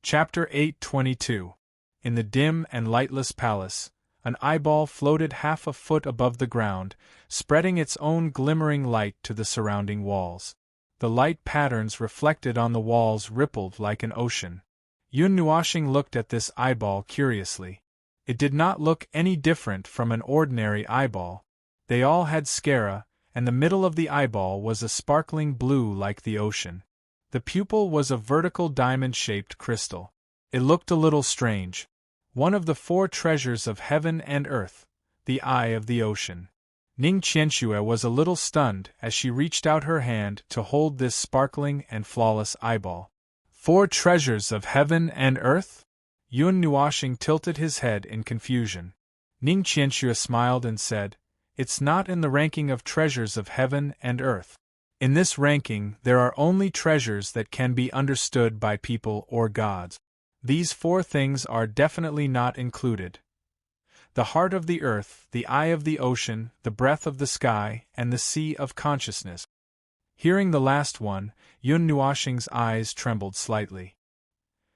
Chapter 8:22. In the dim and lightless palace, an eyeball floated half a foot above the ground, spreading its own glimmering light to the surrounding walls. The light patterns reflected on the walls rippled like an ocean. Yun Nuoxing looked at this eyeball curiously. It did not look any different from an ordinary eyeball. They all had sclera, and the middle of the eyeball was a sparkling blue like the ocean. The pupil was a vertical diamond-shaped crystal. It looked a little strange. One of the 4 treasures of heaven and earth, the eye of the ocean. Ning Qianxue was a little stunned as she reached out her hand to hold this sparkling and flawless eyeball. 4 treasures of heaven and earth? Yun Nuoxing tilted his head in confusion. Ning Qianxue smiled and said, "It's not in the ranking of treasures of heaven and earth. In this ranking there are only treasures that can be understood by people or gods. These 4 things are definitely not included: the heart of the earth, the eye of the ocean, the breath of the sky, and the sea of consciousness." Hearing the last one, Yun Nuoxing's eyes trembled slightly.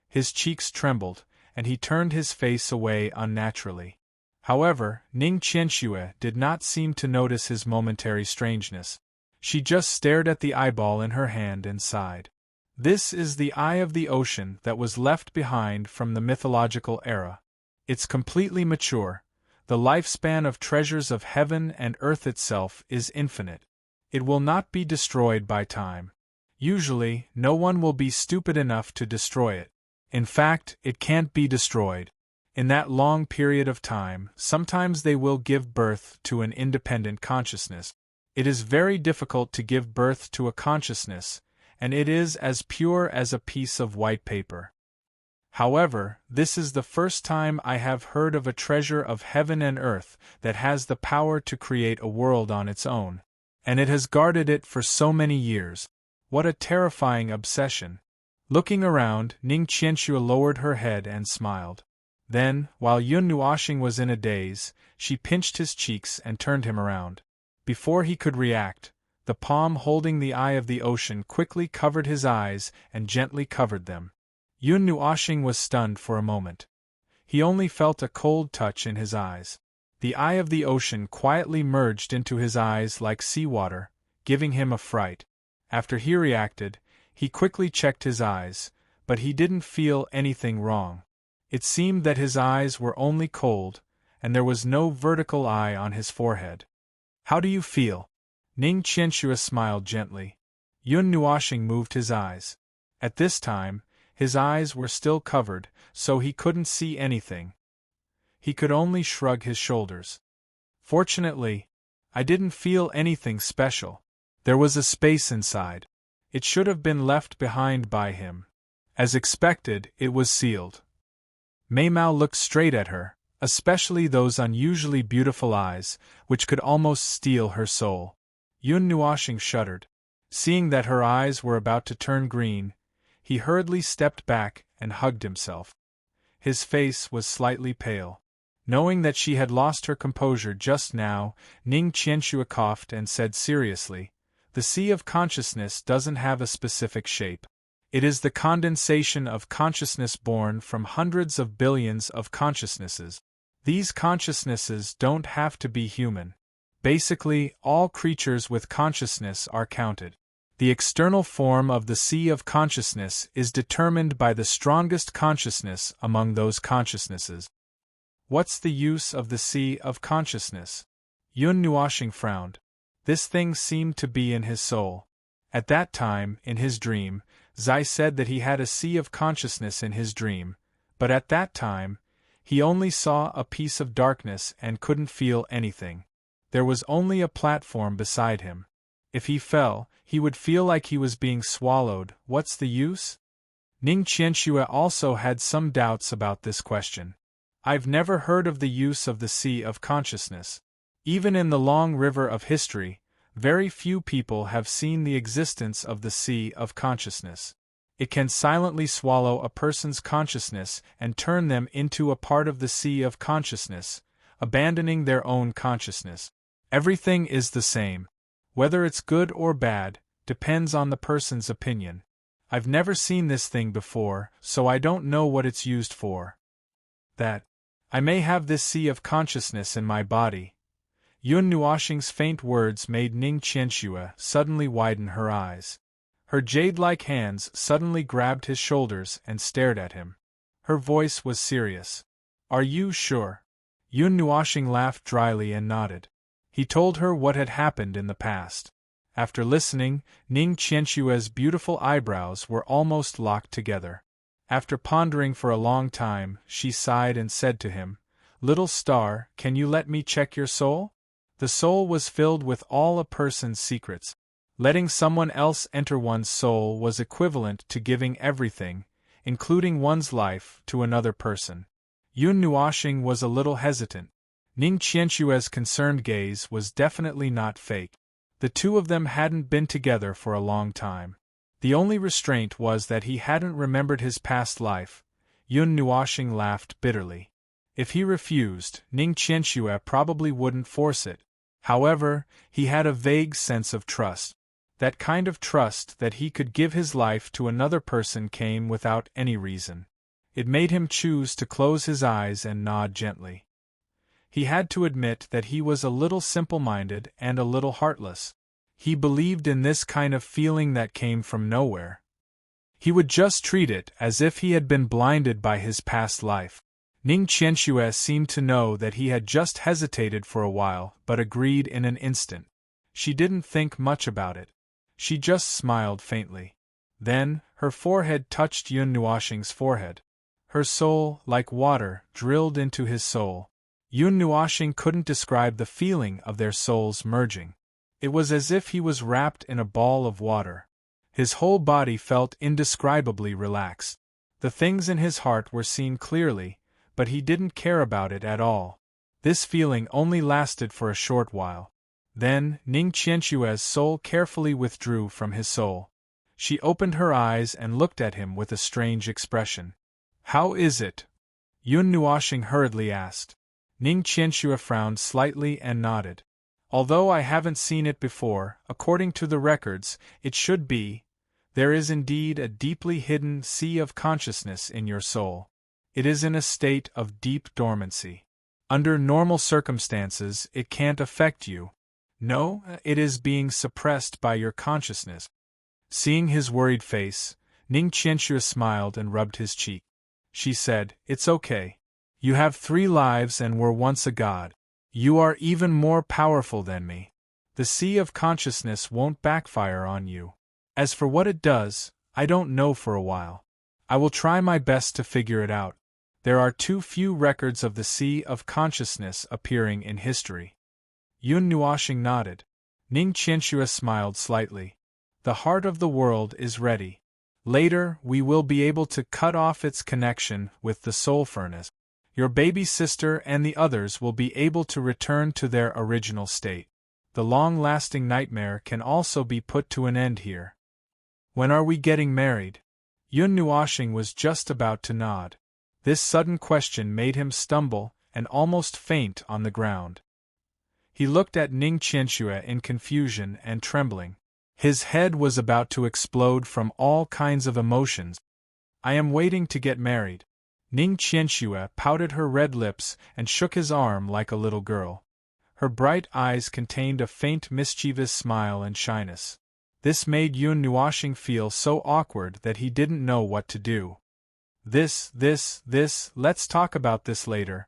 His cheeks trembled, and he turned his face away unnaturally. However, Ning Qianxue did not seem to notice his momentary strangeness. She just stared at the eyeball in her hand and sighed. This is the eye of the ocean that was left behind from the mythological era. It's completely mature. The lifespan of treasures of heaven and earth itself is infinite. It will not be destroyed by time. Usually, no one will be stupid enough to destroy it. In fact, it can't be destroyed. In that long period of time, sometimes they will give birth to an independent consciousness. It is very difficult to give birth to a consciousness, and it is as pure as a piece of white paper. However, this is the first time I have heard of a treasure of heaven and earth that has the power to create a world on its own. And it has guarded it for so many years. What a terrifying obsession. Looking around, Ning Qianxue lowered her head and smiled. Then, while Yun Nuoxing was in a daze, she pinched his cheeks and turned him around. Before he could react, the palm holding the eye of the ocean quickly covered his eyes and gently covered them. Yun Nuoxing was stunned for a moment. He only felt a cold touch in his eyes. The eye of the ocean quietly merged into his eyes like seawater, giving him a fright. After he reacted, he quickly checked his eyes, but he didn't feel anything wrong. It seemed that his eyes were only cold, and there was no vertical eye on his forehead. "How do you feel?" Ning Qianxue smiled gently. Yun Nuoxing moved his eyes. At this time, his eyes were still covered, so he couldn't see anything. He could only shrug his shoulders. "Fortunately, I didn't feel anything special. There was a space inside. It should have been left behind by him. As expected, it was sealed." Mei Mao looked straight at her, especially those unusually beautiful eyes, which could almost steal her soul. Yun Nuoxing shuddered. Seeing that her eyes were about to turn green, he hurriedly stepped back and hugged himself. His face was slightly pale. Knowing that she had lost her composure just now, Ning Qianxue coughed and said seriously, "The sea of consciousness doesn't have a specific shape. It is the condensation of consciousness born from hundreds of billions of consciousnesses. These consciousnesses don't have to be human. Basically, all creatures with consciousness are counted. The external form of the sea of consciousness is determined by the strongest consciousness among those consciousnesses." "What's the use of the sea of consciousness?" Yun Nuoxing frowned. This thing seemed to be in his soul. At that time, in his dream, Zai said that he had a sea of consciousness in his dream, but at that time, he only saw a piece of darkness and couldn't feel anything. There was only a platform beside him. If he fell, he would feel like he was being swallowed. What's the use? Ning Qianxue also had some doubts about this question. "I've never heard of the use of the sea of consciousness. Even in the long river of history, very few people have seen the existence of the sea of consciousness. It can silently swallow a person's consciousness and turn them into a part of the sea of consciousness, abandoning their own consciousness. Everything is the same. Whether it's good or bad, depends on the person's opinion. I've never seen this thing before, so I don't know what it's used for. That I may have this sea of consciousness in my body. Yun Nuoxing's faint words made Ning Qianxue suddenly widen her eyes. Her jade-like hands suddenly grabbed his shoulders and stared at him. Her voice was serious. Are you sure? Yun Nuoxing laughed dryly and nodded. He told her what had happened in the past. After listening, Ning Qianxue's beautiful eyebrows were almost locked together. After pondering for a long time, she sighed and said to him, "Little star, can you let me check your soul?" The soul was filled with all a person's secrets. Letting someone else enter one's soul was equivalent to giving everything, including one's life, to another person. Yun Nuoxing was a little hesitant. Ning Qianxue's concerned gaze was definitely not fake. The two of them hadn't been together for a long time. The only restraint was that he hadn't remembered his past life. Yun Nuoxing laughed bitterly. If he refused, Ning Qianxue probably wouldn't force it. However, he had a vague sense of trust. That kind of trust that he could give his life to another person came without any reason. It made him choose to close his eyes and nod gently. He had to admit that he was a little simple-minded and a little heartless. He believed in this kind of feeling that came from nowhere. He would just treat it as if he had been blinded by his past life. Ning Qianxue seemed to know that he had just hesitated for a while, but agreed in an instant. She didn't think much about it. She just smiled faintly. Then, her forehead touched Yun Nuoxing's forehead. Her soul, like water, drilled into his soul. Yun Nuoxing couldn't describe the feeling of their souls merging. It was as if he was wrapped in a ball of water. His whole body felt indescribably relaxed. The things in his heart were seen clearly, but he didn't care about it at all. This feeling only lasted for a short while. Then, Ning Qianxue's soul carefully withdrew from his soul. She opened her eyes and looked at him with a strange expression. "How is it?" Yun Nuoxing hurriedly asked. Ning Qianxue frowned slightly and nodded. "Although I haven't seen it before, according to the records, it should be. There is indeed a deeply hidden sea of consciousness in your soul. It is in a state of deep dormancy. Under normal circumstances, it can't affect you. No, it is being suppressed by your consciousness." Seeing his worried face, Ning Qianxue smiled and rubbed his cheek. She said, "It's okay. You have 3 lives and were once a god. You are even more powerful than me. The sea of consciousness won't backfire on you. As for what it does, I don't know for a while. I will try my best to figure it out. There are too few records of the sea of consciousness appearing in history." Yun Nuoxing nodded. Ning Qianxue smiled slightly. "The heart of the world is ready. Later, we will be able to cut off its connection with the soul furnace. Your baby sister and the others will be able to return to their original state. The long-lasting nightmare can also be put to an end here." "When are we getting married?" Yun Nuoxing was just about to nod. This sudden question made him stumble and almost faint on the ground. He looked at Ning Qianxue in confusion and trembling. His head was about to explode from all kinds of emotions. "I am waiting to get married." Ning Qianxue pouted her red lips and shook his arm like a little girl. Her bright eyes contained a faint mischievous smile and shyness. This made Yun Nuoxing feel so awkward that he didn't know what to do. Let's talk about this later."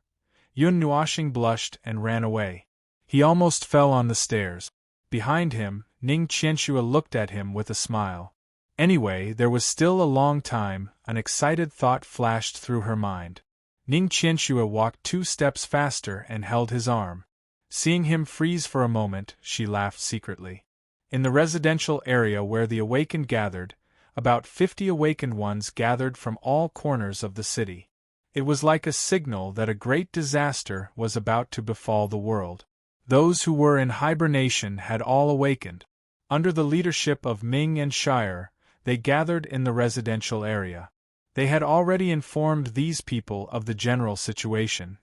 Yun Nuoxing blushed and ran away. He almost fell on the stairs. Behind him, Ning Qianxue looked at him with a smile. Anyway, there was still a long time. An excited thought flashed through her mind. Ning Qianxue walked 2 steps faster and held his arm. Seeing him freeze for a moment, she laughed secretly. In the residential area where the awakened gathered, about 50 awakened ones gathered from all corners of the city. It was like a signal that a great disaster was about to befall the world. Those who were in hibernation had all awakened. Under the leadership of Ming and Shire, they gathered in the residential area. They had already informed these people of the general situation.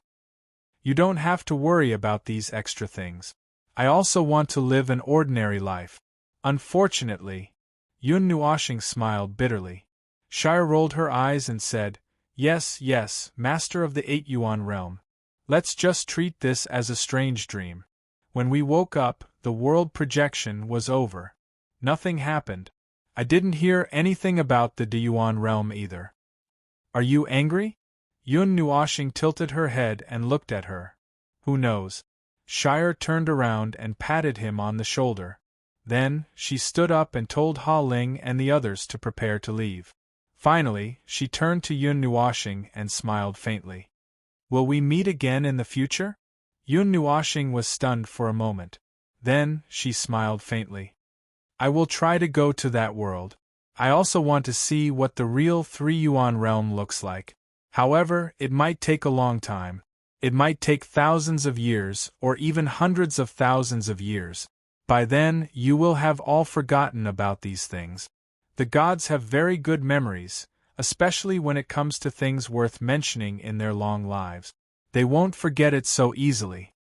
"You don't have to worry about these extra things. I also want to live an ordinary life. Unfortunately," Yun Nuoshing smiled bitterly. Shire rolled her eyes and said, "Yes, yes, master of the 8 yuan realm. Let's just treat this as a strange dream. When we woke up, the world projection was over. Nothing happened. I didn't hear anything about the Yuan realm either." "Are you angry?" Yun Nuoshing tilted her head and looked at her. "Who knows?" Shire turned around and patted him on the shoulder. Then, she stood up and told Ha Ling and the others to prepare to leave. Finally, she turned to Yun Nuoshing and smiled faintly. "Will we meet again in the future?" Yun Nuoshing was stunned for a moment. Then, she smiled faintly. "I will try to go to that world. I also want to see what the real 3 yuan realm looks like. However, it might take a long time. It might take thousands of years, or even hundreds of thousands of years. By then, you will have all forgotten about these things. The gods have very good memories, especially when it comes to things worth mentioning in their long lives. They won't forget it so easily."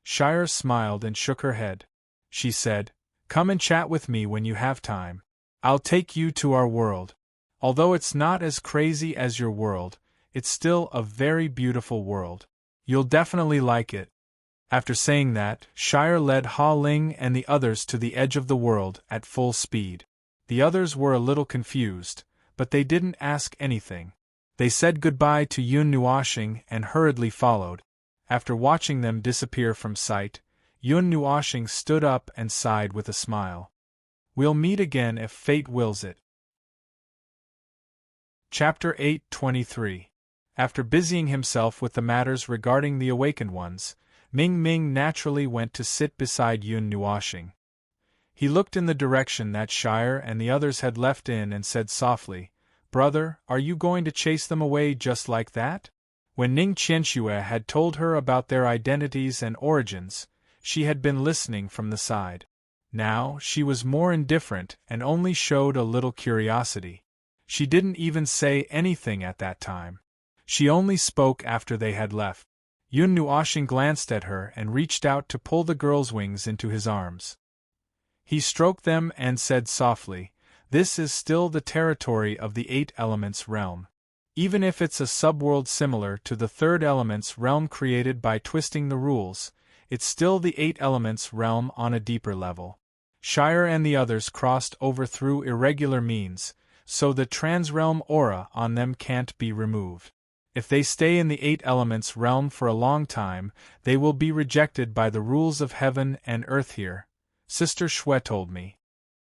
Shire smiled and shook her head. She said, "Come and chat with me when you have time. I'll take you to our world. Although it's not as crazy as your world, it's still a very beautiful world. You'll definitely like it." After saying that, Shire led Ha Ling and the others to the edge of the world at full speed. The others were a little confused, but they didn't ask anything. They said goodbye to Yun Nuoshing and hurriedly followed. After watching them disappear from sight, Yun Nuoshing stood up and sighed with a smile. "We'll meet again if fate wills it." Chapter 8:23. After busying himself with the matters regarding the awakened ones, Ming Ming naturally went to sit beside Yun Nuoshing. He looked in the direction that Shire and the others had left in and said softly, "Brother, are you going to chase them away just like that?" When Ning Qianxue had told her about their identities and origins, she had been listening from the side. Now, she was more indifferent and only showed a little curiosity. She didn't even say anything at that time. She only spoke after they had left. Yun Nuoshing glanced at her and reached out to pull the girl's wings into his arms. He stroked them and said softly, "This is still the territory of the 8 elements realm. Even if it's a subworld similar to the 3rd elements realm created by twisting the rules, it's still the 8 elements realm on a deeper level." Shire and the others crossed over through irregular means, so the transrealm aura on them can't be removed. If they stay in the 8 elements realm for a long time, they will be rejected by the rules of heaven and earth here, Sister Shui told me.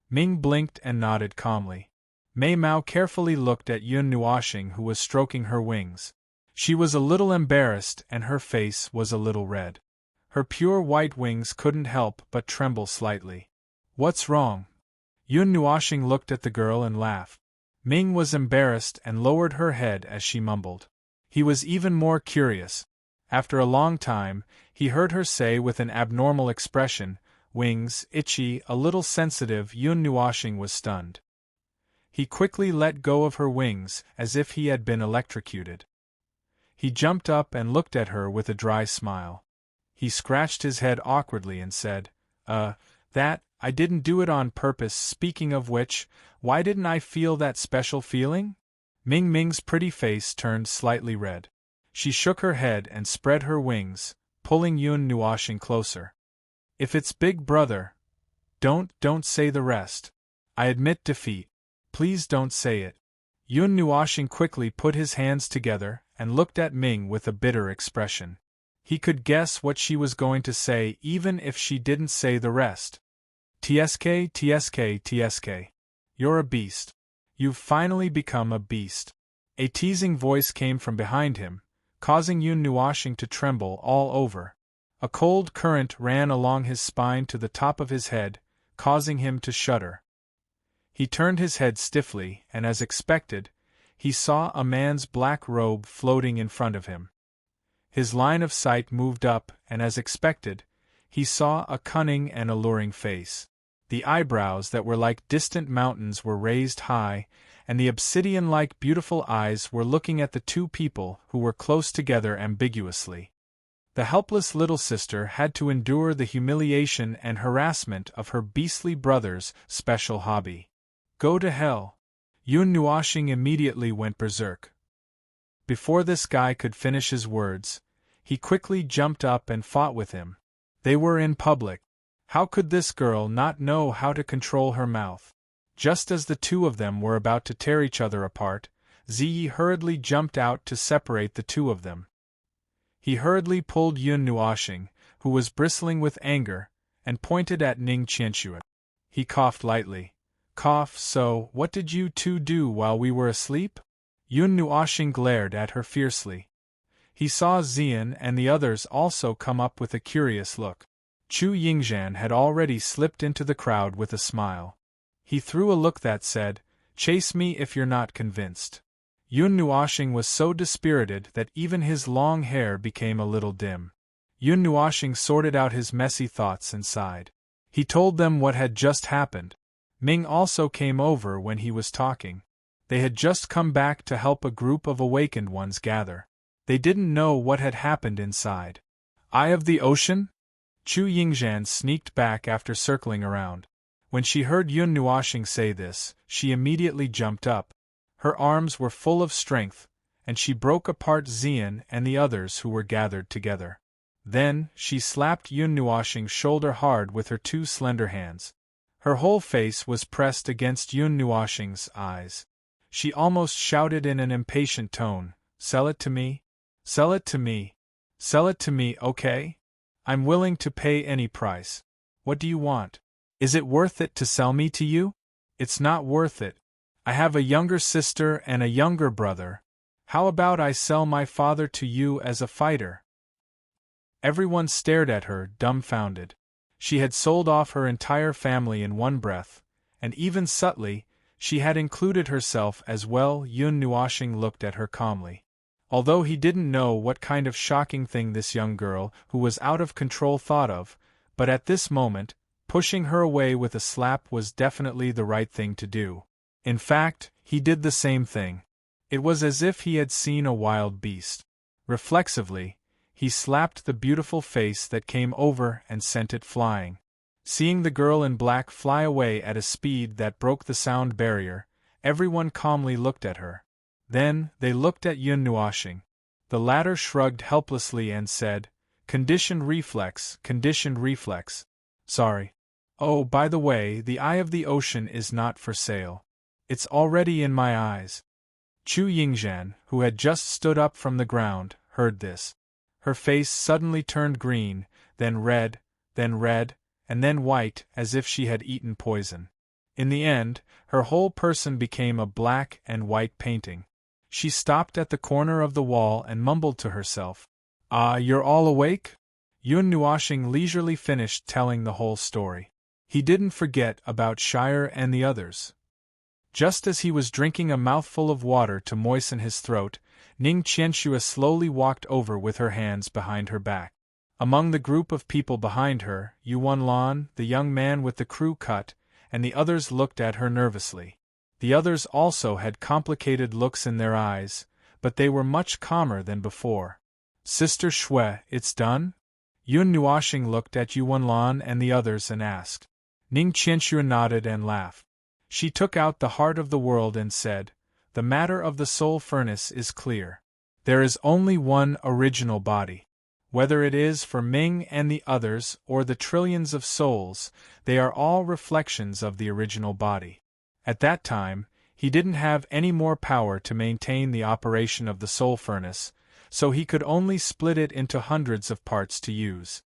Ming blinked and nodded calmly. Mei Mao carefully looked at Yun Nuoshing, who was stroking her wings. She was a little embarrassed and her face was a little red. Her pure white wings couldn't help but tremble slightly. "What's wrong?" Yun Nuoshing looked at the girl and laughed. Ming was embarrassed and lowered her head as she mumbled. He was even more curious. After a long time, he heard her say with an abnormal expression, "Wings, itchy, a little sensitive." Yun Nuoshing was stunned. He quickly let go of her wings, as if he had been electrocuted. He jumped up and looked at her with a dry smile. He scratched his head awkwardly and said, I didn't do it on purpose. Speaking of which, why didn't I feel that special feeling?" Ming Ming's pretty face turned slightly red. She shook her head and spread her wings, pulling Yun Nuoshing closer. "If it's Big Brother, don't say the rest. I admit defeat. Please don't say it." Yun Nuoshing quickly put his hands together and looked at Ming with a bitter expression. He could guess what she was going to say even if she didn't say the rest. "TSK, TSK, TSK. You're a beast. You've finally become a beast." A teasing voice came from behind him, causing Yun Nuoshing to tremble all over. A cold current ran along his spine to the top of his head, causing him to shudder. He turned his head stiffly, and as expected, he saw a man's black robe floating in front of him. His line of sight moved up, and as expected, he saw a cunning and alluring face. The eyebrows that were like distant mountains were raised high, and the obsidian-like beautiful eyes were looking at the two people who were close together ambiguously. The helpless little sister had to endure the humiliation and harassment of her beastly brother's special hobby. Go to hell. Yun Nuashing immediately went berserk. Before this guy could finish his words, he quickly jumped up and fought with him. They were in public. How could this girl not know how to control her mouth? Just as the two of them were about to tear each other apart, Ziyi hurriedly jumped out to separate the two of them. He hurriedly pulled Yun Nuashing, who was bristling with anger, and pointed at Ning Qianxue. He coughed lightly. Cough, so, what did you two do while we were asleep? Yun Nuashing glared at her fiercely. He saw Xian and the others also come up with a curious look. Chu Yingzhan had already slipped into the crowd with a smile. He threw a look that said, "Chase me if you're not convinced." Yun Nuashing was so dispirited that even his long hair became a little dim. Yun Nuashing sorted out his messy thoughts and sighed. He told them what had just happened. Ming also came over when he was talking. They had just come back to help a group of awakened ones gather. They didn't know what had happened inside. Eye of the ocean? Chu Yingzhan sneaked back after circling around. When she heard Yun Nuashing say this, she immediately jumped up. Her arms were full of strength, and she broke apart Xian and the others who were gathered together. Then, she slapped Yun Nuashing's shoulder hard with her two slender hands. Her whole face was pressed against Yun Nuashing's eyes. She almost shouted in an impatient tone, "Sell it to me? Sell it to me? Sell it to me, okay? I'm willing to pay any price. What do you want? Is it worth it to sell me to you? It's not worth it. I have a younger sister and a younger brother. How about I sell my father to you as a fighter?" Everyone stared at her, dumbfounded. She had sold off her entire family in one breath, and even subtly, she had included herself as well. Yun Nuashing looked at her calmly. Although he didn't know what kind of shocking thing this young girl who was out of control thought of, but at this moment, pushing her away with a slap was definitely the right thing to do. In fact, he did the same thing. It was as if he had seen a wild beast. Reflexively, he slapped the beautiful face that came over and sent it flying. Seeing the girl in black fly away at a speed that broke the sound barrier, everyone calmly looked at her. Then, they looked at Yun Nuashing. The latter shrugged helplessly and said, "Conditioned reflex, conditioned reflex. Sorry. Oh, by the way, the Eye of the Ocean is not for sale. It's already in my eyes." Chu Yingzhan, who had just stood up from the ground, heard this. Her face suddenly turned green, then red, and then white, as if she had eaten poison. In the end, her whole person became a black and white painting. She stopped at the corner of the wall and mumbled to herself, "Ah, you're all awake?" Yun Nuashing leisurely finished telling the whole story. He didn't forget about Shire and the others. Just as he was drinking a mouthful of water to moisten his throat, Ning Qianxue slowly walked over with her hands behind her back. Among the group of people behind her, Yuan Lan, the young man with the crew cut, and the others looked at her nervously. The others also had complicated looks in their eyes, but they were much calmer than before. "Sister Shui, it's done?" Yun Nuashing looked at Yuan Lan and the others and asked. Ning Qianxue nodded and laughed. She took out the heart of the world and said, "The matter of the soul furnace is clear. There is only one original body. Whether it is for Ming and the others or the trillions of souls, they are all reflections of the original body." At that time, he didn't have any more power to maintain the operation of the soul furnace, so he could only split it into hundreds of parts to use.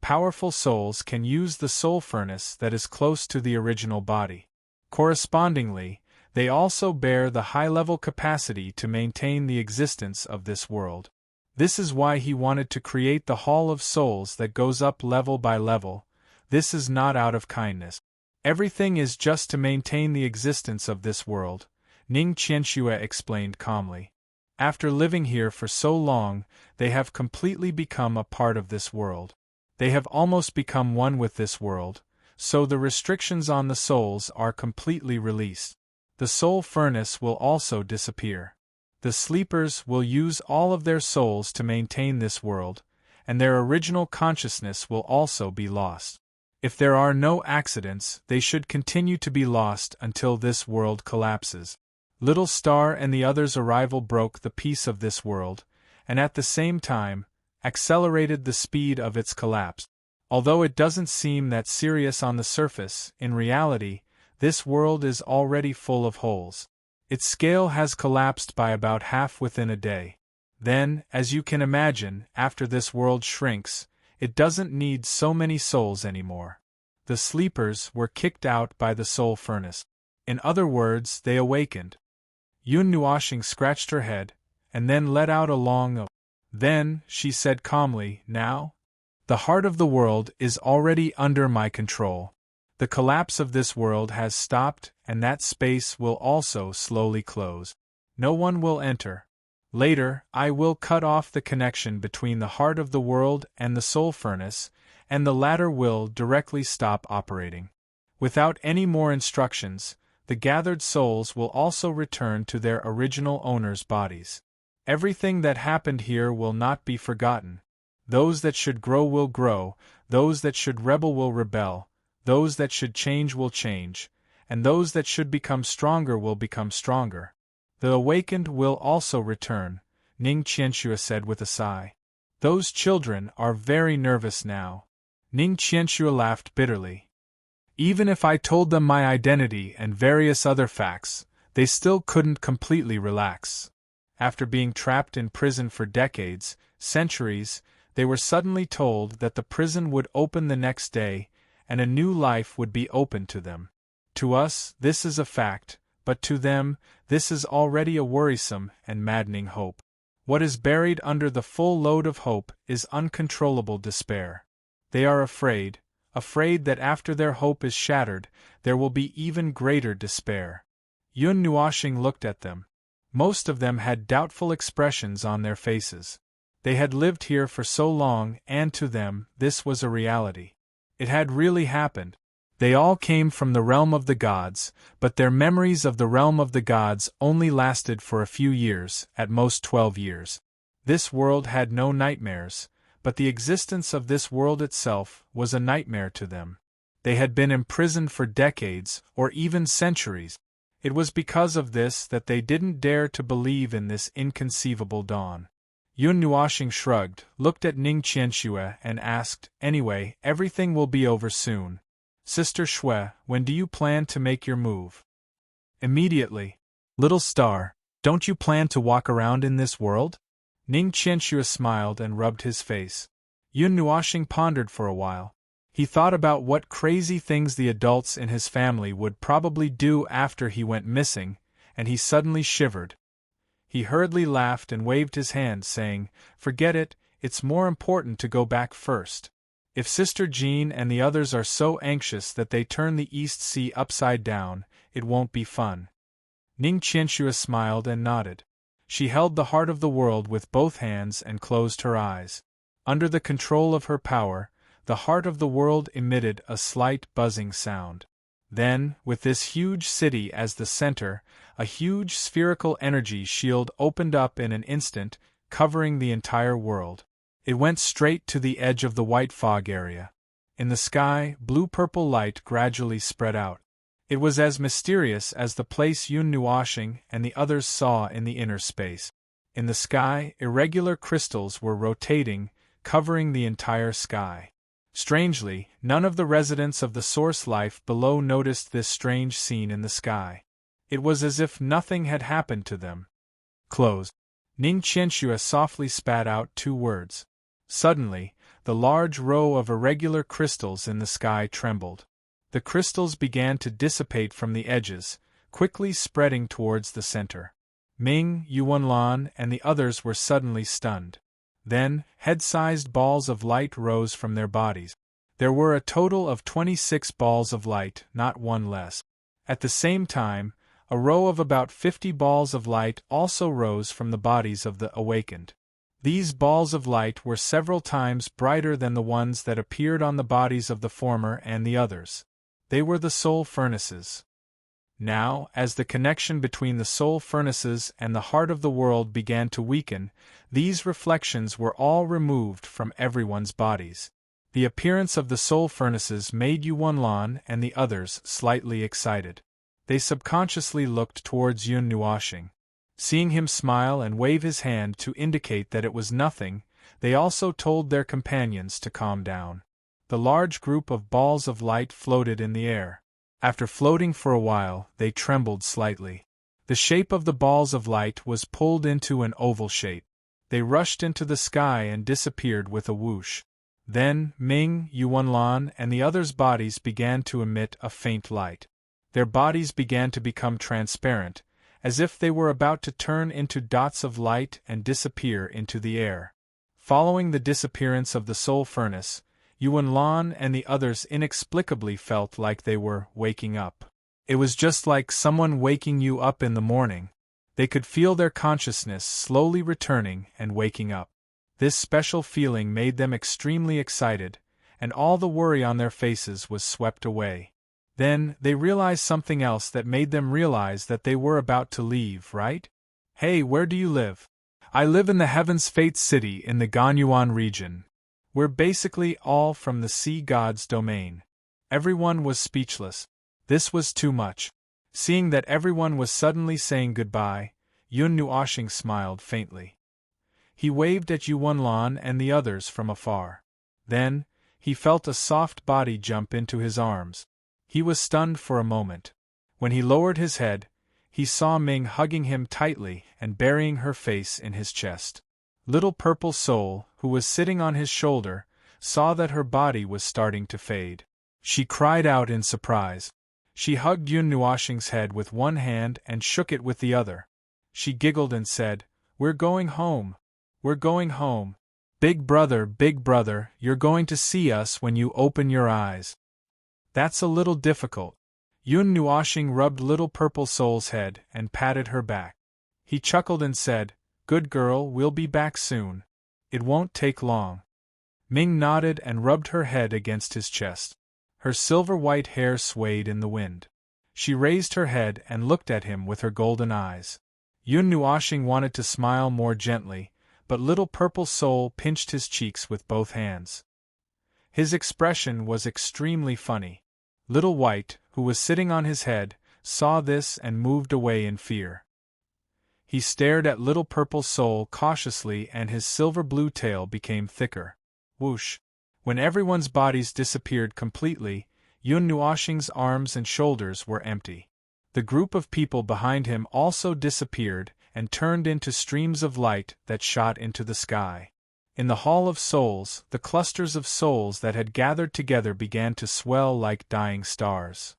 Powerful souls can use the soul furnace that is close to the original body. Correspondingly, they also bear the high-level capacity to maintain the existence of this world. This is why he wanted to create the Hall of Souls that goes up level by level. This is not out of kindness. Everything is just to maintain the existence of this world, Ning Qianxue explained calmly. After living here for so long, they have completely become a part of this world. They have almost become one with this world, so the restrictions on the souls are completely released. The soul furnace will also disappear. The sleepers will use all of their souls to maintain this world, and their original consciousness will also be lost. If there are no accidents, they should continue to be lost until this world collapses. Little Star and the others' arrival broke the peace of this world, and at the same time, accelerated the speed of its collapse. Although it doesn't seem that serious on the surface, in reality, this world is already full of holes. Its scale has collapsed by about half within a day. Then, as you can imagine, after this world shrinks, it doesn't need so many souls anymore. The sleepers were kicked out by the soul furnace. In other words, they awakened. Yun Nuoshing scratched her head, and then let out a long Then, she said calmly, now? The heart of the world is already under my control. The collapse of this world has stopped, and that space will also slowly close. No one will enter. Later, I will cut off the connection between the heart of the world and the soul furnace, and the latter will directly stop operating. Without any more instructions, the gathered souls will also return to their original owners' bodies. Everything that happened here will not be forgotten. Those that should grow will grow, those that should rebel will rebel, those that should change will change, and those that should become stronger will become stronger. The awakened will also return, Ning Qianxue said with a sigh. Those children are very nervous now. Ning Qianxue laughed bitterly. Even if I told them my identity and various other facts, they still couldn't completely relax. After being trapped in prison for decades, centuries, they were suddenly told that the prison would open the next day, and a new life would be open to them. To us, this is a fact, but to them, this is already a worrisome and maddening hope. What is buried under the full load of hope is uncontrollable despair. They are afraid that after their hope is shattered, there will be even greater despair. Yun Nuoshing looked at them. Most of them had doubtful expressions on their faces. They had lived here for so long, and to them, this was a reality. It had really happened. They all came from the realm of the gods, but their memories of the realm of the gods only lasted for a few years, at most 12 years. This world had no nightmares, but the existence of this world itself was a nightmare to them. They had been imprisoned for decades, or even centuries. It was because of this that they didn't dare to believe in this inconceivable dawn. Yun Nuoshing shrugged, looked at Ning Qianxue and asked, anyway, everything will be over soon. Sister Shui, when do you plan to make your move? Immediately. Little Star, don't you plan to walk around in this world? Ning Qianxue smiled and rubbed his face. Yun Nuoshing pondered for a while. He thought about what crazy things the adults in his family would probably do after he went missing, and he suddenly shivered. He hurriedly laughed and waved his hand, saying, forget it, it's more important to go back first. If Sister Jean and the others are so anxious that they turn the East Sea upside down, it won't be fun. Ning Qianxue smiled and nodded. She held the heart of the world with both hands and closed her eyes. Under the control of her power, the heart of the world emitted a slight buzzing sound. Then, with this huge city as the center, a huge spherical energy shield opened up in an instant, covering the entire world. It went straight to the edge of the white fog area. In the sky, blue-purple light gradually spread out. It was as mysterious as the place Yun Nuoshing and the others saw in the inner space. In the sky, irregular crystals were rotating, covering the entire sky. Strangely, none of the residents of the source life below noticed this strange scene in the sky. It was as if nothing had happened to them. Closed. Ning Qianxue softly spat out 2 words. Suddenly, the large row of irregular crystals in the sky trembled. The crystals began to dissipate from the edges, quickly spreading towards the center. Ming, Yuanlan, and the others were suddenly stunned. Then, head-sized balls of light rose from their bodies. There were a total of 26 balls of light, not one less. At the same time, a row of about 50 balls of light also rose from the bodies of the awakened. These balls of light were several times brighter than the ones that appeared on the bodies of the former and the others. They were the soul furnaces. Now, as the connection between the soul furnaces and the heart of the world began to weaken, these reflections were all removed from everyone's bodies. The appearance of the soul furnaces made Yuanlan and the others slightly excited. They subconsciously looked towards Yun Nuoxing. Seeing him smile and wave his hand to indicate that it was nothing, they also told their companions to calm down. The large group of balls of light floated in the air. After floating for a while, they trembled slightly. The shape of the balls of light was pulled into an oval shape. They rushed into the sky and disappeared with a whoosh. Then, Ming, Yuanlan, and the others' bodies began to emit a faint light. Their bodies began to become transparent, as if they were about to turn into dots of light and disappear into the air. Following the disappearance of the soul furnace, Yuanlan and the others inexplicably felt like they were waking up. It was just like someone waking you up in the morning. They could feel their consciousness slowly returning and waking up. This special feeling made them extremely excited, and all the worry on their faces was swept away. Then, they realized something else that made them realize that they were about to leave, right? Hey, where do you live? I live in the Heaven's Fate City in the Ganyuan region. We're basically all from the sea god's domain. Everyone was speechless. This was too much. Seeing that everyone was suddenly saying goodbye, Yun Nuoxing smiled faintly. He waved at Yuanlan and the others from afar. Then, he felt a soft body jump into his arms. He was stunned for a moment. When he lowered his head, he saw Ming hugging him tightly and burying her face in his chest. Little Purple Soul, who was sitting on his shoulder, saw that her body was starting to fade. She cried out in surprise. She hugged Yun Nuoxing's head with one hand and shook it with the other. She giggled and said, "We're going home. We're going home. Big brother, you're going to see us when you open your eyes." That's a little difficult. Yun Nuoxing rubbed Little Purple Soul's head and patted her back. He chuckled and said, "Good girl, we'll be back soon. It won't take long." Ming nodded and rubbed her head against his chest. Her silver-white hair swayed in the wind. She raised her head and looked at him with her golden eyes. Yun Nuoxing wanted to smile more gently, but Little Purple Soul pinched his cheeks with both hands. His expression was extremely funny. Little White, who was sitting on his head, saw this and moved away in fear. He stared at Little Purple Soul cautiously and his silver-blue tail became thicker. Whoosh! When everyone's bodies disappeared completely, Yun Nuoxing's arms and shoulders were empty. The group of people behind him also disappeared and turned into streams of light that shot into the sky. In the Hall of Souls, the clusters of souls that had gathered together began to swell like dying stars.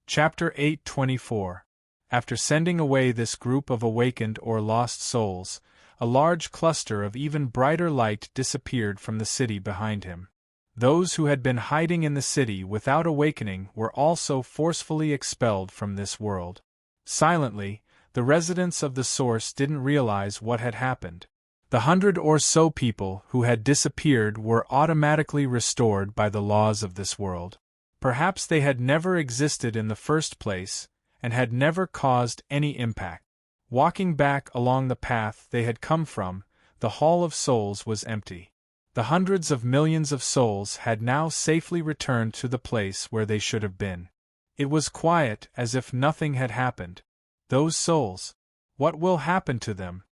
Chapter 8:24. After sending away this group of awakened or lost souls, a large cluster of even brighter light disappeared from the city behind him. Those who had been hiding in the city without awakening were also forcefully expelled from this world. Silently, the residents of the source didn't realize what had happened. The 100 or so people who had disappeared were automatically restored by the laws of this world. Perhaps they had never existed in the first place, and had never caused any impact. Walking back along the path they had come from, the Hall of Souls was empty. The hundreds of millions of souls had now safely returned to the place where they should have been. It was quiet, as if nothing had happened. Those souls. What will happen to them?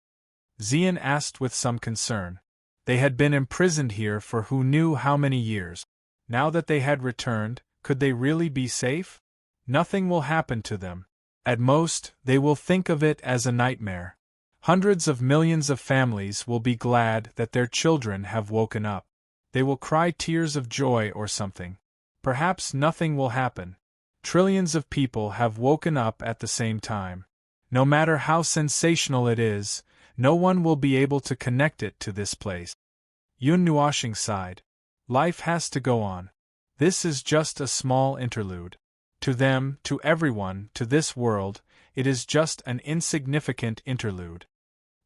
Xian asked with some concern. They had been imprisoned here for who knew how many years. Now that they had returned, could they really be safe? Nothing will happen to them. At most, they will think of it as a nightmare. Hundreds of millions of families will be glad that their children have woken up. They will cry tears of joy or something. Perhaps nothing will happen. Trillions of people have woken up at the same time. No matter how sensational it is, no one will be able to connect it to this place. Yun Nuoxing sighed. Life has to go on. This is just a small interlude. To them, to everyone, to this world, it is just an insignificant interlude.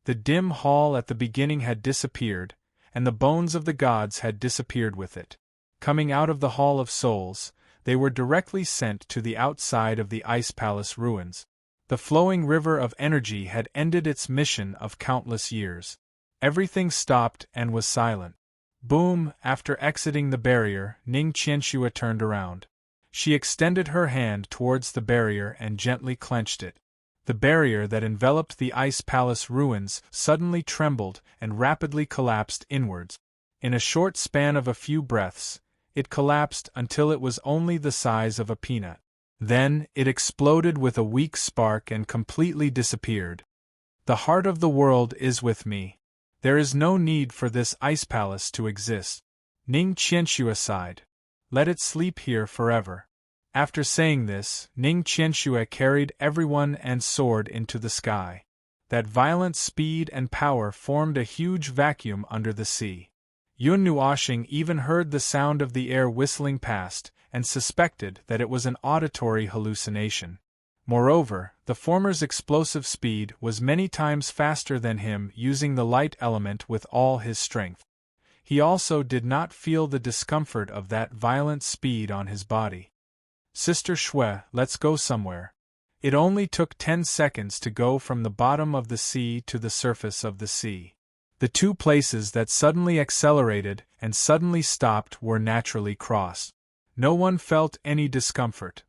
The dim hall at the beginning had disappeared, and the bones of the gods had disappeared with it. Coming out of the Hall of Souls, they were directly sent to the outside of the Ice Palace ruins. The flowing river of energy had ended its mission of countless years. Everything stopped and was silent. Boom! After exiting the barrier, Ning Qianxue turned around. She extended her hand towards the barrier and gently clenched it. The barrier that enveloped the ice palace ruins suddenly trembled and rapidly collapsed inwards. In a short span of a few breaths, it collapsed until it was only the size of a peanut. Then, it exploded with a weak spark and completely disappeared. The heart of the world is with me. There is no need for this ice palace to exist. Ning Qianxue sighed. Let it sleep here forever. After saying this, Ning Qianxue carried everyone and soared into the sky. That violent speed and power formed a huge vacuum under the sea. Yun Nuoxing even heard the sound of the air whistling past, and suspected that it was an auditory hallucination. Moreover, the former's explosive speed was many times faster than him, using the light element with all his strength. He also did not feel the discomfort of that violent speed on his body. Sister Shui, let's go somewhere. It only took 10 seconds to go from the bottom of the sea to the surface of the sea. The two places that suddenly accelerated and suddenly stopped were naturally crossed. No one felt any discomfort.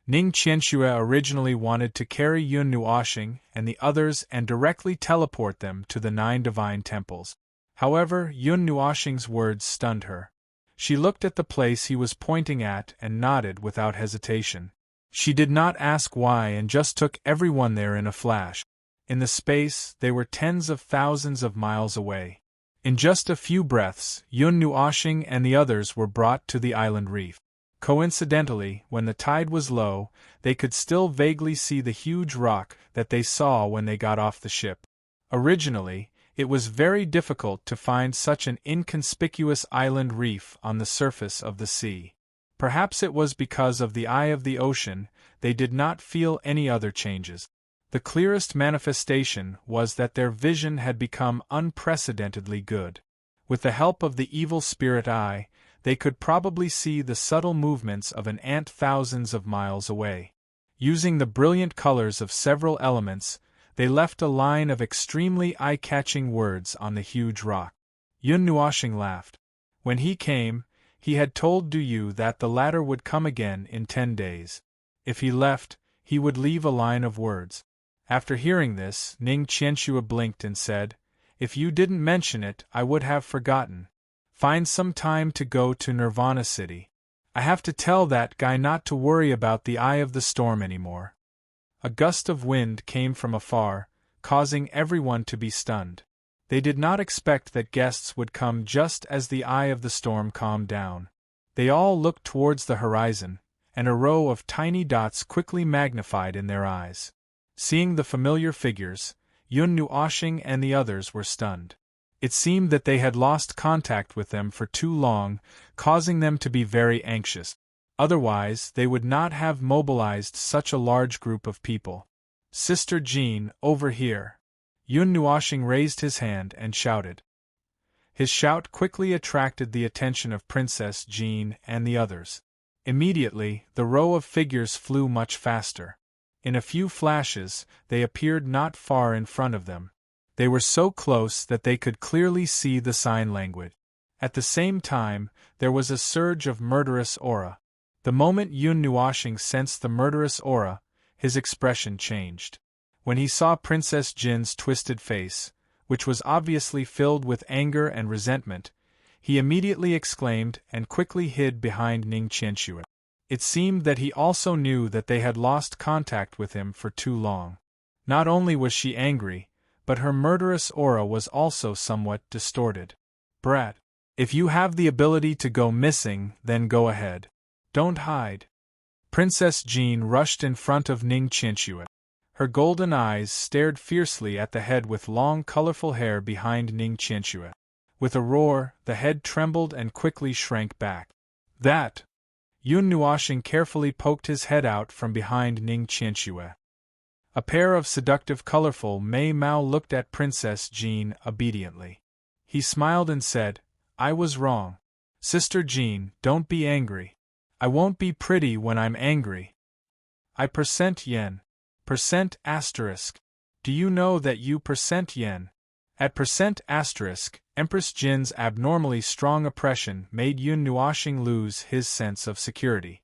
Ning Qianxue originally wanted to carry Yun Nuoxing and the others and directly teleport them to the 9 divine temples. However, Yun Nuoxing's words stunned her. She looked at the place he was pointing at and nodded without hesitation. She did not ask why and just took everyone there in a flash. In the space, they were tens of thousands of miles away. In just a few breaths, Yun Nuoxing and the others were brought to the island reef. Coincidentally, when the tide was low, they could still vaguely see the huge rock that they saw when they got off the ship. Originally, it was very difficult to find such an inconspicuous island reef on the surface of the sea. Perhaps it was because of the eye of the ocean, they did not feel any other changes. The clearest manifestation was that their vision had become unprecedentedly good. With the help of the evil spirit eye, they could probably see the subtle movements of an ant thousands of miles away. Using the brilliant colors of several elements, they left a line of extremely eye-catching words on the huge rock. Yun Nuoxing laughed. When he came, he had told Du Yu that the latter would come again in 10 days. If he left, he would leave a line of words. After hearing this, Ning Qianxue blinked and said, "If you didn't mention it, I would have forgotten. Find some time to go to Nirvana City. I have to tell that guy not to worry about the eye of the storm anymore." A gust of wind came from afar, causing everyone to be stunned. They did not expect that guests would come just as the eye of the storm calmed down. They all looked towards the horizon, and a row of tiny dots quickly magnified in their eyes. Seeing the familiar figures, Yun Nuoxing and the others were stunned. It seemed that they had lost contact with them for too long, causing them to be very anxious. Otherwise, they would not have mobilized such a large group of people. "Sister Jean, over here!" Yun Nuoxing raised his hand and shouted. His shout quickly attracted the attention of Princess Jean and the others. Immediately, the row of figures flew much faster. In a few flashes, they appeared not far in front of them. They were so close that they could clearly see the sign language. At the same time, there was a surge of murderous aura. The moment Yun Nuoxing sensed the murderous aura, his expression changed. When he saw Princess Jin's twisted face, which was obviously filled with anger and resentment, he immediately exclaimed and quickly hid behind Ning Qianxue. It seemed that he also knew that they had lost contact with him for too long. Not only was she angry, but her murderous aura was also somewhat distorted. "Brat, if you have the ability to go missing, then go ahead. Don't hide." Princess Jean rushed in front of Ning Qianxue. Her golden eyes stared fiercely at the head with long colorful hair behind Ning Qianxue. With a roar, the head trembled and quickly shrank back. "That!" Yun Nuoxing carefully poked his head out from behind Ning Qianxue. A pair of seductive colorful Mei Mao looked at Princess Jean obediently. He smiled and said, "I was wrong. Sister Jean, don't be angry. I won't be pretty when I'm angry. I present yen." Percent asterisk. Do you know that you percent yen? At percent asterisk, Empress Jin's abnormally strong oppression made Yun Nuoxing lose his sense of security.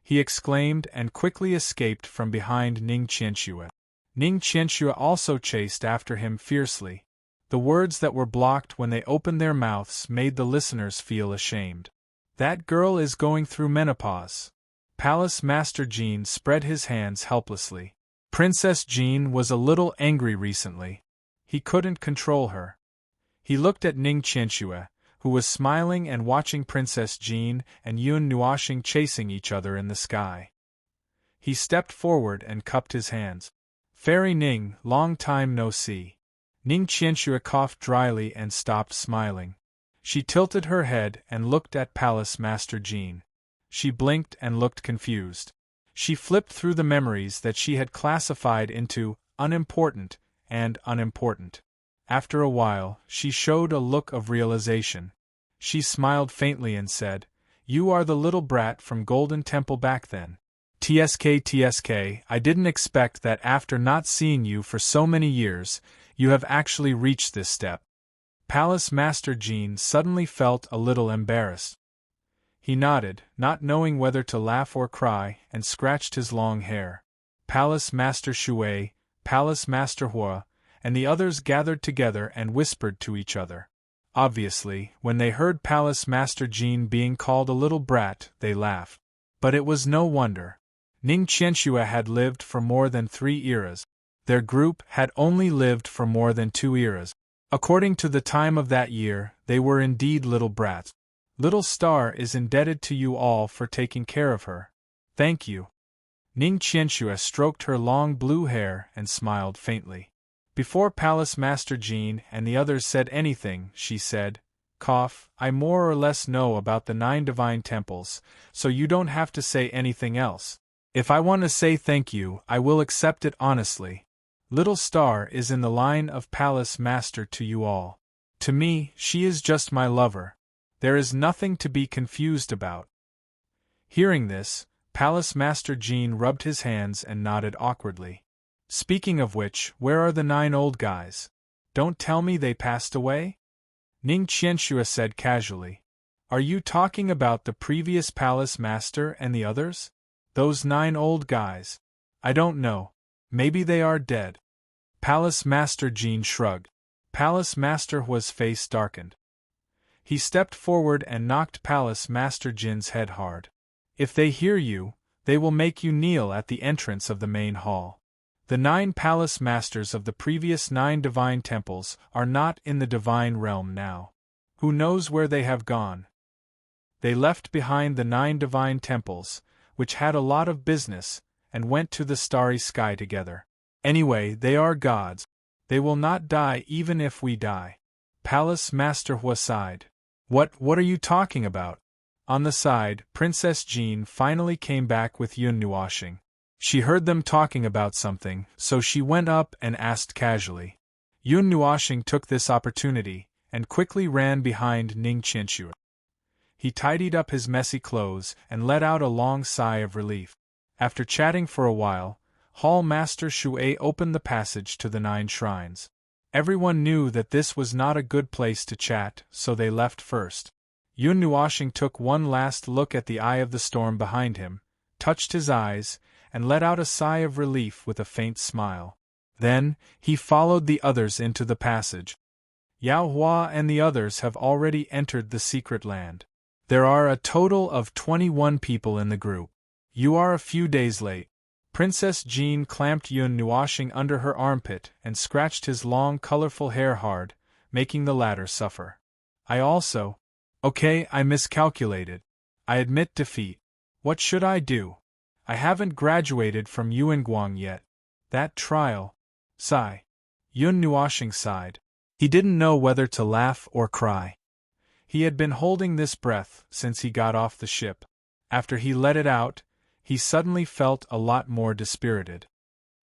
He exclaimed and quickly escaped from behind Ning Qianxue. Ning Qianxue also chased after him fiercely. The words that were blocked when they opened their mouths made the listeners feel ashamed. That girl is going through menopause. Palace Master Jean spread his hands helplessly. Princess Jean was a little angry recently. He couldn't control her. He looked at Ning Qianxue, who was smiling and watching Princess Jean and Yun Nuoxing chasing each other in the sky. He stepped forward and cupped his hands. Fairy Ning, long time no see. Ning Qianxue coughed dryly and stopped smiling. She tilted her head and looked at Palace Master Jean. She blinked and looked confused. She flipped through the memories that she had classified into unimportant and unimportant. After a while, she showed a look of realization. She smiled faintly and said, "You are the little brat from Golden Temple back then. TSK, I didn't expect that after not seeing you for so many years, you have actually reached this step." Palace Master Jean suddenly felt a little embarrassed. He nodded, not knowing whether to laugh or cry, and scratched his long hair. Palace Master Shui, Palace Master Hua, and the others gathered together and whispered to each other. Obviously, when they heard Palace Master Jean being called a little brat, they laughed. But it was no wonder. Ning Qianxue had lived for more than 3 eras. Their group had only lived for more than 2 eras. According to the time of that year, they were indeed little brats. Little Star is indebted to you all for taking care of her. Thank you. Ning Qianxue stroked her long blue hair and smiled faintly. Before Palace Master Jean and the others said anything, she said, "Cough, I more or less know about the 9 divine temples, so you don't have to say anything else. If I want to say thank you, I will accept it honestly. Little Star is in the line of Palace Master to you all. To me, she is just my lover. There is nothing to be confused about." Hearing this, Palace Master Jean rubbed his hands and nodded awkwardly. "Speaking of which, where are the 9 old guys? Don't tell me they passed away?" Ning Qianxue said casually. "Are you talking about the previous Palace Master and the others? Those 9 old guys? I don't know. Maybe they are dead." Palace Master Jean shrugged. Palace Master Hua's face darkened. He stepped forward and knocked Palace Master Jin's head hard. "If they hear you, they will make you kneel at the entrance of the main hall. The 9 palace masters of the previous 9 divine temples are not in the divine realm now. Who knows where they have gone? They left behind the 9 divine temples, which had a lot of business, and went to the starry sky together. Anyway, they are gods. They will not die even if we die." Palace Master Hua sighed. What are you talking about?" On the side, Princess Jean finally came back with Yun Nuoxing. She heard them talking about something, so she went up and asked casually. Yun Nuoxing took this opportunity, and quickly ran behind Ning Qianxue. He tidied up his messy clothes and let out a long sigh of relief. After chatting for a while, Hall Master Shui opened the passage to the 9 shrines. Everyone knew that this was not a good place to chat, so they left first. Yun Nuoxing took one last look at the eye of the storm behind him, touched his eyes, and let out a sigh of relief with a faint smile. Then, he followed the others into the passage. Yao Hua and the others have already entered the secret land. There are a total of 21 people in the group. You are a few days late. Princess Jean clamped Yun Nuoxing under her armpit and scratched his long colorful hair hard, making the latter suffer. Okay, I miscalculated. I admit defeat. What should I do? I haven't graduated from Yuanguang yet. That trial. Sigh. Yun Nuoxing sighed. He didn't know whether to laugh or cry. He had been holding this breath since he got off the ship. After he let it out, he suddenly felt a lot more dispirited.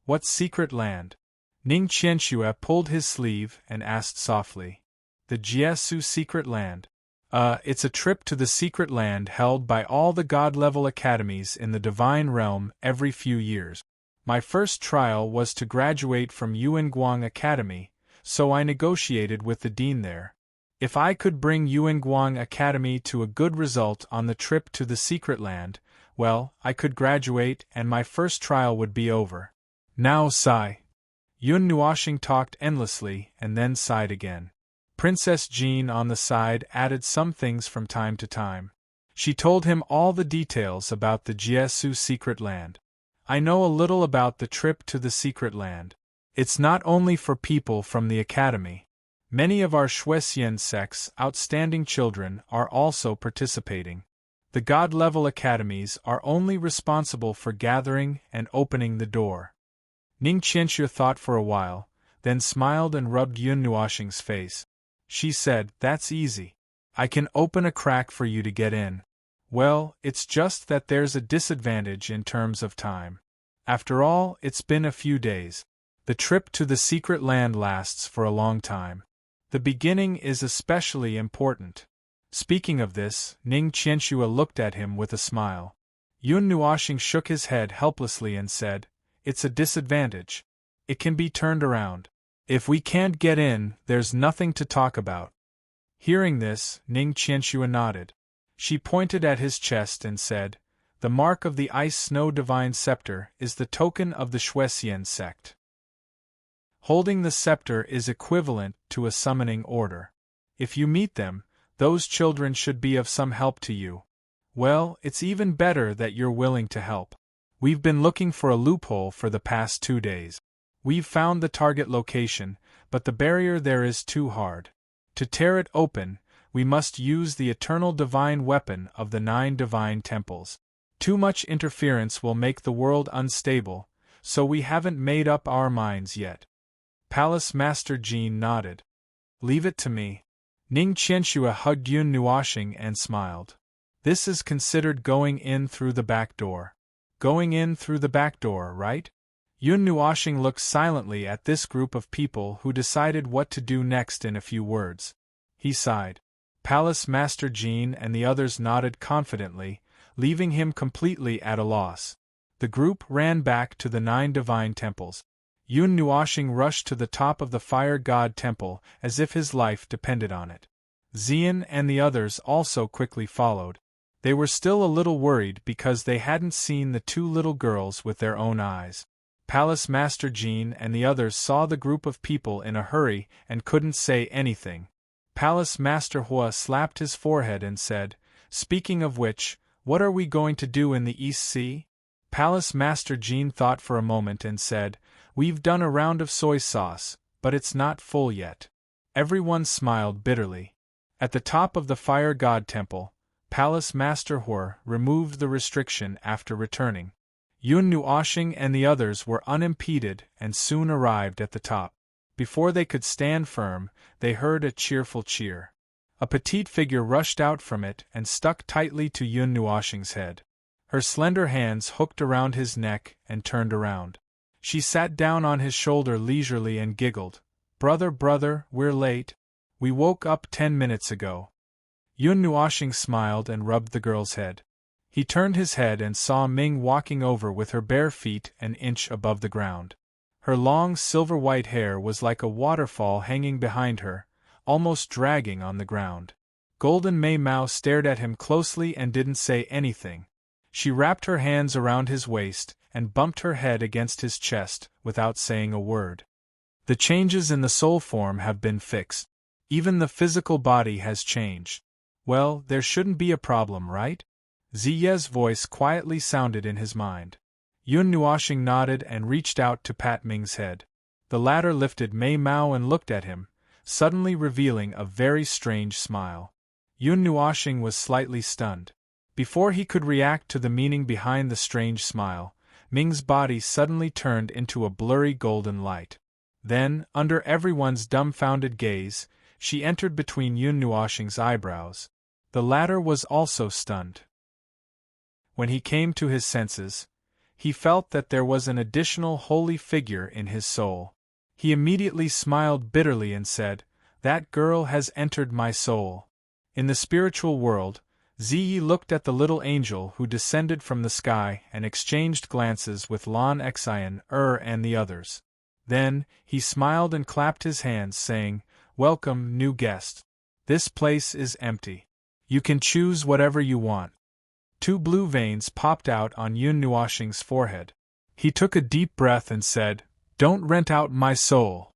What secret land? Ning Qianxue pulled his sleeve and asked softly. The Jiesu secret land. It's a trip to the secret land held by all the god-level academies in the divine realm every few years. My first trial was to graduate from Yuanguang Academy, so I negotiated with the dean there. If I could bring Yuanguang Academy to a good result on the trip to the secret land, well, I could graduate and my first trial would be over. Now sigh. Yun Nuoxing talked endlessly and then sighed again. Princess Jean on the side added some things from time to time. She told him all the details about the Jiesu secret land. I know a little about the trip to the secret land. It's not only for people from the academy. Many of our Shuexian sect's outstanding children are also participating. The God-level academies are only responsible for gathering and opening the door. Ning Qianxue thought for a while, then smiled and rubbed Yun Nuoxing's face. She said, "That's easy. I can open a crack for you to get in." Well, it's just that there's a disadvantage in terms of time. After all, it's been a few days. The trip to the secret land lasts for a long time. The beginning is especially important. Speaking of this, Ning Qianxue looked at him with a smile. Yun Nuoxing shook his head helplessly and said, "It's a disadvantage. It can be turned around. If we can't get in, there's nothing to talk about." Hearing this, Ning Qianxue nodded. She pointed at his chest and said, "The mark of the Ice Snow Divine Scepter is the token of the Shuexian sect. Holding the scepter is equivalent to a summoning order. If you meet them, those children should be of some help to you. Well, it's even better that you're willing to help. We've been looking for a loophole for the past 2 days. We've found the target location, but the barrier there is too hard. To tear it open, we must use the eternal divine weapon of the 9 divine temples. Too much interference will make the world unstable, so we haven't made up our minds yet." Palace Master Jean nodded. "Leave it to me." Ning Qianxue hugged Yun Nuoxing and smiled. "This is considered going in through the back door. Going in through the back door, right?" Yun Nuoxing looked silently at this group of people who decided what to do next in a few words. He sighed. Palace Master Jean and the others nodded confidently, leaving him completely at a loss. The group ran back to the 9 divine temples. Yun Nuoxing rushed to the top of the Fire God Temple as if his life depended on it. Xian and the others also quickly followed. They were still a little worried because they hadn't seen the 2 little girls with their own eyes. Palace Master Jean and the others saw the group of people in a hurry and couldn't say anything. Palace Master Hua slapped his forehead and said, "Speaking of which, what are we going to do in the East Sea?" Palace Master Jean thought for a moment and said, "We've done a round of soy sauce, but it's not full yet." Everyone smiled bitterly. At the top of the Fire God Temple, Palace Master Hua removed the restriction after returning. Yun Nuoxing and the others were unimpeded and soon arrived at the top. Before they could stand firm, they heard a cheerful cheer. A petite figure rushed out from it and stuck tightly to Yun Nuoxing's head. Her slender hands hooked around his neck and turned around. She sat down on his shoulder leisurely and giggled. Brother, we're late. We woke up 10 minutes ago." Yun Nuoxing smiled and rubbed the girl's head. He turned his head and saw Ming walking over with her bare feet an inch above the ground. Her long silver-white hair was like a waterfall hanging behind her, almost dragging on the ground. Golden Mei Mao stared at him closely and didn't say anything. She wrapped her hands around his waist and bumped her head against his chest without saying a word. "The changes in the soul form have been fixed. Even the physical body has changed. Well, there shouldn't be a problem, right?" Ziye's voice quietly sounded in his mind. Yun Nuoxing nodded and reached out to pat Ming's head. The latter lifted Mei Mao and looked at him, suddenly revealing a very strange smile. Yun Nuoxing was slightly stunned. Before he could react to the meaning behind the strange smile, Ming's body suddenly turned into a blurry golden light. Then, under everyone's dumbfounded gaze, she entered between Yun Nuoxing's eyebrows. The latter was also stunned. When he came to his senses, he felt that there was an additional holy figure in his soul. He immediately smiled bitterly and said, "That girl has entered my soul." In the spiritual world, Ziyi looked at the little angel who descended from the sky and exchanged glances with Lan Xian, and the others. Then, he smiled and clapped his hands, saying, "Welcome, new guest. This place is empty. You can choose whatever you want." Two blue veins popped out on Yun Nuoxing's forehead. He took a deep breath and said, "Don't rent out my soul."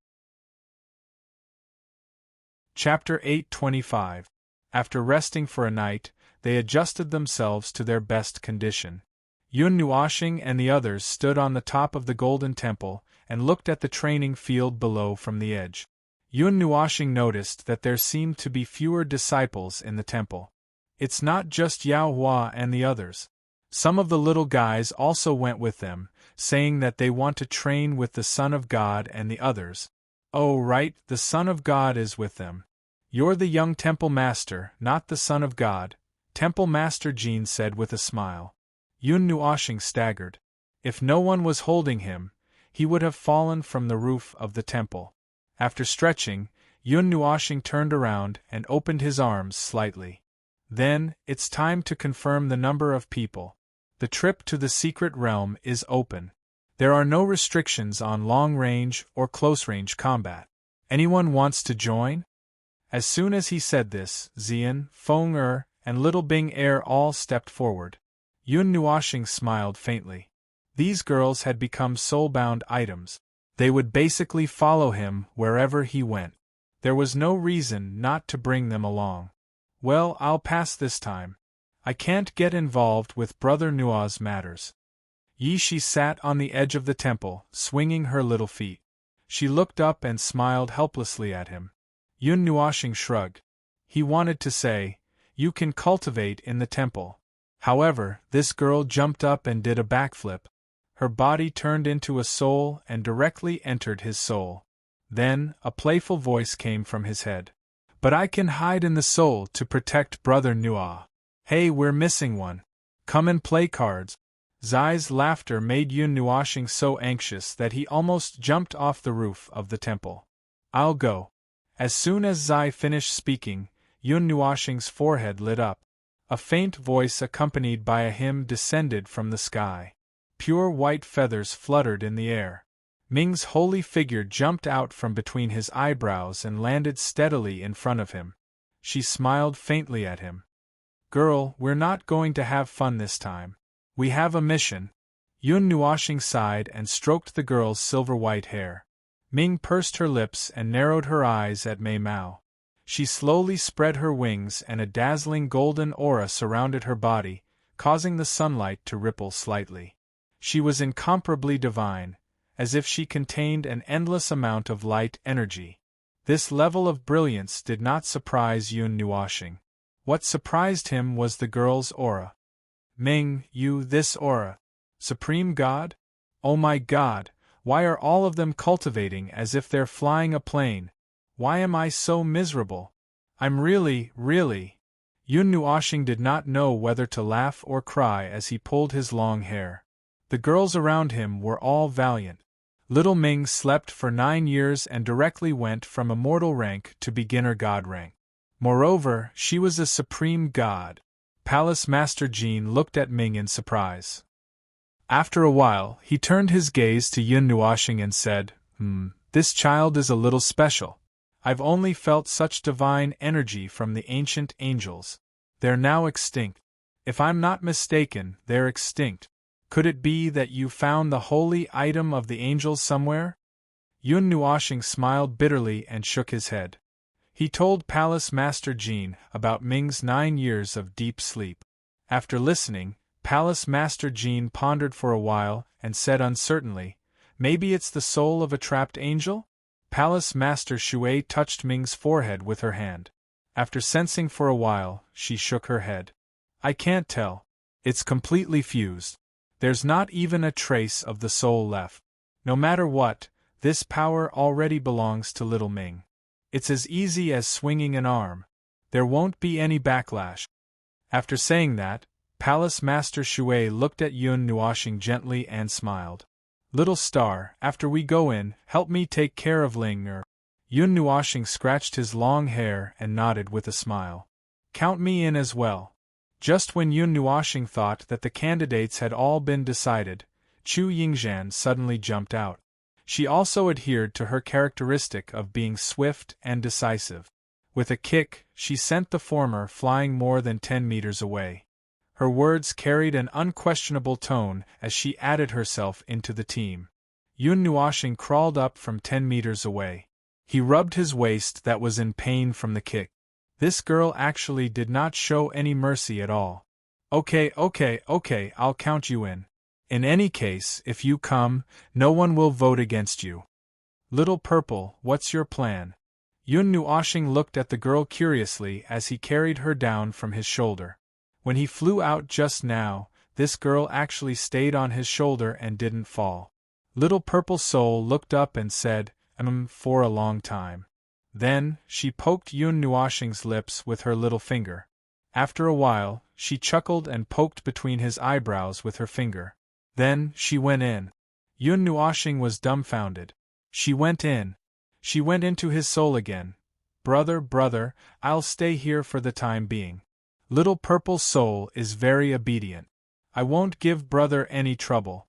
Chapter 825. After resting for a night, they adjusted themselves to their best condition. Yun Nuoxing and the others stood on the top of the Golden Temple and looked at the training field below from the edge. Yun Nuoxing noticed that there seemed to be fewer disciples in the temple. It's not just Yao Hua and the others. Some of the little guys also went with them, saying that they want to train with the Son of God and the others. Oh right, the Son of God is with them. You're the young Temple Master, not the Son of God, Temple Master Jin said with a smile. Yun Nuoxing staggered. If no one was holding him, he would have fallen from the roof of the temple. After stretching, Yun Nuoxing turned around and opened his arms slightly. Then, it's time to confirm the number of people. The trip to the secret realm is open. There are no restrictions on long-range or close-range combat. Anyone wants to join? As soon as he said this, Xian, Feng and Little Bing all stepped forward. Yun Nuoxing smiled faintly. These girls had become soul-bound items. They would basically follow him wherever he went. There was no reason not to bring them along. Well, I'll pass this time. I can't get involved with Brother Nua's matters. Yi Shi sat on the edge of the temple, swinging her little feet. She looked up and smiled helplessly at him. Yun Nuoxing shrugged. He wanted to say, "You can cultivate in the temple." However, this girl jumped up and did a backflip. Her body turned into a soul and directly entered his soul. Then, a playful voice came from his head. "But I can hide in the soul to protect Brother Nua. Hey, we're missing one. Come and play cards." Zai's laughter made Yun Nuoxing so anxious that he almost jumped off the roof of the temple. "I'll go." As soon as Zai finished speaking, Yun Nuoxing's forehead lit up. A faint voice accompanied by a hymn descended from the sky. Pure white feathers fluttered in the air. Ming's holy figure jumped out from between his eyebrows and landed steadily in front of him. She smiled faintly at him. "Girl, we're not going to have fun this time. We have a mission." Yun Nuoxing sighed and stroked the girl's silver-white hair. Ming pursed her lips and narrowed her eyes at Mei Mao. She slowly spread her wings and a dazzling golden aura surrounded her body, causing the sunlight to ripple slightly. She was incomparably divine, as if she contained an endless amount of light energy. This level of brilliance did not surprise Yun Nuoxing. What surprised him was the girl's aura. "Ming, this aura. Supreme God? Oh my God, why are all of them cultivating as if they're flying a plane? Why am I so miserable? I'm really. Yun Nuoxing did not know whether to laugh or cry as he pulled his long hair. The girls around him were all valiant. Little Ming slept for 9 years and directly went from immortal rank to beginner god rank. Moreover, she was a supreme god. Palace Master Jin looked at Ming in surprise. After a while, he turned his gaze to Yun Nuoxing and said, "This child is a little special. I've only felt such divine energy from the ancient angels. They're now extinct. If I'm not mistaken, they're extinct. Could it be that you found the holy item of the angels somewhere?" Yun Nuoxing smiled bitterly and shook his head. He told Palace Master Jin about Ming's 9 years of deep sleep. After listening, Palace Master Jin pondered for a while and said uncertainly, "Maybe it's the soul of a trapped angel?" Palace Master Shui touched Ming's forehead with her hand. After sensing for a while, she shook her head. "I can't tell. It's completely fused. There's not even a trace of the soul left. No matter what, this power already belongs to little Ming. It's as easy as swinging an arm. There won't be any backlash." After saying that, Palace Master Shui looked at Yun Nuoxing gently and smiled. "Little star, after we go in, help me take care of Ling." Yun Nuoxing scratched his long hair and nodded with a smile. "Count me in as well." Just when Yun Nuoxing thought that the candidates had all been decided, Chu Yingzhan suddenly jumped out. She also adhered to her characteristic of being swift and decisive. With a kick, she sent the former flying more than 10 meters away. Her words carried an unquestionable tone as she added herself into the team. Yun Nuoxing crawled up from 10 meters away. He rubbed his waist that was in pain from the kick. This girl actually did not show any mercy at all. Okay, I'll count you in. In any case, if you come, no one will vote against you. Little Purple, what's your plan? Yun Nuoxing looked at the girl curiously as he carried her down from his shoulder. When he flew out just now, this girl actually stayed on his shoulder and didn't fall. Little Purple Soul looked up and said, for a long time. Then, she poked Yun Nuoxing's lips with her little finger. After a while, she chuckled and poked between his eyebrows with her finger. Then, she went in. Yun Nuoxing was dumbfounded. She went in. She went into his soul again. Brother, I'll stay here for the time being. Little Purple Soul is very obedient. I won't give brother any trouble.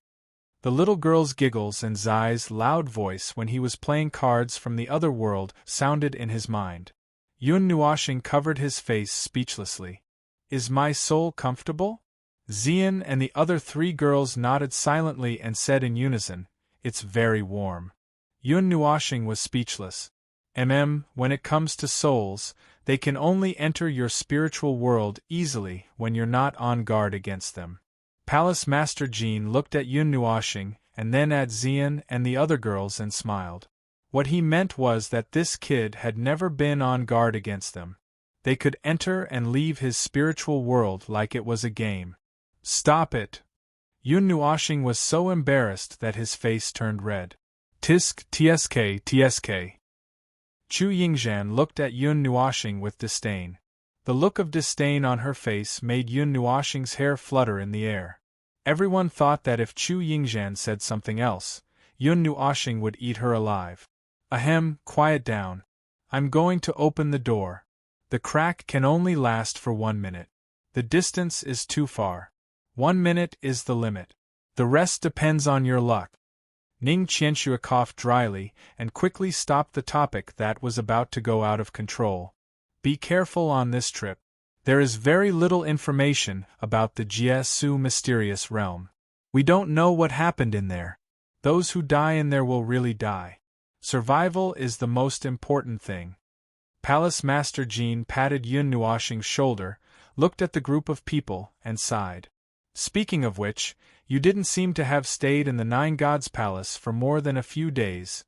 The little girl's giggles and Zai's loud voice when he was playing cards from the other world sounded in his mind. Yun Nuoxing covered his face speechlessly. Is my soul comfortable? Xian and the other 3 girls nodded silently and said in unison, it's very warm. Yun Nuoxing was speechless. When it comes to souls, they can only enter your spiritual world easily when you're not on guard against them. Palace Master Jean looked at Yun Nuoxing and then at Xian and the other girls and smiled. What he meant was that this kid had never been on guard against them. They could enter and leave his spiritual world like it was a game. Stop it! Yun Nuoxing was so embarrassed that his face turned red. Tsk. Chu Yingzhan looked at Yun Nuoxing with disdain. The look of disdain on her face made Yun Nuoxing's hair flutter in the air. Everyone thought that if Chu Yingzhan said something else, Yun Nuoxing would eat her alive. Quiet down. I'm going to open the door. The crack can only last for 1 minute. The distance is too far. 1 minute is the limit. The rest depends on your luck. Ning Qianxue coughed dryly and quickly stopped the topic that was about to go out of control. Be careful on this trip. There is very little information about the Jiesu mysterious realm. We don't know what happened in there. Those who die in there will really die. Survival is the most important thing. Palace Master Jean patted Yun Nuoxing's shoulder, looked at the group of people, and sighed. Speaking of which, you didn't seem to have stayed in the 9 Gods' Palace for more than a few days.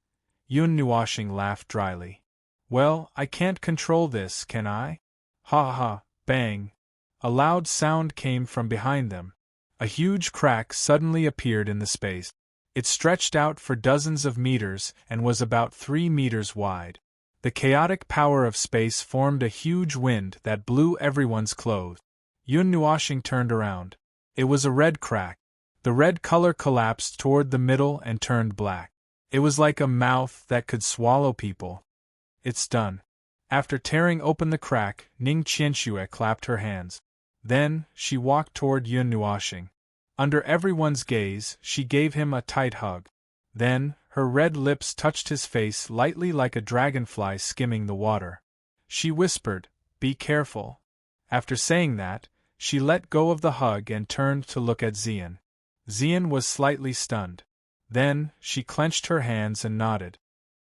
Yun Nuoxing laughed dryly. Well, I can't control this, can I? Ha, bang. A loud sound came from behind them. A huge crack suddenly appeared in the space. It stretched out for dozens of meters and was about 3 meters wide. The chaotic power of space formed a huge wind that blew everyone's clothes. Yun Nuoxing turned around. It was a red crack. The red color collapsed toward the middle and turned black. It was like a mouth that could swallow people. It's done. After tearing open the crack, Ning Qianxue clapped her hands. Then, she walked toward Yun Nuoxing. Under everyone's gaze, she gave him a tight hug. Then, her red lips touched his face lightly like a dragonfly skimming the water. She whispered, "Be careful." After saying that, she let go of the hug and turned to look at Xian. Xian was slightly stunned. Then, she clenched her hands and nodded.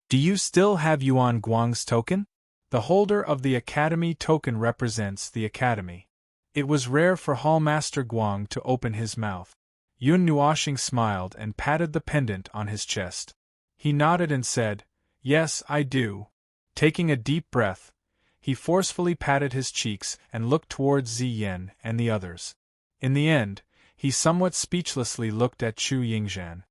"Do you still have Yuan Guang's token?" The holder of the Academy token represents the Academy. It was rare for Hallmaster Guang to open his mouth. Yun Nuoxing smiled and patted the pendant on his chest. He nodded and said, "Yes, I do." Taking a deep breath, he forcefully patted his cheeks and looked towards Ziyen and the others. In the end, he somewhat speechlessly looked at Chu Yingzhan.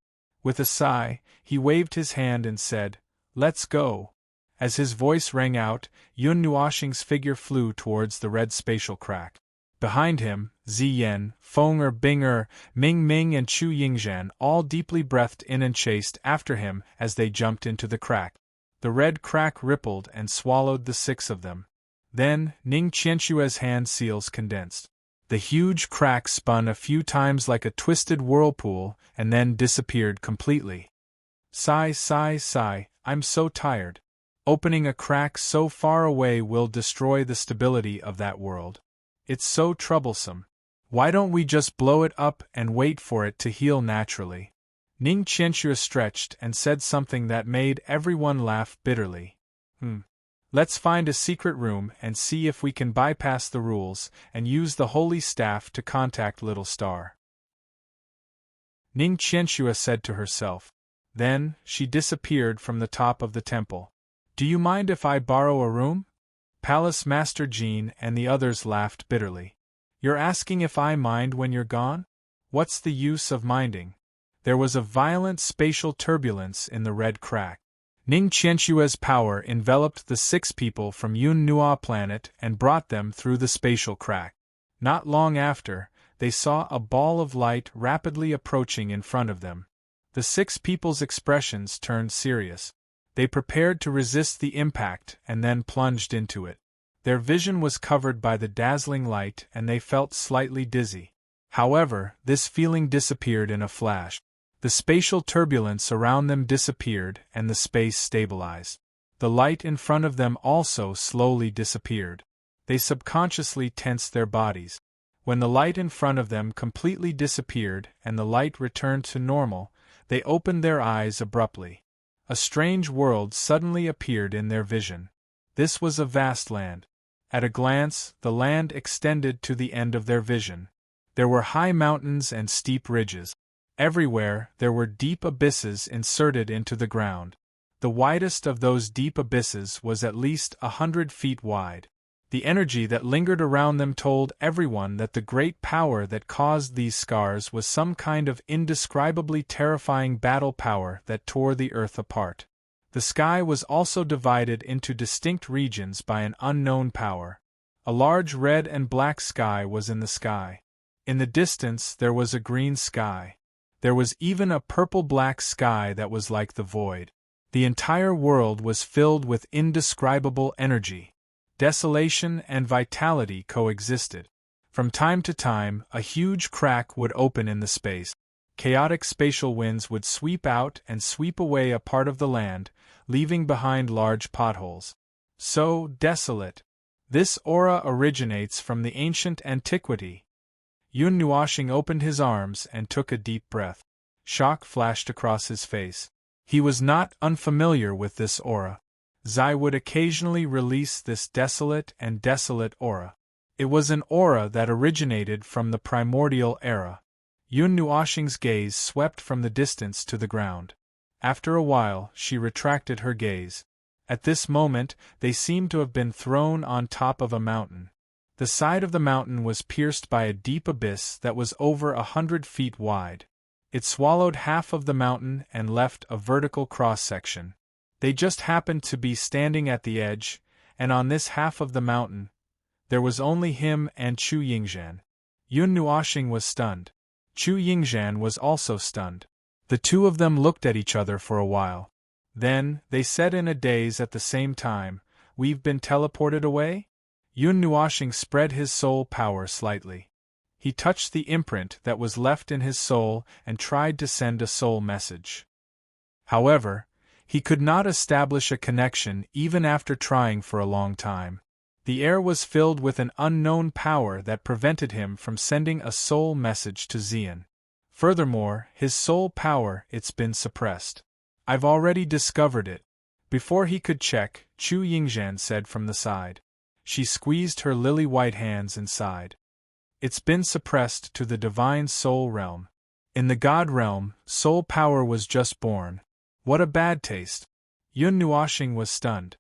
With a sigh, he waved his hand and said, "Let's go." As his voice rang out, Yun Nuoxing's figure flew towards the red spatial crack. Behind him, Ziyen, Feng Bing Ming Ming and Chu Yingzhan all deeply breathed in and chased after him as they jumped into the crack. The red crack rippled and swallowed the 6 of them. Then, Ning Qianxue's hand seals condensed. The huge crack spun a few times like a twisted whirlpool and then disappeared completely. Sigh, sigh, sigh, I'm so tired. Opening a crack so far away will destroy the stability of that world. It's so troublesome. Why don't we just blow it up and wait for it to heal naturally? Ning Qianxue stretched and said something that made everyone laugh bitterly. Let's find a secret room and see if we can bypass the rules and use the holy staff to contact Little Star. Ning Qianxue said to herself. Then, she disappeared from the top of the temple. Do you mind if I borrow a room? Palace Master Jean and the others laughed bitterly. You're asking if I mind when you're gone? What's the use of minding? There was a violent spatial turbulence in the red crack. Ning Qianxue's power enveloped the 6 people from Yun Nua planet and brought them through the spatial crack. Not long after, they saw a ball of light rapidly approaching in front of them. The 6 people's expressions turned serious. They prepared to resist the impact and then plunged into it. Their vision was covered by the dazzling light and they felt slightly dizzy. However, this feeling disappeared in a flash. The spatial turbulence around them disappeared and the space stabilized. The light in front of them also slowly disappeared. They subconsciously tensed their bodies. When the light in front of them completely disappeared and the light returned to normal, they opened their eyes abruptly. A strange world suddenly appeared in their vision. This was a vast land. At a glance, the land extended to the end of their vision. There were high mountains and steep ridges. Everywhere, there were deep abysses inserted into the ground. The widest of those deep abysses was at least 100 feet wide. The energy that lingered around them told everyone that the great power that caused these scars was some kind of indescribably terrifying battle power that tore the earth apart. The sky was also divided into distinct regions by an unknown power. A large red and black sky was in the sky. In the distance, there was a green sky. There was even a purple-black sky that was like the void. The entire world was filled with indescribable energy. Desolation and vitality coexisted. From time to time, a huge crack would open in the space. Chaotic spatial winds would sweep out and sweep away a part of the land, leaving behind large potholes. So desolate. This aura originates from the ancient antiquity. Yun Nuoxing opened his arms and took a deep breath. Shock flashed across his face. He was not unfamiliar with this aura. Zai would occasionally release this desolate aura. It was an aura that originated from the primordial era. Yun Nuoxing's gaze swept from the distance to the ground. After a while, she retracted her gaze. At this moment, they seemed to have been thrown on top of a mountain. The side of the mountain was pierced by a deep abyss that was over 100 feet wide. It swallowed half of the mountain and left a vertical cross-section. They just happened to be standing at the edge, and on this half of the mountain, there was only him and Chu Yingzhan. Yun Nuoxing was stunned. Chu Yingzhan was also stunned. The two of them looked at each other for a while. Then, they said in a daze at the same time, "We've been teleported away?" Yun Nuoxing spread his soul power slightly. He touched the imprint that was left in his soul and tried to send a soul message. However, he could not establish a connection even after trying for a long time. The air was filled with an unknown power that prevented him from sending a soul message to Xian. Furthermore, his soul power, it's been suppressed. I've already discovered it. Before he could check, Chu Yingzhan said from the side. She squeezed her lily-white hands and sighed. It's been suppressed to the divine soul realm. In the god realm, soul power was just born. What a bad taste. Yun Nuoxing was stunned.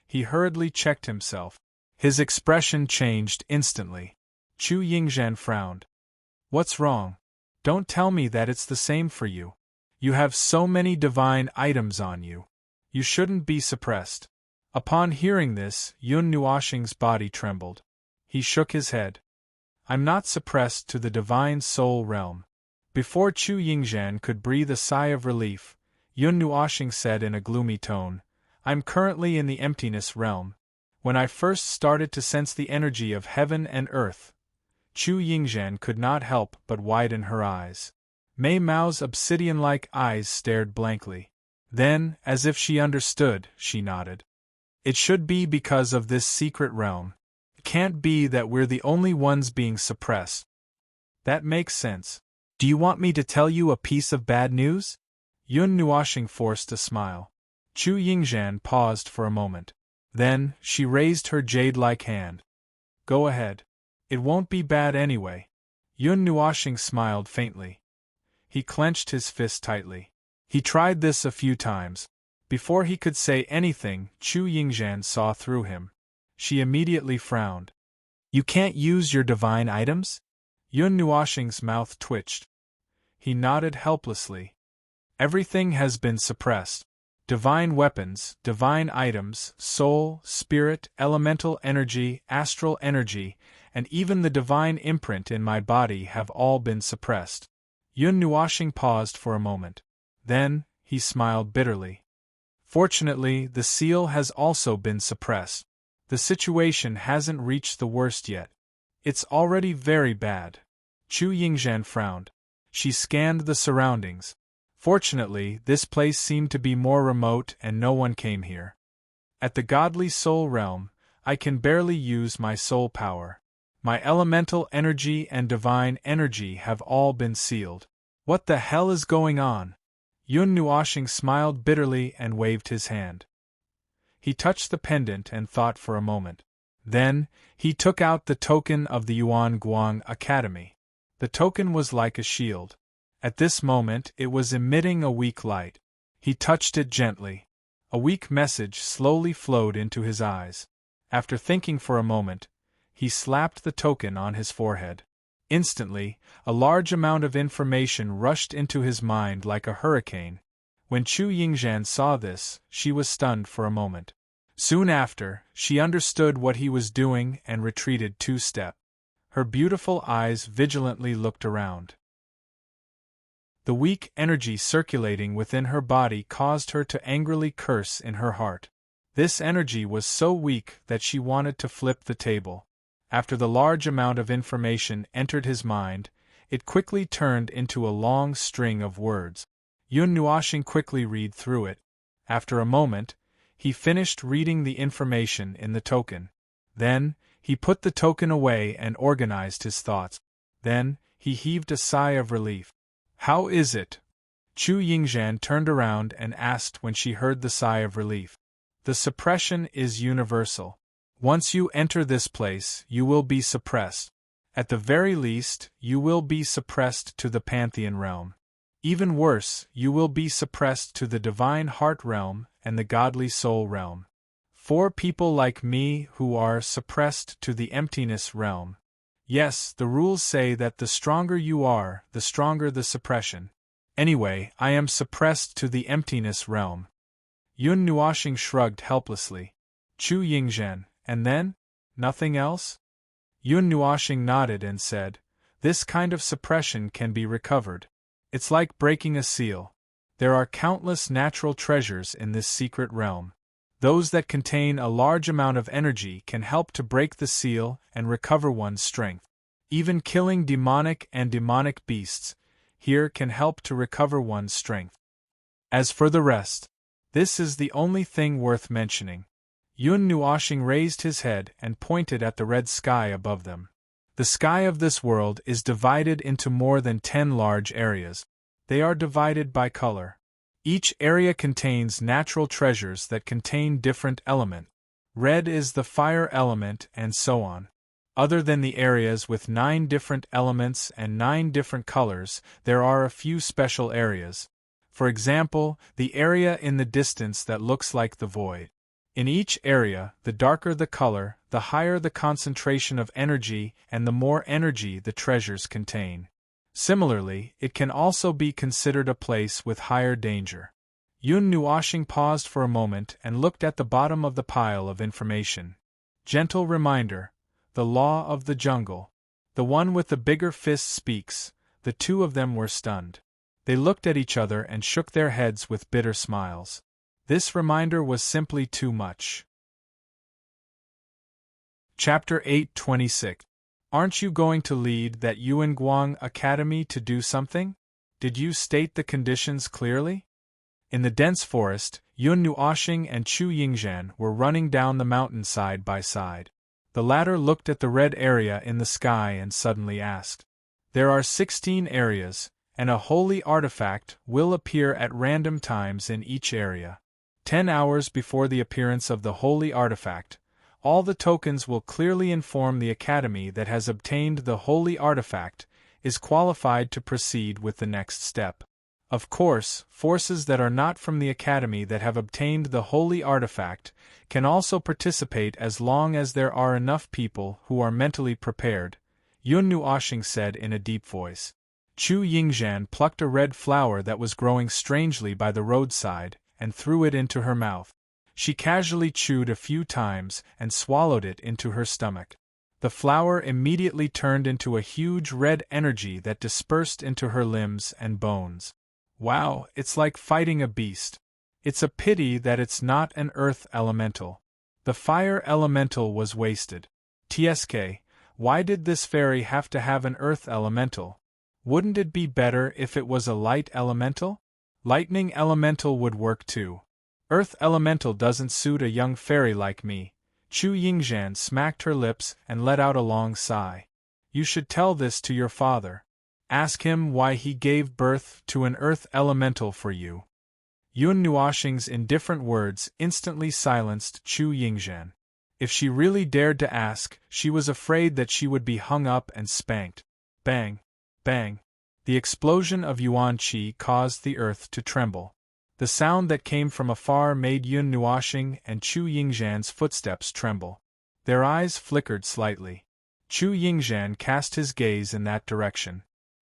He hurriedly checked himself. His expression changed instantly. Chu Yingzhan frowned. What's wrong? Don't tell me that it's the same for you. You have so many divine items on you. You shouldn't be suppressed. Upon hearing this, Yun Nuoxing's body trembled. He shook his head. I'm not suppressed to the divine soul realm. Before Chu Yingzhan could breathe a sigh of relief, Yun Nuoxing said in a gloomy tone, I'm currently in the emptiness realm. When I first started to sense the energy of heaven and earth, Chu Yingzhan could not help but widen her eyes. Mei Mao's obsidian-like eyes stared blankly. Then, as if she understood, she nodded. It should be because of this secret realm. It can't be that we're the only ones being suppressed. That makes sense. Do you want me to tell you a piece of bad news? Yun Nuoxing forced a smile. Chu Yingzhan paused for a moment. Then, she raised her jade-like hand. Go ahead. It won't be bad anyway. Yun Nuoxing smiled faintly. He clenched his fist tightly. He tried this a few times. Before he could say anything, Chu Yingzhan saw through him. She immediately frowned. You can't use your divine items? Yun Nuoxing's mouth twitched. He nodded helplessly. Everything has been suppressed. Divine weapons, divine items, soul, spirit, elemental energy, astral energy, and even the divine imprint in my body have all been suppressed. Yun Nuoxing paused for a moment. Then, he smiled bitterly. Fortunately, the seal has also been suppressed. The situation hasn't reached the worst yet. It's already very bad. Chu Yingzhan frowned. She scanned the surroundings. Fortunately, this place seemed to be more remote and no one came here. At the godly soul realm, I can barely use my soul power. My elemental energy and divine energy have all been sealed. What the hell is going on? Yun Nuoxing smiled bitterly and waved his hand. He touched the pendant and thought for a moment. Then, he took out the token of the Yuan Guang Academy. The token was like a shield. At this moment, it was emitting a weak light. He touched it gently. A weak message slowly flowed into his eyes. After thinking for a moment, he slapped the token on his forehead. Instantly, a large amount of information rushed into his mind like a hurricane. When Chu Yingzhan saw this, she was stunned for a moment. Soon after, she understood what he was doing and retreated 2 steps. Her beautiful eyes vigilantly looked around. The weak energy circulating within her body caused her to angrily curse in her heart. This energy was so weak that she wanted to flip the table. After the large amount of information entered his mind, it quickly turned into a long string of words. Yun Nuoxing quickly read through it. After a moment, he finished reading the information in the token. Then, he put the token away and organized his thoughts. Then, he heaved a sigh of relief. How is it? Chu Yingzhan turned around and asked when she heard the sigh of relief. The suppression is universal. Once you enter this place, you will be suppressed. At the very least, you will be suppressed to the Pantheon realm. Even worse, you will be suppressed to the divine heart realm and the godly soul realm. 4 people like me who are suppressed to the emptiness realm. Yes, the rules say that the stronger you are, the stronger the suppression. Anyway, I am suppressed to the emptiness realm. Yun Nuoxing shrugged helplessly. Chu Yingzhan, and then? Nothing else? Yun Nuoxing nodded and said, this kind of suppression can be recovered. It's like breaking a seal. There are countless natural treasures in this secret realm. Those that contain a large amount of energy can help to break the seal and recover one's strength. Even killing demonic and demonic beasts here can help to recover one's strength. As for the rest, this is the only thing worth mentioning. Yun Nuoxing raised his head and pointed at the red sky above them. The sky of this world is divided into more than 10 large areas. They are divided by color. Each area contains natural treasures that contain different elements. Red is the fire element and so on. Other than the areas with 9 different elements and 9 different colors, there are a few special areas. For example, the area in the distance that looks like the void. In each area, the darker the color, the higher the concentration of energy and the more energy the treasures contain. Similarly, it can also be considered a place with higher danger. Yun Nuoxing paused for a moment and looked at the bottom of the pile of information. Gentle reminder, the law of the jungle. The one with the bigger fist speaks. The 2 of them were stunned. They looked at each other and shook their heads with bitter smiles. This reminder was simply too much. Chapter 8:26. Aren't you going to lead that Yuanguang Academy to do something? Did you state the conditions clearly? In the dense forest, Yun Nuoxing and Chu Yingzhan were running down the mountain side by side. The latter looked at the red area in the sky and suddenly asked. There are 16 areas, and a holy artifact will appear at random times in each area. 10 hours before the appearance of the holy artifact, all the tokens will clearly inform the Academy that has obtained the holy artifact is qualified to proceed with the next step. Of course, forces that are not from the Academy that have obtained the holy artifact can also participate as long as there are enough people who are mentally prepared, Yun Nuoxing said in a deep voice. Chu Yingzhan plucked a red flower that was growing strangely by the roadside and threw it into her mouth. She casually chewed a few times and swallowed it into her stomach. The flower immediately turned into a huge red energy that dispersed into her limbs and bones. Wow, it's like fighting a beast. It's a pity that it's not an earth elemental. The fire elemental was wasted. TSK, why did this fairy have to have an earth elemental? Wouldn't it be better if it was a light elemental? Lightning elemental would work too. Earth elemental doesn't suit a young fairy like me. Chu Yingzhan smacked her lips and let out a long sigh. You should tell this to your father. Ask him why he gave birth to an earth elemental for you. Yun Nuoxing's indifferent words instantly silenced Chu Yingzhan. If she really dared to ask, she was afraid that she would be hung up and spanked. Bang! Bang! The explosion of Yuan Qi caused the earth to tremble. The sound that came from afar made Yun Nuoxing and Chu Yingzhan's footsteps tremble. Their eyes flickered slightly. Chu Yingzhan cast his gaze in that direction.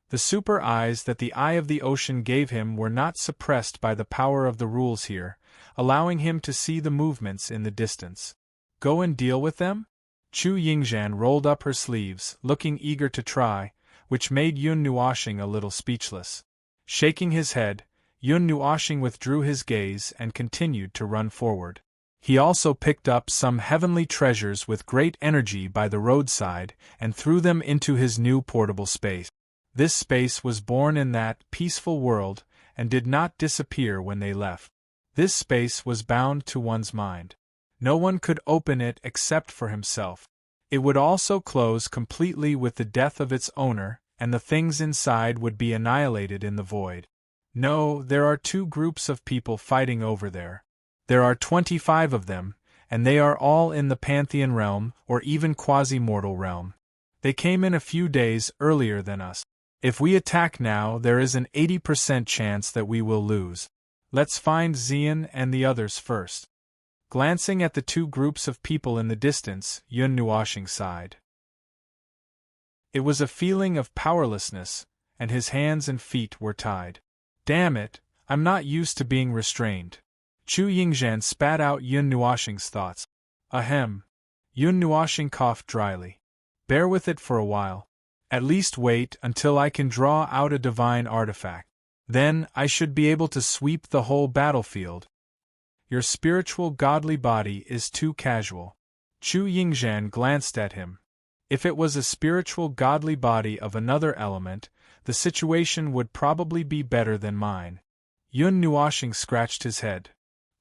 The super eyes that the eye of the ocean gave him were not suppressed by the power of the rules here, allowing him to see the movements in the distance. Go and deal with them? Chu Yingzhan rolled up her sleeves, looking eager to try, which made Yun Nuoxing a little speechless. Shaking his head, Yun Nuoxing withdrew his gaze and continued to run forward. He also picked up some heavenly treasures with great energy by the roadside and threw them into his new portable space. This space was born in that peaceful world and did not disappear when they left. This space was bound to one's mind. No one could open it except for himself. It would also close completely with the death of its owner, and the things inside would be annihilated in the void. No, there are 2 groups of people fighting over there. There are 25 of them, and they are all in the Pantheon realm or even quasi-mortal realm. They came in a few days earlier than us. If we attack now, there is an 80% chance that we will lose. Let's find Xian and the others first. Glancing at the 2 groups of people in the distance, Yun Nuoxing sighed. It was a feeling of powerlessness, and his hands and feet were tied. Damn it, I'm not used to being restrained. Chu Yingzhan spat out Yun Nuoxing's thoughts. Ahem. Yun Nuoxing coughed dryly. Bear with it for a while. At least wait until I can draw out a divine artifact. Then I should be able to sweep the whole battlefield. Your spiritual godly body is too casual. Chu Yingzhan glanced at him. If it was a spiritual godly body of another element, the situation would probably be better than mine. Yun Nuoxing scratched his head.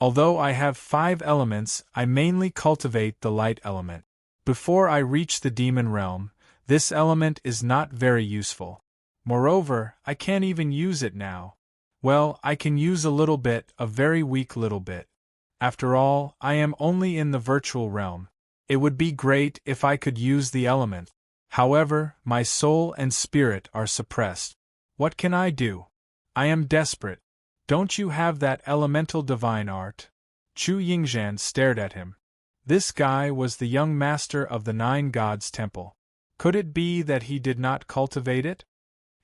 Although I have 5 elements, I mainly cultivate the light element. Before I reach the demon realm, this element is not very useful. Moreover, I can't even use it now. Well, I can use a little bit, a very weak little bit. After all, I am only in the virtual realm. It would be great if I could use the element. However, my soul and spirit are suppressed. What can I do? I am desperate. Don't you have that elemental divine art? Chu Yingzhan stared at him. This guy was the young master of the 9 Gods Temple. Could it be that he did not cultivate it?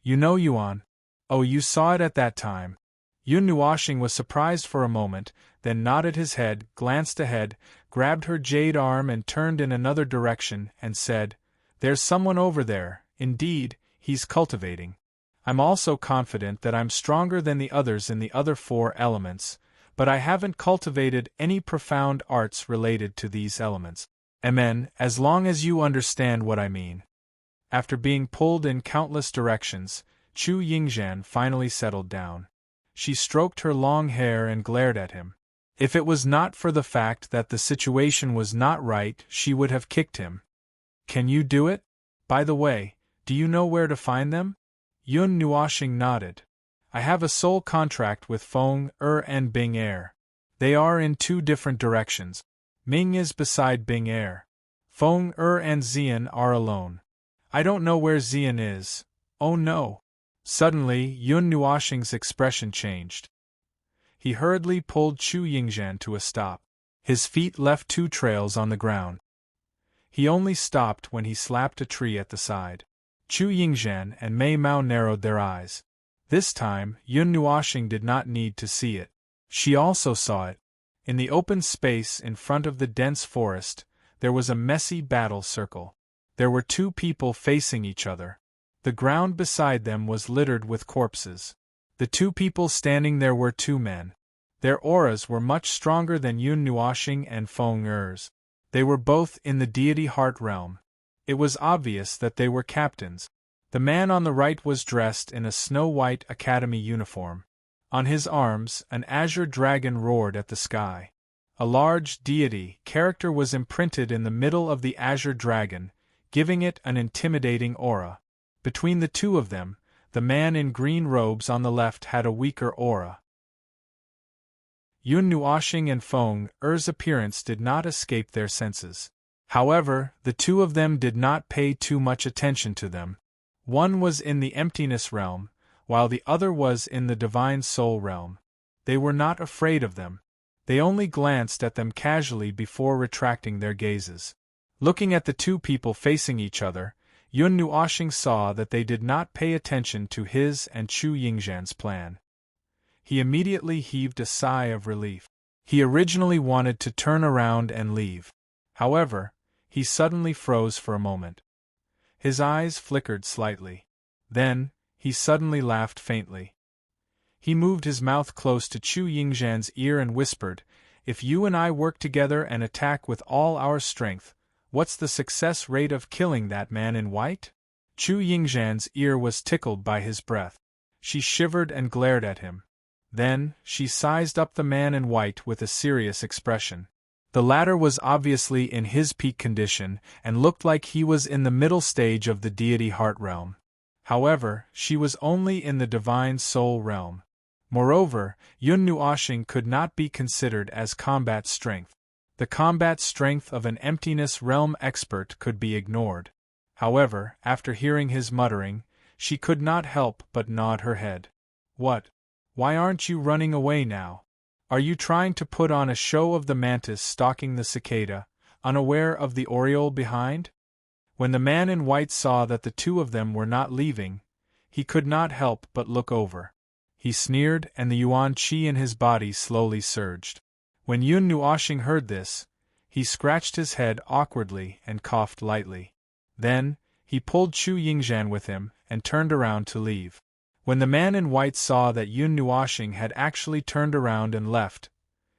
You know Yuan. Oh, you saw it at that time. Yun Nuoxing was surprised for a moment, then nodded his head, glanced ahead, grabbed her jade arm and turned in another direction, and said, There's someone over there, indeed, he's cultivating. I'm also confident that I'm stronger than the others in the other 4 elements, but I haven't cultivated any profound arts related to these elements. Amen, as long as you understand what I mean. After being pulled in countless directions, Chu Yingzhan finally settled down. She stroked her long hair and glared at him. If it was not for the fact that the situation was not right, she would have kicked him. Can you do it? By the way, do you know where to find them? Yun Nuoxing nodded. I have a sole contract with Feng Er and Bing Er. They are in two different directions. Ming is beside Bing Er. Feng Er and Xian are alone. I don't know where Xian is. Oh no. Suddenly, Yun Nuoxing's expression changed. He hurriedly pulled Chu Yingzhan to a stop. His feet left two trails on the ground. He only stopped when he slapped a tree at the side. Chu Yingzhan and Mei Mao narrowed their eyes. This time, Yun Nuoxing did not need to see it. She also saw it. In the open space in front of the dense forest, there was a messy battle circle. There were two people facing each other. The ground beside them was littered with corpses. The two people standing there were two men. Their auras were much stronger than Yun Nuoxing and Feng Er's. They were both in the deity heart realm. It was obvious that they were captains. The man on the right was dressed in a snow-white academy uniform. On his arms, an azure dragon roared at the sky. A large deity character was imprinted in the middle of the azure dragon, giving it an intimidating aura. Between the two of them, the man in green robes on the left had a weaker aura. Yun Nuoxing and Feng Er's appearance did not escape their senses. However, the two of them did not pay too much attention to them. One was in the emptiness realm, while the other was in the divine soul realm. They were not afraid of them. They only glanced at them casually before retracting their gazes. Looking at the two people facing each other, Yun Nuoxing saw that they did not pay attention to his and Chu Yingzhan's plan. He immediately heaved a sigh of relief. He originally wanted to turn around and leave. However, he suddenly froze for a moment. His eyes flickered slightly. Then, he suddenly laughed faintly. He moved his mouth close to Chu Yingzhan's ear and whispered, "If you and I work together and attack with all our strength, what's the success rate of killing that man in white?" Chu Yingzhan's ear was tickled by his breath. She shivered and glared at him. Then, she sized up the man in white with a serious expression. The latter was obviously in his peak condition and looked like he was in the middle stage of the deity heart realm. However, she was only in the divine soul realm. Moreover, Yun Nuoxing could not be considered as combat strength. The combat strength of an emptiness realm expert could be ignored. However, after hearing his muttering, she could not help but nod her head. "What? Why aren't you running away now? Are you trying to put on a show of the mantis stalking the cicada, unaware of the oriole behind?" When the man in white saw that the two of them were not leaving, he could not help but look over. He sneered, and the yuan qi in his body slowly surged. When Yun Nuoxing heard this, he scratched his head awkwardly and coughed lightly. Then, he pulled Chu Yingzhan with him and turned around to leave. When the man in white saw that Yun Nuoxing had actually turned around and left,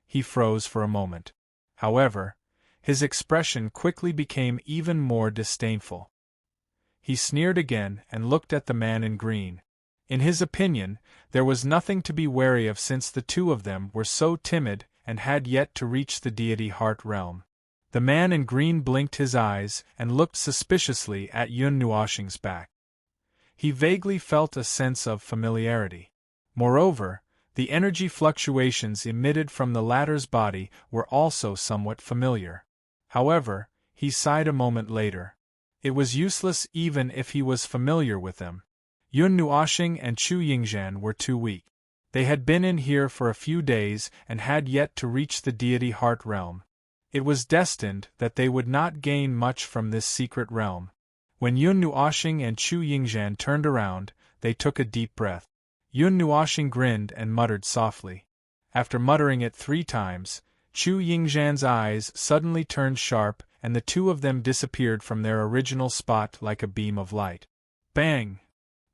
he froze for a moment. However, his expression quickly became even more disdainful. He sneered again and looked at the man in green. In his opinion, there was nothing to be wary of since the two of them were so timid and had yet to reach the deity heart realm. The man in green blinked his eyes and looked suspiciously at Yun Nuoxing's back. He vaguely felt a sense of familiarity. Moreover, the energy fluctuations emitted from the latter's body were also somewhat familiar. However, he sighed a moment later. It was useless even if he was familiar with them. Yun Nuoxing and Chu Yingzhan were too weak. They had been in here for a few days and had yet to reach the deity heart realm. It was destined that they would not gain much from this secret realm. When Yun Nuoxing and Chu Yingzhan turned around, they took a deep breath. Yun Nuoxing grinned and muttered softly. After muttering it 3 times, Chu Yingzhan's eyes suddenly turned sharp and the two of them disappeared from their original spot like a beam of light. Bang!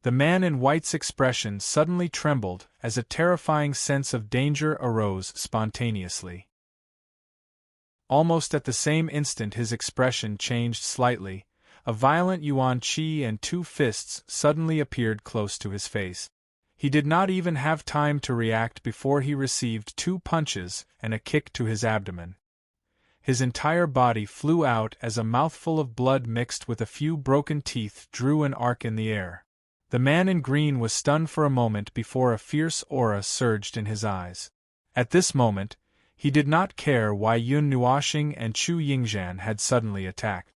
The man in white's expression suddenly trembled as a terrifying sense of danger arose spontaneously. Almost at the same instant his expression changed slightly. A violent yuan qi and 2 fists suddenly appeared close to his face. He did not even have time to react before he received 2 punches and a kick to his abdomen. His entire body flew out as a mouthful of blood mixed with a few broken teeth drew an arc in the air. The man in green was stunned for a moment before a fierce aura surged in his eyes. At this moment, he did not care why Yun Nuoxing and Chu Yingzhan had suddenly attacked.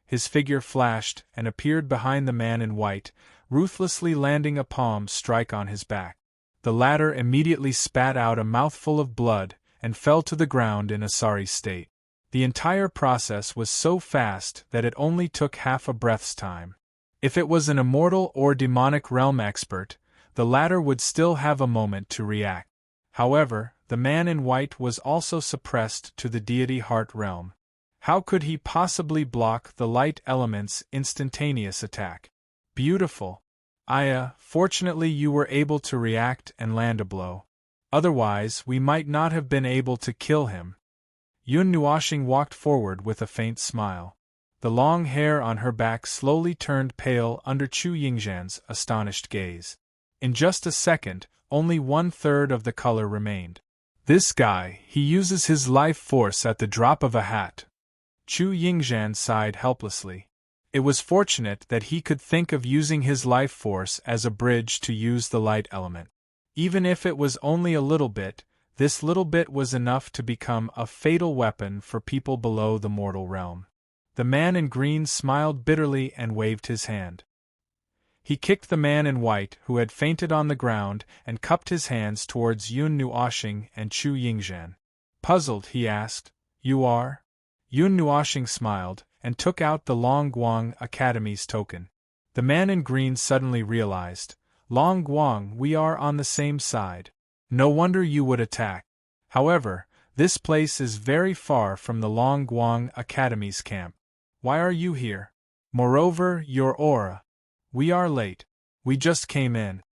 His figure flashed and appeared behind the man in white, ruthlessly landing a palm strike on his back. The latter immediately spat out a mouthful of blood and fell to the ground in a sorry state. The entire process was so fast that it only took half a breath's time. If it was an immortal or demonic realm expert, the latter would still have a moment to react. However, the man in white was also suppressed to the deity heart realm. How could he possibly block the light element's instantaneous attack? Beautiful. Aya, fortunately you were able to react and land a blow. Otherwise, we might not have been able to kill him. Yun Nuoxing walked forward with a faint smile. The long hair on her back slowly turned pale under Chu Yingzhan's astonished gaze. In just a second, only 1/3 of the color remained. This guy, he uses his life force at the drop of a hat. Chu Yingzhan sighed helplessly. It was fortunate that he could think of using his life force as a bridge to use the light element. Even if it was only a little bit, this little bit was enough to become a fatal weapon for people below the mortal realm. The man in green smiled bitterly and waved his hand. He kicked the man in white, who had fainted on the ground, and cupped his hands towards Yun Nuoxing and Chu Yingzhan. Puzzled, he asked, "You are?" Yun Nuoxing smiled, and took out the Long Guang Academy's token. The man in green suddenly realized, "Long Guang, we are on the same side. No wonder you would attack. However, this place is very far from the Long Guang Academy's camp. Why are you here? Moreover, your aura. We are late. We just came in."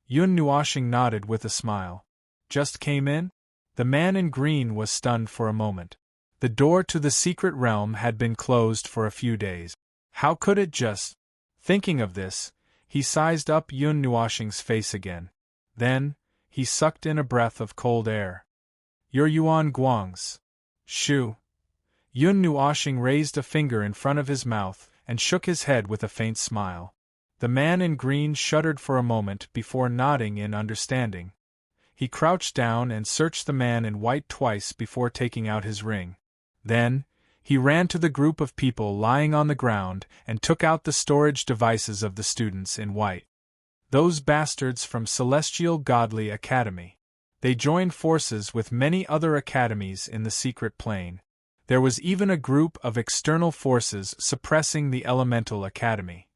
Yun Nuoxing nodded with a smile. Just came in? The man in green was stunned for a moment. The door to the secret realm had been closed for a few days. How could it just? Thinking of this, he sized up Yun Nuoxing's face again. Then, he sucked in a breath of cold air. "You're Yuan Guang's." "Shoo." Yun Nuoxing raised a finger in front of his mouth and shook his head with a faint smile. The man in green shuddered for a moment before nodding in understanding. He crouched down and searched the man in white twice before taking out his ring. Then, he ran to the group of people lying on the ground and took out the storage devices of the students in white. Those bastards from Celestial Godly Academy. They joined forces with many other academies in the secret plane. There was even a group of external forces suppressing the Elemental Academy.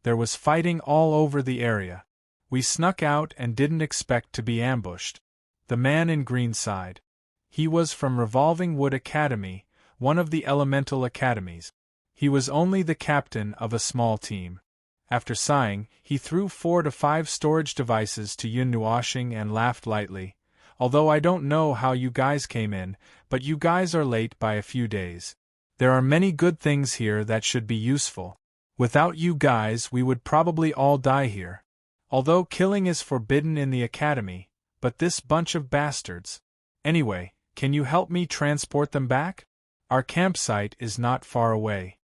There was fighting all over the area. We snuck out and didn't expect to be ambushed. The man in green sighed. He was from Revolving Wood Academy, one of the Elemental Academies. He was only the captain of a small team. After sighing, he threw 4 to 5 storage devices to Yun Nuoxing and laughed lightly. "Although I don't know how you guys came in, but you guys are late by a few days. There are many good things here that should be useful. Without you guys we would probably all die here. Although killing is forbidden in the academy, but this bunch of bastards. Anyway, can you help me transport them back? Our campsite is not far away."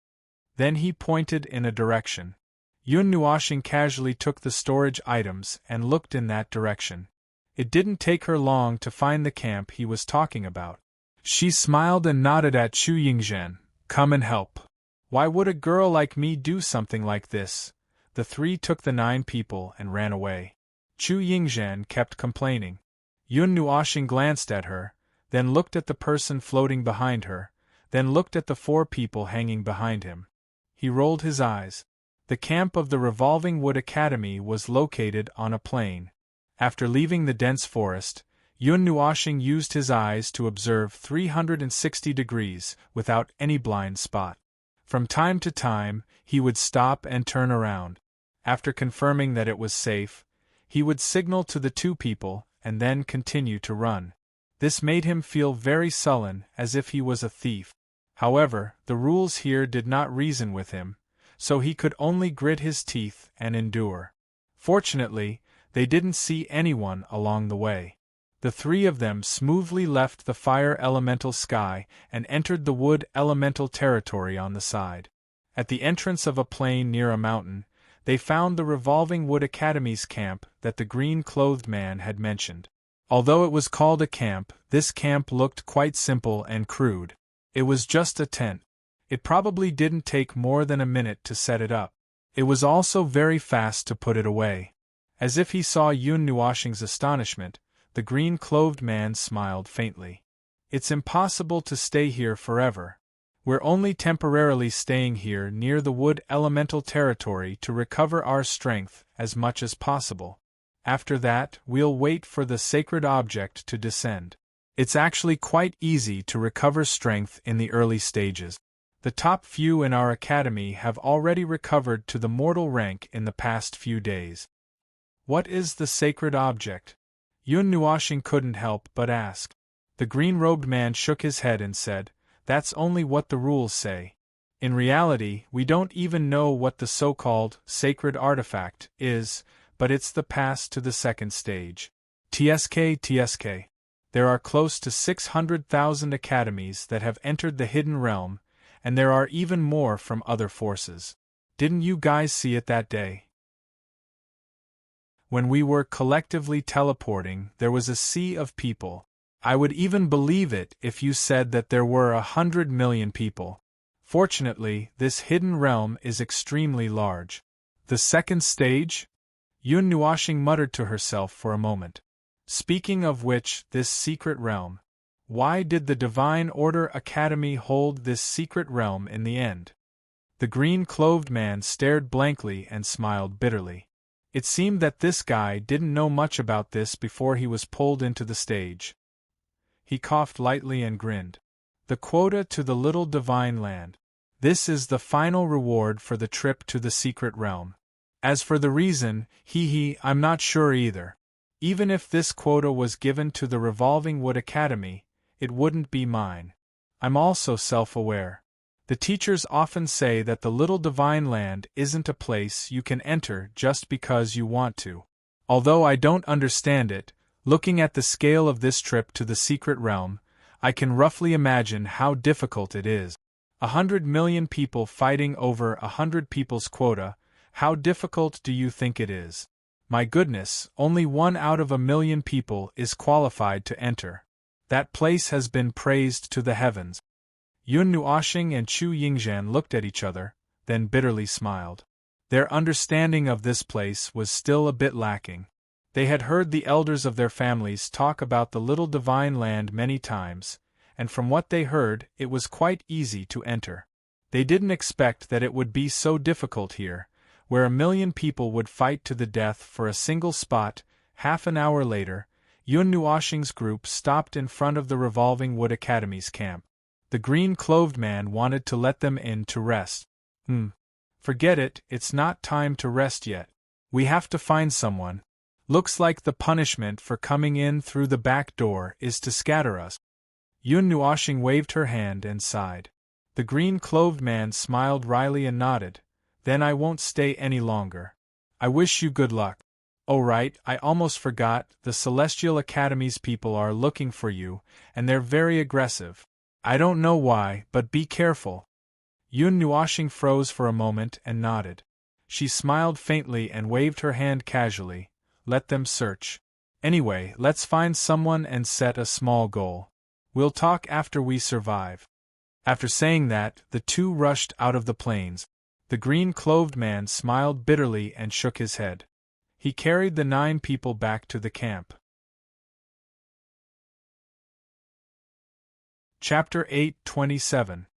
Then he pointed in a direction. Yun Nuoxing casually took the storage items and looked in that direction. It didn't take her long to find the camp he was talking about. She smiled and nodded at Chu Yingzhan. "Come and help. Why would a girl like me do something like this?" The 3 took the 9 people and ran away. Chu Yingzhan kept complaining. Yun Nuoxing glanced at her, then looked at the person floating behind her, then looked at the 4 people hanging behind him. He rolled his eyes. The camp of the Revolving Wood Academy was located on a plain. After leaving the dense forest, Yun Nuoxing used his eyes to observe 360 degrees without any blind spot. From time to time, he would stop and turn around. After confirming that it was safe, he would signal to the 2 people and then continue to run. This made him feel very sullen, as if he was a thief. However, the rules here did not reason with him, so he could only grit his teeth and endure. Fortunately, they didn't see anyone along the way. The three of them smoothly left the fire elemental sky and entered the wood elemental territory on the side. At the entrance of a plain near a mountain, they found the revolving wood academy's camp that the green-clothed man had mentioned. Although it was called a camp, this camp looked quite simple and crude. It was just a tent. It probably didn't take more than a minute to set it up. It was also very fast to put it away. As if he saw Yun Nuoshing's astonishment, the green-clothed man smiled faintly. It's impossible to stay here forever. We're only temporarily staying here near the wood elemental territory to recover our strength as much as possible. After that, we'll wait for the sacred object to descend. It's actually quite easy to recover strength in the early stages. The top few in our academy have already recovered to the mortal rank in the past few days. What is the sacred object? Yun Nuoshing couldn't help but ask. The green-robed man shook his head and said, "That's only what the rules say. In reality, we don't even know what the so-called sacred artifact is, but it's the pass to the second stage. TSK. There are close to 600,000 academies that have entered the hidden realm, and there are even more from other forces. Didn't you guys see it that day? When we were collectively teleporting, there was a sea of people. I would even believe it if you said that there were 100 million people. Fortunately, this hidden realm is extremely large." The second stage? Yun Nuoshing muttered to herself for a moment. Speaking of which, this secret realm. Why did the Divine Order Academy hold this secret realm in the end? The green-clothed man stared blankly and smiled bitterly. It seemed that this guy didn't know much about this before he was pulled into the stage. He coughed lightly and grinned. The quota to the little divine land. This is the final reward for the trip to the secret realm. As for the reason, I'm not sure either. Even if this quota was given to the Revolving Wood Academy, it wouldn't be mine. I'm also self-aware. The teachers often say that the little divine land isn't a place you can enter just because you want to. Although I don't understand it, looking at the scale of this trip to the secret realm, I can roughly imagine how difficult it is. 100 million people fighting over 100 people's quota, how difficult do you think it is? My goodness, only 1 out of 1,000,000 people is qualified to enter. That place has been praised to the heavens. Yun Nuoshing and Chu Yingzhan looked at each other, then bitterly smiled. Their understanding of this place was still a bit lacking. They had heard the elders of their families talk about the little divine land many times, and from what they heard, it was quite easy to enter. They didn't expect that it would be so difficult here, where 1,000,000 people would fight to the death for a single spot. Half an hour later, Yun Nuoshing's group stopped in front of the Revolving Wood Academy's camp. The green-clothed man wanted to let them in to rest. Forget it, it's not time to rest yet. We have to find someone. Looks like the punishment for coming in through the back door is to scatter us. Yun Nuoshing waved her hand and sighed. The green-clothed man smiled wryly and nodded. Then I won't stay any longer. I wish you good luck. Oh right, I almost forgot, the Celestial Academy's people are looking for you, and they're very aggressive. I don't know why, but be careful. Yun Nuoshing froze for a moment and nodded. She smiled faintly and waved her hand casually. Let them search. Anyway, let's find someone and set a small goal. We'll talk after we survive. After saying that, the two rushed out of the plains. The green-clothed man smiled bitterly and shook his head. He carried the 9 people back to the camp. Chapter 8:27.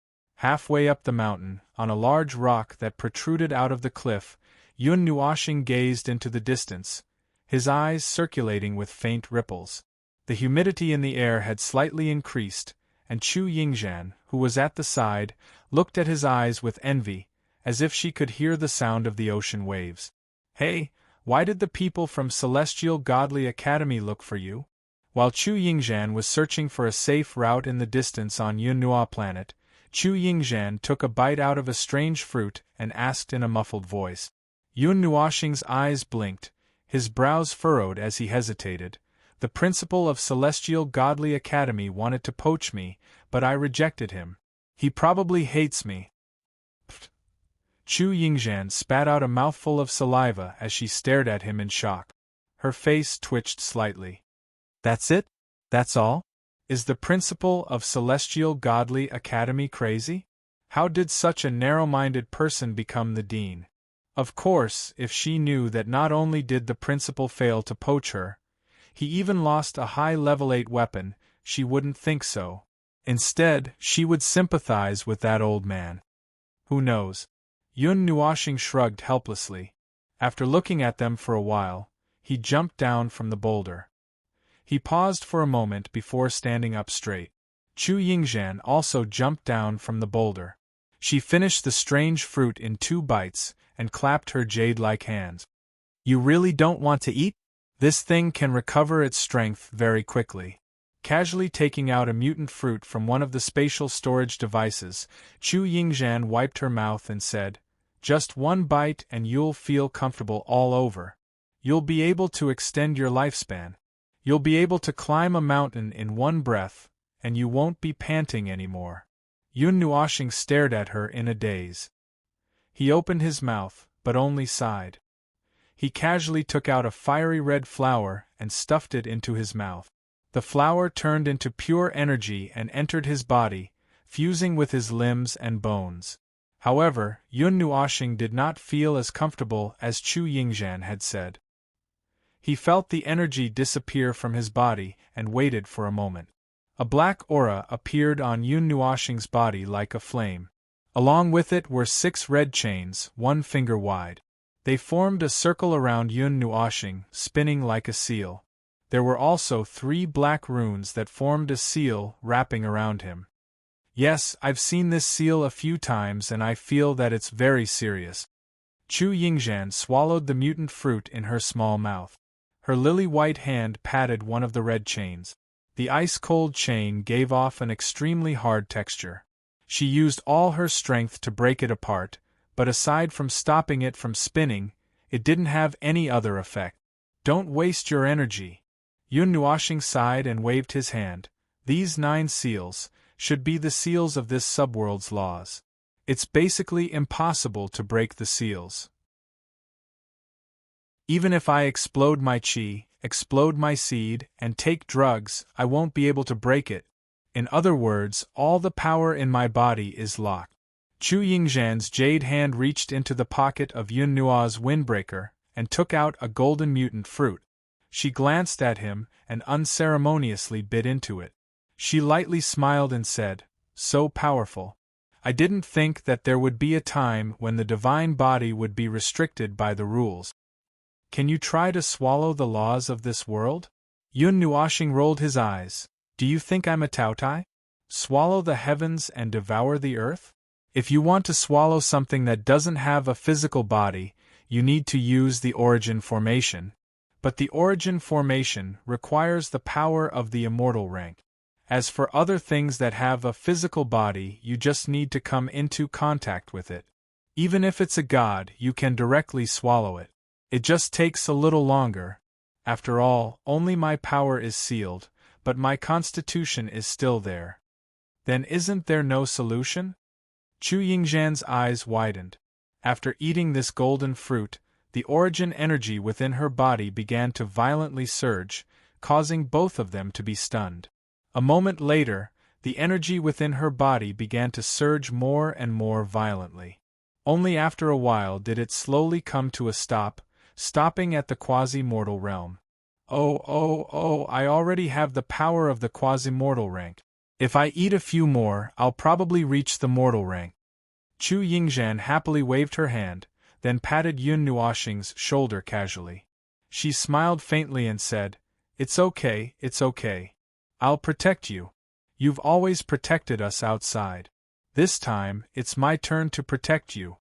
Halfway up the mountain, on a large rock that protruded out of the cliff, Yun Nuoshing gazed into the distance, his eyes circulating with faint ripples. The humidity in the air had slightly increased, and Chu Yingzhan, who was at the side, looked at his eyes with envy, as if she could hear the sound of the ocean waves. Hey, why did the people from Celestial Godly Academy look for you? While Chu Yingzhan was searching for a safe route in the distance on Yun Nua planet, Chu Yingzhan took a bite out of a strange fruit and asked in a muffled voice. Yun Nuoxing's eyes blinked, his brows furrowed as he hesitated. The principal of Celestial Godly Academy wanted to poach me, but I rejected him. He probably hates me. Pfft. Chu Yingzhan spat out a mouthful of saliva as she stared at him in shock. Her face twitched slightly. That's it? That's all? Is the principal of Celestial Godly Academy crazy? How did such a narrow-minded person become the dean? Of course, if she knew that not only did the principal fail to poach her, he even lost a high-level 8 weapon, she wouldn't think so. Instead, she would sympathize with that old man. Who knows? Yun Nuoxing shrugged helplessly. After looking at them for a while, he jumped down from the boulder. He paused for a moment before standing up straight. Chu Yingzhan also jumped down from the boulder. She finished the strange fruit in 2 bites and clapped her jade-like hands. You really don't want to eat? This thing can recover its strength very quickly. Casually taking out a mutant fruit from one of the spatial storage devices, Chu Yingzhan wiped her mouth and said, "Just 1 bite and you'll feel comfortable all over. You'll be able to extend your lifespan. You'll be able to climb a mountain in 1 breath, and you won't be panting anymore." Yun Nuoxing stared at her in a daze. He opened his mouth, but only sighed. He casually took out a fiery red flower and stuffed it into his mouth. The flower turned into pure energy and entered his body, fusing with his limbs and bones. However, Yun Nuoxing did not feel as comfortable as Chu Yingzhan had said. He felt the energy disappear from his body and waited for a moment. A black aura appeared on Yun Nuoxing's body like a flame. Along with it were 6 red chains, 1 finger wide. They formed a circle around Yun Nuoxing, spinning like a seal. There were also 3 black runes that formed a seal wrapping around him. Yes, I've seen this seal a few times and I feel that it's very serious. Chu Yingzhan swallowed the mutant fruit in her small mouth. Her lily-white hand patted one of the red chains. The ice-cold chain gave off an extremely hard texture. She used all her strength to break it apart, but aside from stopping it from spinning, it didn't have any other effect. Don't waste your energy. Yun Nuoxing sighed and waved his hand. These 9 seals should be the seals of this subworld's laws. It's basically impossible to break the seals. Even if I explode my chi, explode my seed, and take drugs, I won't be able to break it. In other words, all the power in my body is locked. Chu Yingzhan's jade hand reached into the pocket of Yun Nuo's windbreaker and took out a golden mutant fruit. She glanced at him and unceremoniously bit into it. She lightly smiled and said, "So powerful. I didn't think that there would be a time when the divine body would be restricted by the rules. Can you try to swallow the laws of this world?" Yun Nuoxing rolled his eyes. "Do you think I'm a Taotai? Swallow the heavens and devour the earth? If you want to swallow something that doesn't have a physical body, you need to use the origin formation. But the origin formation requires the power of the immortal rank. As for other things that have a physical body, you just need to come into contact with it. Even if it's a god, you can directly swallow it. It just takes a little longer. After all, only my power is sealed, but my constitution is still there. Then isn't there no solution?" Chu Yingzhan's eyes widened. After eating this golden fruit, the origin energy within her body began to violently surge, causing both of them to be stunned. A moment later, the energy within her body began to surge more and more violently. Only after a while did it slowly come to a stop, stopping at the quasi-mortal realm. Oh, I already have the power of the quasi-mortal rank. If I eat a few more, I'll probably reach the mortal rank." Chu Yingzhan happily waved her hand, then patted Yun Nuoxing's shoulder casually. She smiled faintly and said, it's okay. I'll protect you. You've always protected us outside. This time, it's my turn to protect you."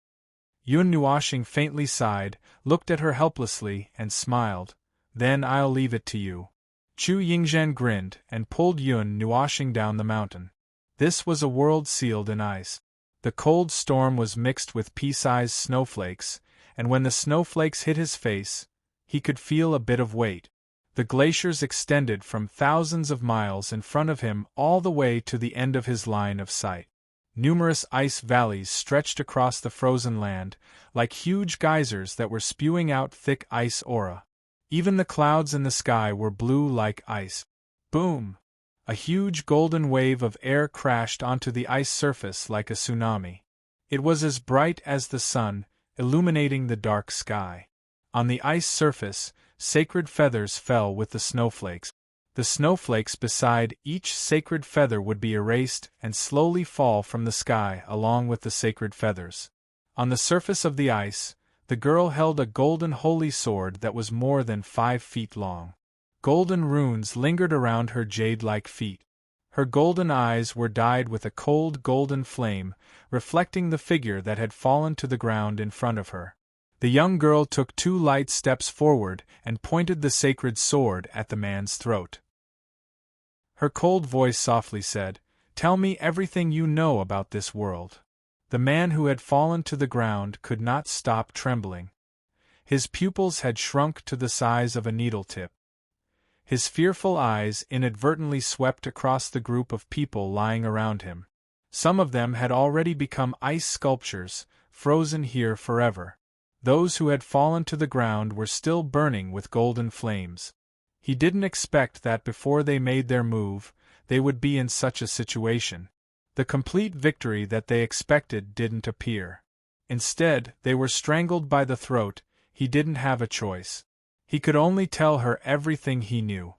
Yun Nuoxing faintly sighed, looked at her helplessly, and smiled. "Then I'll leave it to you." Chu Yingzhan grinned and pulled Yun Nuoxing down the mountain. This was a world sealed in ice. The cold storm was mixed with pea-sized snowflakes, and when the snowflakes hit his face, he could feel a bit of weight. The glaciers extended from thousands of miles in front of him all the way to the end of his line of sight. Numerous ice valleys stretched across the frozen land, like huge geysers that were spewing out thick ice aura. Even the clouds in the sky were blue like ice. Boom! A huge golden wave of air crashed onto the ice surface like a tsunami. It was as bright as the sun, illuminating the dark sky. On the ice surface, sacred feathers fell with the snowflakes. The snowflakes beside each sacred feather would be erased and slowly fall from the sky along with the sacred feathers. On the surface of the ice, the girl held a golden holy sword that was more than 5 feet long. Golden runes lingered around her jade-like feet. Her golden eyes were dyed with a cold golden flame, reflecting the figure that had fallen to the ground in front of her. The young girl took 2 light steps forward and pointed the sacred sword at the man's throat. Her cold voice softly said, "Tell me everything you know about this world." The man who had fallen to the ground could not stop trembling. His pupils had shrunk to the size of a needle-tip. His fearful eyes inadvertently swept across the group of people lying around him. Some of them had already become ice sculptures, frozen here forever. Those who had fallen to the ground were still burning with golden flames. He didn't expect that before they made their move, they would be in such a situation. The complete victory that they expected didn't appear. Instead, they were strangled by the throat. He didn't have a choice. He could only tell her everything he knew.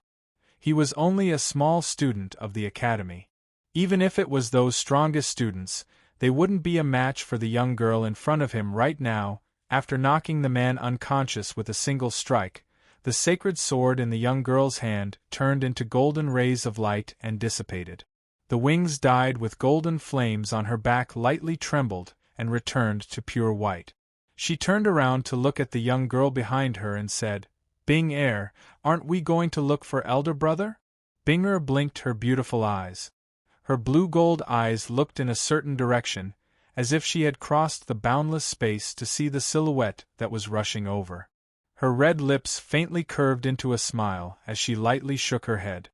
He was only a small student of the academy. Even if it was those strongest students, they wouldn't be a match for the young girl in front of him right now. After knocking the man unconscious with a single strike, the sacred sword in the young girl's hand turned into golden rays of light and dissipated. The wings dyed with golden flames on her back lightly trembled and returned to pure white. She turned around to look at the young girl behind her and said, "Bing Er, aren't we going to look for elder brother?" Bing Er blinked her beautiful eyes. Her blue-gold eyes looked in a certain direction, as if she had crossed the boundless space to see the silhouette that was rushing over. Her red lips faintly curved into a smile as she lightly shook her head.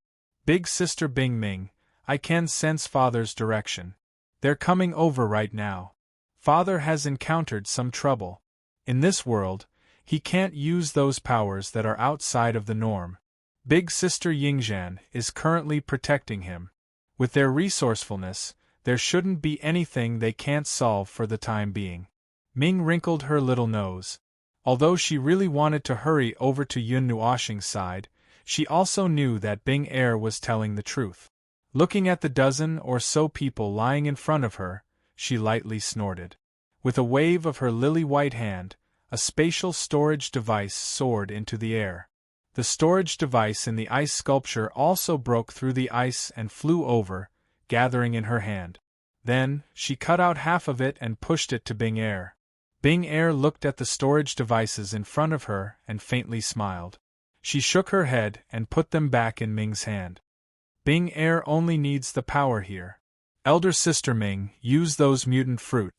"Big sister Bing Ming, I can sense Father's direction. They're coming over right now. Father has encountered some trouble. In this world, he can't use those powers that are outside of the norm. Big sister Yingzhan is currently protecting him. With their resourcefulness, there shouldn't be anything they can't solve for the time being." Ming wrinkled her little nose. Although she really wanted to hurry over to Yun Nuoshing's side, she also knew that Bing Er was telling the truth. Looking at the dozen or so people lying in front of her, she lightly snorted. With a wave of her lily-white hand, a spatial storage device soared into the air. The storage device in the ice sculpture also broke through the ice and flew over, gathering in her hand. Then, she cut out half of it and pushed it to Bing Er. Bing Er looked at the storage devices in front of her and faintly smiled. She shook her head and put them back in Ming's hand. "Bing Er only needs the power here. Elder sister Ming, use those mutant fruit.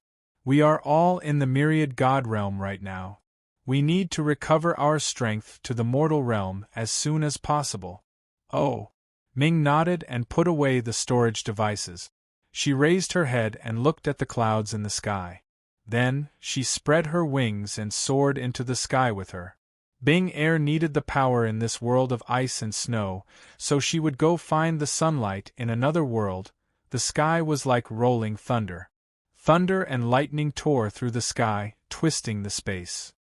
We are all in the myriad god realm right now. We need to recover our strength to the mortal realm as soon as possible." "Oh." Ming nodded and put away the storage devices. She raised her head and looked at the clouds in the sky. Then, she spread her wings and soared into the sky with her. Bing Er needed the power in this world of ice and snow, so she would go find the sunlight in another world. The sky was like rolling thunder. Thunder and lightning tore through the sky, twisting the space.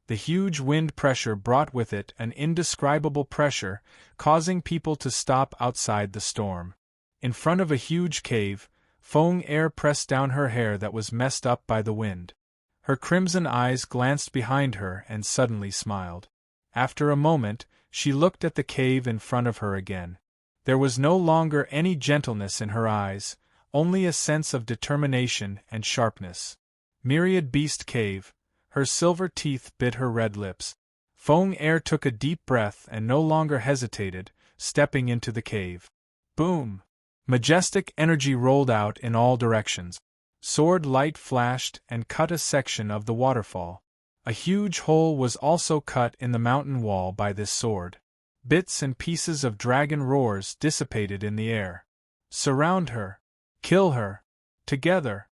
The huge wind pressure brought with it an indescribable pressure, causing people to stop outside the storm. In front of a huge cave, Feng Er pressed down her hair that was messed up by the wind. Her crimson eyes glanced behind her and suddenly smiled. After a moment, she looked at the cave in front of her again. There was no longer any gentleness in her eyes, only a sense of determination and sharpness. Myriad Beast Cave. Her silver teeth bit her red lips. Feng Er took a deep breath and no longer hesitated, stepping into the cave. Boom! Majestic energy rolled out in all directions. Sword light flashed and cut a section of the waterfall. A huge hole was also cut in the mountain wall by this sword. Bits and pieces of dragon roars dissipated in the air. Surround her. Kill her. Together.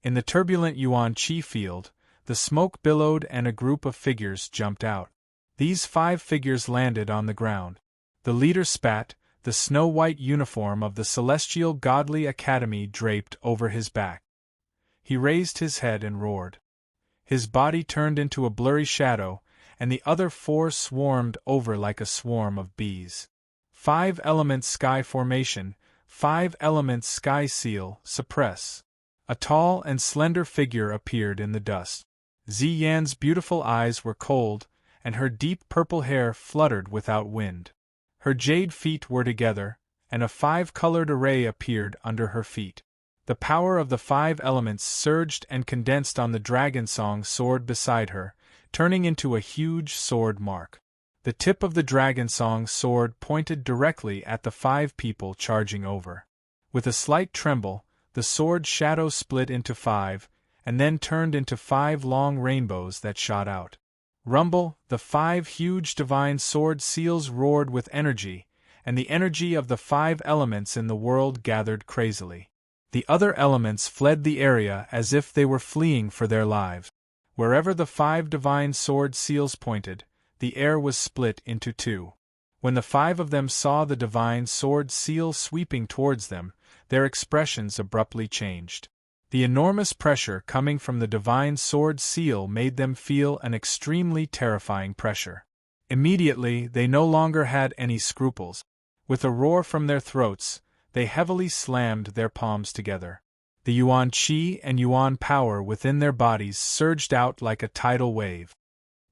In the turbulent Yuan Qi field, the smoke billowed and a group of figures jumped out. These 5 figures landed on the ground. The leader spat, the snow-white uniform of the Celestial Godly Academy draped over his back. He raised his head and roared. His body turned into a blurry shadow, and the other 4 swarmed over like a swarm of bees. 5 elements sky formation, 5 elements sky seal, suppress. A tall and slender figure appeared in the dust. Ziyan's beautiful eyes were cold, and her deep purple hair fluttered without wind. Her jade feet were together, and a 5-colored array appeared under her feet. The power of the 5 elements surged and condensed on the dragon song sword beside her, turning into a huge sword mark. The tip of the dragon song sword pointed directly at the 5 people charging over. With a slight tremble, the sword shadow split into 5, and then turned into 5 long rainbows that shot out. Rumble, the 5 huge divine sword seals roared with energy, and the energy of the 5 elements in the world gathered crazily. The other elements fled the area as if they were fleeing for their lives. Wherever the 5 divine sword seals pointed, the air was split into 2. When the 5 of them saw the divine sword seal sweeping towards them, their expressions abruptly changed. The enormous pressure coming from the divine sword seal made them feel an extremely terrifying pressure. Immediately, they no longer had any scruples. With a roar from their throats, they heavily slammed their palms together. The Yuan Qi and Yuan power within their bodies surged out like a tidal wave.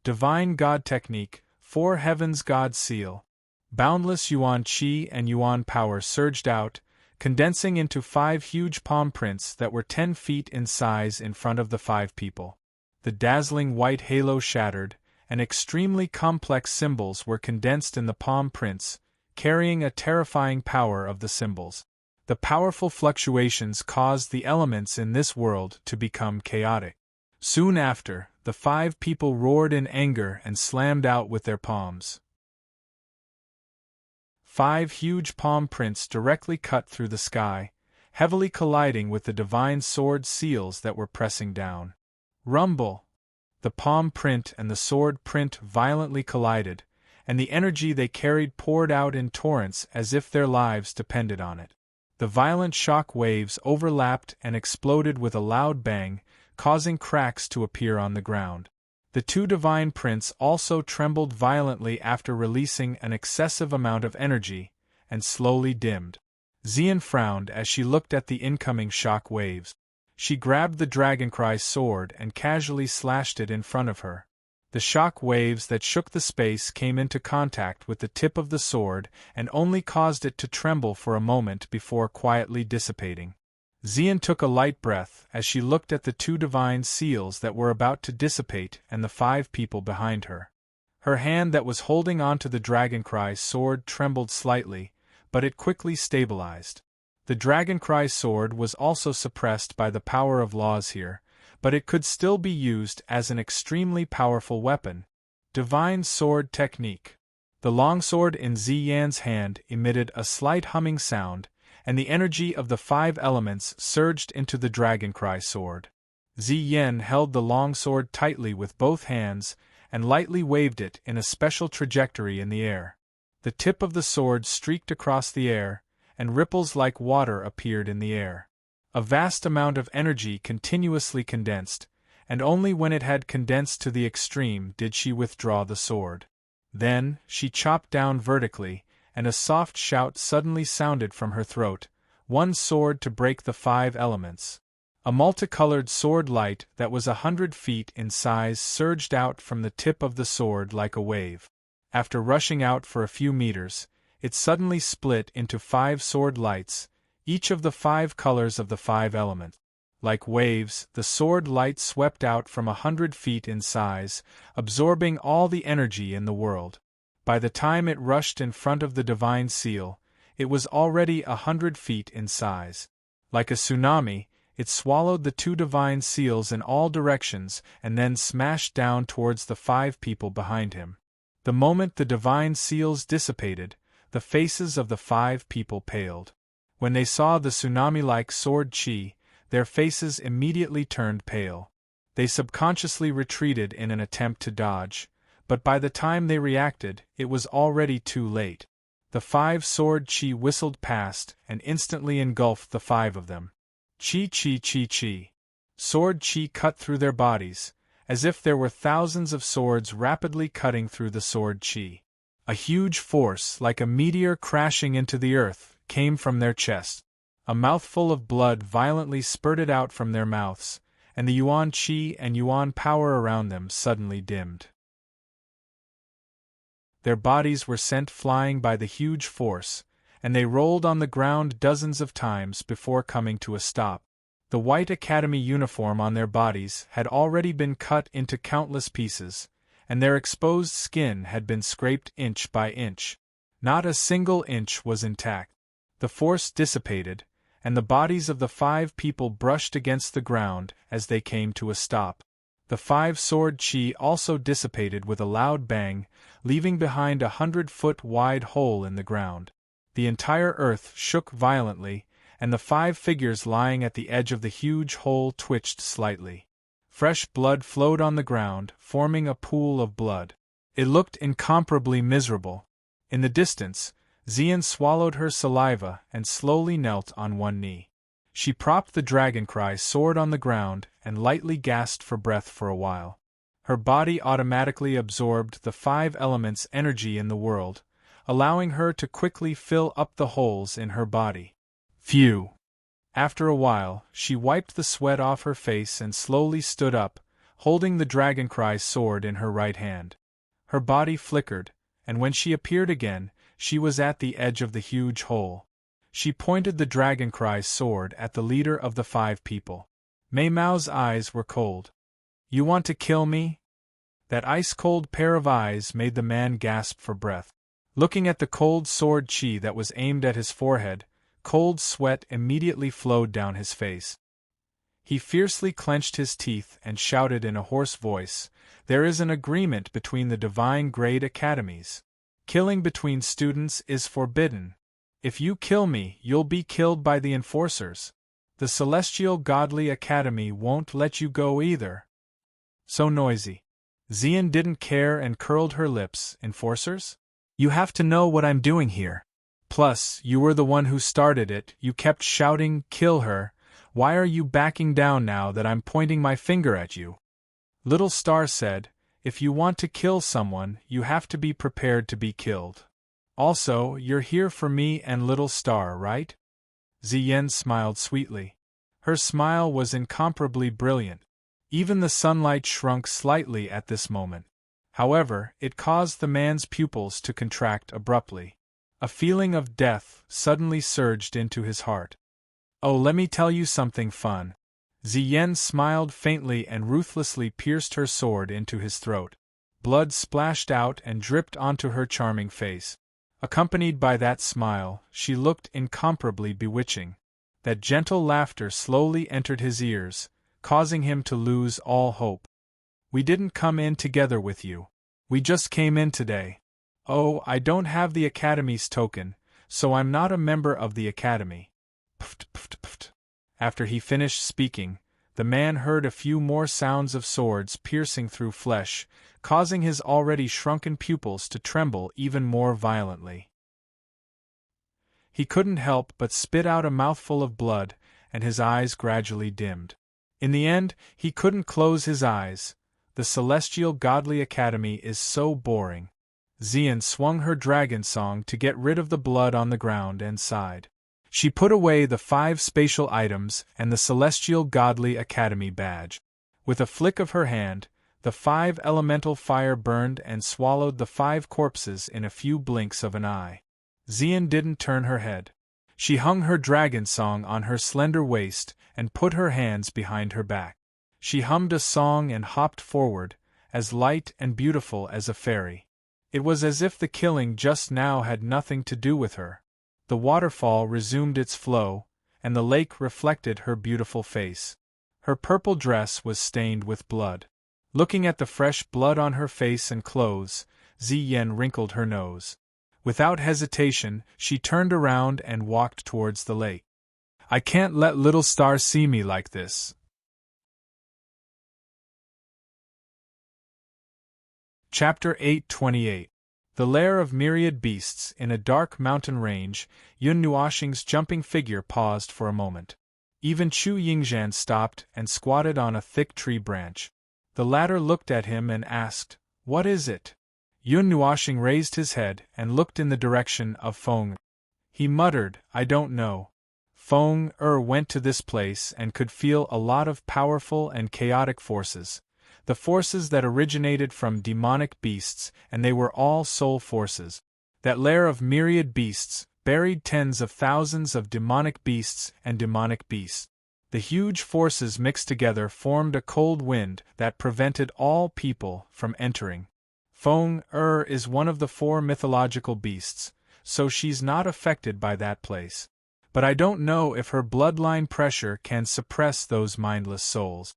Divine God Technique, 4 Heavens God Seal. Boundless Yuan Qi and Yuan power surged out, condensing into 5 huge palm prints that were 10 feet in size in front of the 5 people. The dazzling white halo shattered, and extremely complex symbols were condensed in the palm prints, carrying a terrifying power of the symbols. The powerful fluctuations caused the elements in this world to become chaotic. Soon after, the 5 people roared in anger and slammed out with their palms. 5 huge palm prints directly cut through the sky, heavily colliding with the divine sword seals that were pressing down. Rumble! The palm print and the sword print violently collided, and the energy they carried poured out in torrents as if their lives depended on it. The violent shock waves overlapped and exploded with a loud bang, causing cracks to appear on the ground. The 2 divine prints also trembled violently after releasing an excessive amount of energy, and slowly dimmed. Xian frowned as she looked at the incoming shock waves. She grabbed the Dragoncry sword and casually slashed it in front of her. The shock waves that shook the space came into contact with the tip of the sword and only caused it to tremble for a moment before quietly dissipating. Xian took a light breath as she looked at the 2 divine seals that were about to dissipate and the 5 people behind her. Her hand that was holding onto the Dragoncry sword trembled slightly, but it quickly stabilized. The Dragoncry sword was also suppressed by the power of laws here, but it could still be used as an extremely powerful weapon. Divine Sword Technique. The longsword in Ziyan's hand emitted a slight humming sound, and the energy of the 5 elements surged into the Dragoncry sword. Ziyan held the longsword tightly with both hands and lightly waved it in a special trajectory in the air. The tip of the sword streaked across the air, and ripples like water appeared in the air. A vast amount of energy continuously condensed, and only when it had condensed to the extreme did she withdraw the sword. Then, she chopped down vertically, and a soft shout suddenly sounded from her throat, "One sword to break the 5 elements." A multicolored sword light that was 100 feet in size surged out from the tip of the sword like a wave. After rushing out for a few meters, it suddenly split into 5 sword lights, each of the 5 colors of the 5 elements. Like waves, the sword light swept out from 100 feet in size, absorbing all the energy in the world. By the time it rushed in front of the divine seal, It was already 100 feet in size. Like a tsunami, it swallowed the 2 divine seals in all directions and then smashed down towards the 5 people behind him. The moment the divine seals dissipated, the faces of the 5 people paled. When they saw the tsunami-like sword chi, their faces immediately turned pale. They subconsciously retreated in an attempt to dodge, but by the time they reacted, it was already too late. The 5 sword chi whistled past and instantly engulfed the 5 of them. Chi chi chi chi. Sword chi cut through their bodies, as if there were thousands of swords rapidly cutting through the sword chi. A huge force, like a meteor crashing into the earth, came from their chests. A mouthful of blood violently spurted out from their mouths, and the yuan chi and yuan power around them suddenly dimmed. Their bodies were sent flying by the huge force, and they rolled on the ground dozens of times before coming to a stop. The white academy uniform on their bodies had already been cut into countless pieces, and their exposed skin had been scraped inch by inch. Not a single inch was intact. The force dissipated, and the bodies of the 5 people brushed against the ground as they came to a stop. The 5 sword chi also dissipated with a loud bang, leaving behind a 100-foot-wide hole in the ground. The entire earth shook violently, and the 5 figures lying at the edge of the huge hole twitched slightly. Fresh blood flowed on the ground, forming a pool of blood. It looked incomparably miserable. In the distance, Xian swallowed her saliva and slowly knelt on one knee. She propped the dragoncry sword on the ground and lightly gasped for breath for a while. Her body automatically absorbed the 5 elements' energy in the world, allowing her to quickly fill up the holes in her body. Phew! After a while, she wiped the sweat off her face and slowly stood up, holding the dragoncry sword in her right hand. Her body flickered, and when she appeared again, she was at the edge of the huge hole. She pointed the dragoncry sword at the leader of the 5 people. Mei Mao's eyes were cold. "You want to kill me?" That ice-cold pair of eyes made the man gasp for breath. Looking at the cold sword chi that was aimed at his forehead, cold sweat immediately flowed down his face. He fiercely clenched his teeth and shouted in a hoarse voice, "There is an agreement between the divine grade academies. Killing between students is forbidden. If you kill me, you'll be killed by the enforcers. The Celestial Godly Academy won't let you go either." So noisy. Xian didn't care and curled her lips. "Enforcers? You have to know what I'm doing here. Plus, you were the one who started it, you kept shouting, 'Kill her.' Why are you backing down now that I'm pointing my finger at you?" Little Star said, "If you want to kill someone, you have to be prepared to be killed. Also, you're here for me and Little Star, right?" Ziyen smiled sweetly. Her smile was incomparably brilliant. Even the sunlight shrunk slightly at this moment. However, it caused the man's pupils to contract abruptly. A feeling of death suddenly surged into his heart. "Oh, let me tell you something fun." Ziyen smiled faintly and ruthlessly pierced her sword into his throat. Blood splashed out and dripped onto her charming face. Accompanied by that smile, she looked incomparably bewitching. That gentle laughter slowly entered his ears, causing him to lose all hope. "We didn't come in together with you. We just came in today. Oh, I don't have the Academy's token, so I'm not a member of the Academy." Pft, pft, pft. After he finished speaking, the man heard a few more sounds of swords piercing through flesh, causing his already shrunken pupils to tremble even more violently. He couldn't help but spit out a mouthful of blood, and his eyes gradually dimmed. In the end, he couldn't close his eyes. The Celestial Godly Academy is so boring. Xian swung her dragon song to get rid of the blood on the ground and sighed. She put away the 5 spatial items and the Celestial Godly Academy badge. With a flick of her hand, the 5 elemental fire burned and swallowed the 5 corpses in a few blinks of an eye. Xian didn't turn her head. She hung her dragon song on her slender waist and put her hands behind her back. She hummed a song and hopped forward, as light and beautiful as a fairy. It was as if the killing just now had nothing to do with her. The waterfall resumed its flow, and the lake reflected her beautiful face. Her purple dress was stained with blood. Looking at the fresh blood on her face and clothes, Ziyen wrinkled her nose. Without hesitation, she turned around and walked towards the lake. I can't let little Star see me like this. Chapter 828. The lair of myriad beasts. In a dark mountain range, Yun Nuoxing's jumping figure paused for a moment. Even Chu Yingzhan stopped and squatted on a thick tree branch. The latter looked at him and asked, "What is it?" Yun Nuoxing raised his head and looked in the direction of Feng. He muttered, "I don't know." Feng went to this place and could feel a lot of powerful and chaotic forces. The forces that originated from demonic beasts, and they were all soul forces. That lair of myriad beasts buried tens of thousands of demonic beasts and demonic beasts. The huge forces mixed together formed a cold wind that prevented all people from entering. Feng is one of the 4 mythological beasts, so she's not affected by that place. But I don't know if her bloodline pressure can suppress those mindless souls.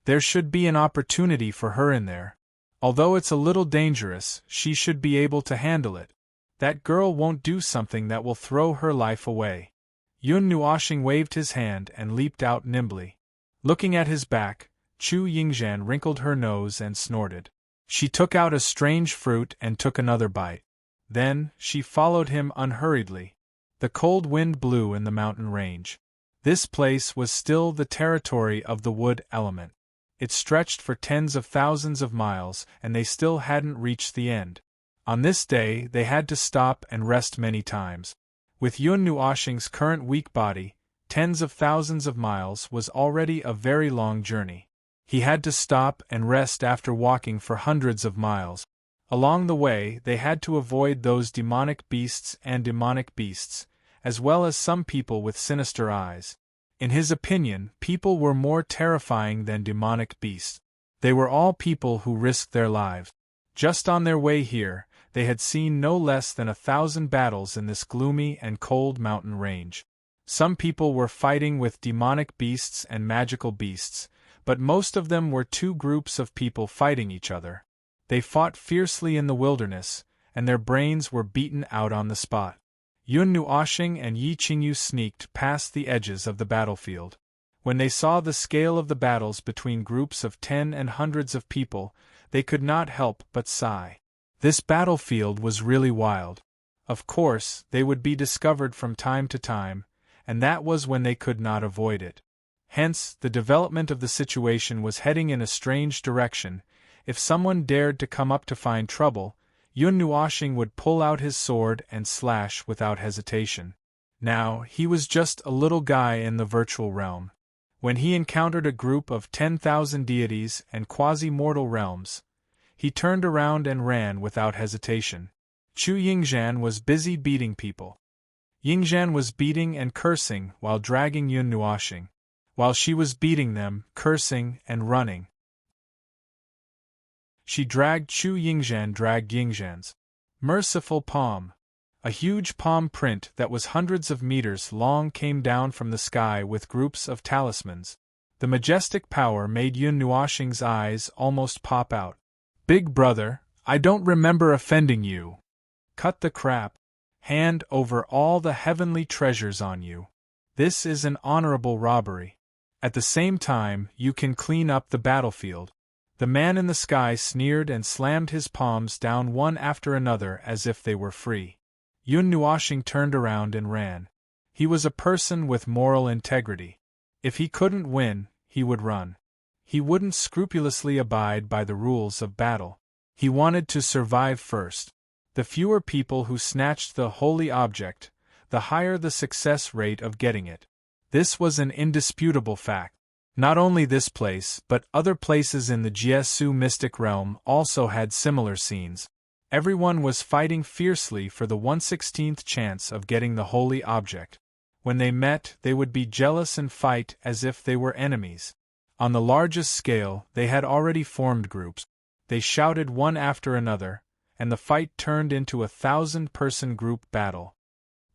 There should be an opportunity for her in there. Although it's a little dangerous, she should be able to handle it. That girl won't do something that will throw her life away. Yun Nuoxing waved his hand and leaped out nimbly. Looking at his back, Chu Yingzhan wrinkled her nose and snorted. She took out a strange fruit and took another bite. Then, she followed him unhurriedly. The cold wind blew in the mountain range. This place was still the territory of the wood element. It stretched for tens of thousands of miles, and they still hadn't reached the end. On this day, they had to stop and rest many times. With Yun Nuoxing's current weak body, tens of thousands of miles was already a very long journey. He had to stop and rest after walking for hundreds of miles. Along the way, they had to avoid those demonic beasts and demonic beasts, as well as some people with sinister eyes. In his opinion, people were more terrifying than demonic beasts. They were all people who risked their lives. Just on their way here, they had seen no less than 1,000 battles in this gloomy and cold mountain range. Some people were fighting with demonic beasts and magical beasts, but most of them were 2 groups of people fighting each other. They fought fiercely in the wilderness, and their brains were beaten out on the spot. Yun Nuoxing and Yi Qingyu sneaked past the edges of the battlefield. When they saw the scale of the battles between groups of 10 and hundreds of people, they could not help but sigh. This battlefield was really wild. Of course, they would be discovered from time to time, and that was when they could not avoid it. Hence, the development of the situation was heading in a strange direction. If someone dared to come up to find trouble, Yun Nuoxing would pull out his sword and slash without hesitation. Now, he was just a little guy in the virtual realm. When he encountered a group of 10,000 deities and quasi-mortal realms, he turned around and ran without hesitation. Chu Yingzhan was busy beating people. Yingzhan was beating and cursing while dragging Yun Nuoxing. While she was beating them, cursing, and running, she dragged Yingzhan's merciful palm. A huge palm print that was hundreds of meters long came down from the sky with groups of talismans. The majestic power made Yun Nuoxing's eyes almost pop out. "Big brother, I don't remember offending you. Cut the crap. Hand over all the heavenly treasures on you. This is an honorable robbery. At the same time, you can clean up the battlefield." The man in the sky sneered and slammed his palms down one after another as if they were free. Yun Nuoxing turned around and ran. He was a person with moral integrity. If he couldn't win, he would run. He wouldn't scrupulously abide by the rules of battle. He wanted to survive first. The fewer people who snatched the holy object, the higher the success rate of getting it. This was an indisputable fact. Not only this place, but other places in the Jiesu mystic realm also had similar scenes. Everyone was fighting fiercely for the 1/16th chance of getting the holy object. When they met, they would be jealous and fight as if they were enemies. On the largest scale, they had already formed groups. They shouted one after another, and the fight turned into a 1,000-person group battle.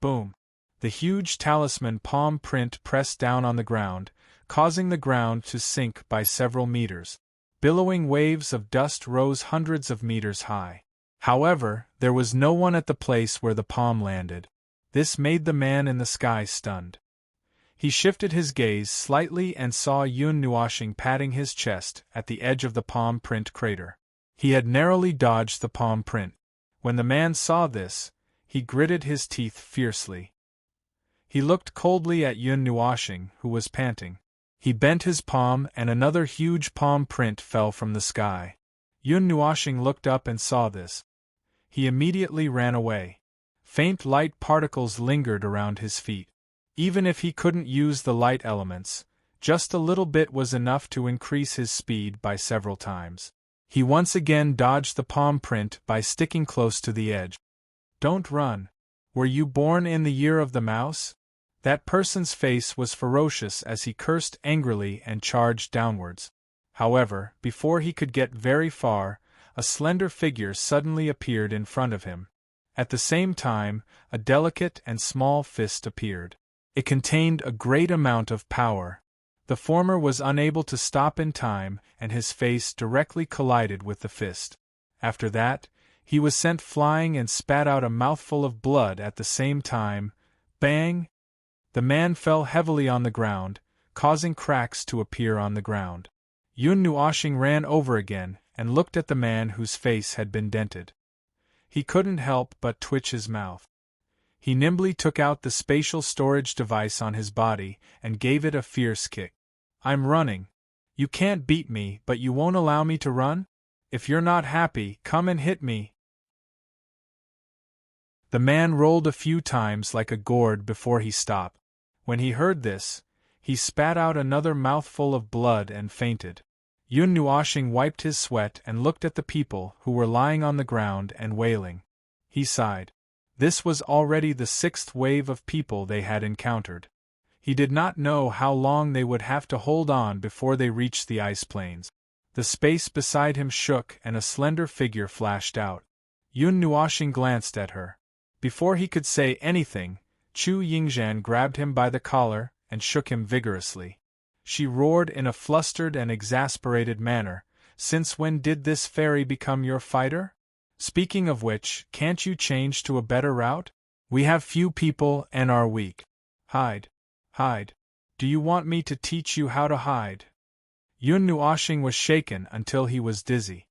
Boom! The huge talisman palm print pressed down on the ground, causing the ground to sink by several meters. Billowing waves of dust rose hundreds of meters high. However, there was no one at the place where the palm landed. This made the man in the sky stunned. He shifted his gaze slightly and saw Yun Nuoshing patting his chest at the edge of the palm print crater. He had narrowly dodged the palm print. When the man saw this, he gritted his teeth fiercely. He looked coldly at Yun Nuoshing, who was panting. He bent his palm and another huge palm print fell from the sky. Yun Nuoshing looked up and saw this. He immediately ran away. Faint light particles lingered around his feet. Even if he couldn't use the light elements, just a little bit was enough to increase his speed by several times. He once again dodged the palm print by sticking close to the edge. Don't run. Were you born in the year of the mouse? That person's face was ferocious as he cursed angrily and charged downwards. However, before he could get very far, a slender figure suddenly appeared in front of him. At the same time, a delicate and small fist appeared. It contained a great amount of power. The former was unable to stop in time, and his face directly collided with the fist. After that, he was sent flying and spat out a mouthful of blood at the same time. Bang! The man fell heavily on the ground, causing cracks to appear on the ground. Yun Nuoshing ran over again and looked at the man whose face had been dented. He couldn't help but twitch his mouth. He nimbly took out the spatial storage device on his body and gave it a fierce kick. I'm running. You can't beat me, but you won't allow me to run? If you're not happy, come and hit me. The man rolled a few times like a gourd before he stopped. When he heard this, he spat out another mouthful of blood and fainted. Yun Nuoshing wiped his sweat and looked at the people who were lying on the ground and wailing. He sighed. This was already the 6th wave of people they had encountered. He did not know how long they would have to hold on before they reached the ice plains. The space beside him shook and a slender figure flashed out. Yun Nuoshing glanced at her. Before he could say anything, Chu Yingzhan grabbed him by the collar and shook him vigorously. She roared in a flustered and exasperated manner, "Since when did this fairy become your fighter? Speaking of which, can't you change to a better route? We have few people and are weak. Hide. Hide. Do you want me to teach you how to hide?" Yun Nuoshing was shaken until he was dizzy.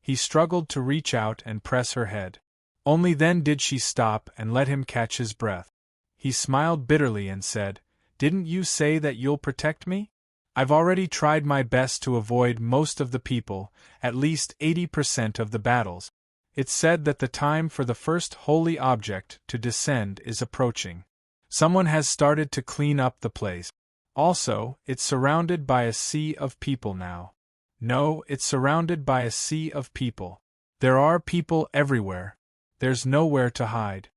He struggled to reach out and press her head. Only then did she stop and let him catch his breath. He smiled bitterly and said, "Didn't you say that you'll protect me? I've already tried my best to avoid most of the people, at least 80% of the battles. It's said that the time for the first holy object to descend is approaching. Someone has started to clean up the place. Also, it's surrounded by a sea of people now. No, it's surrounded by a sea of people. There are people everywhere. There's nowhere to hide."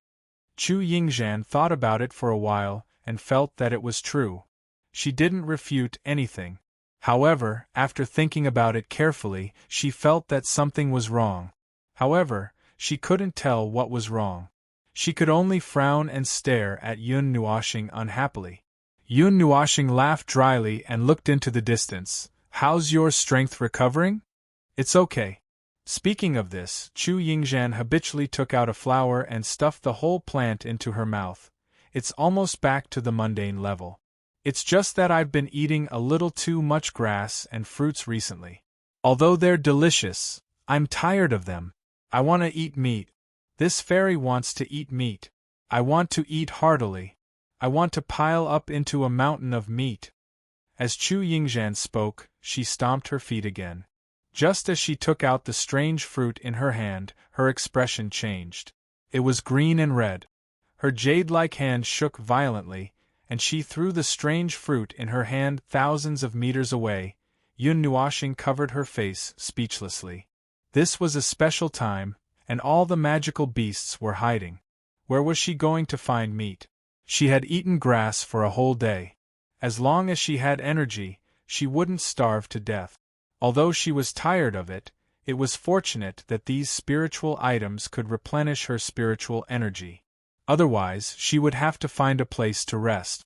Chu Yingzhan thought about it for a while and felt that it was true. She didn't refute anything. However, after thinking about it carefully, she felt that something was wrong. However, she couldn't tell what was wrong. She could only frown and stare at Yun Nuoshing unhappily. Yun Nuoshing laughed dryly and looked into the distance. "How's your strength recovering?" "It's okay." Speaking of this, Chu Yingzhan habitually took out a flower and stuffed the whole plant into her mouth. "It's almost back to the mundane level. It's just that I've been eating a little too much grass and fruits recently. Although they're delicious, I'm tired of them. I want to eat meat. This fairy wants to eat meat. I want to eat heartily. I want to pile up into a mountain of meat." As Chu Yingzhan spoke, she stomped her feet again. Just as she took out the strange fruit in her hand, her expression changed. It was green and red. Her jade-like hand shook violently, and she threw the strange fruit in her hand thousands of meters away. Yun Nuoshing covered her face speechlessly. This was a special time, and all the magical beasts were hiding. Where was she going to find meat? She had eaten grass for a whole day. As long as she had energy, she wouldn't starve to death. Although she was tired of it, it was fortunate that these spiritual items could replenish her spiritual energy. Otherwise, she would have to find a place to rest.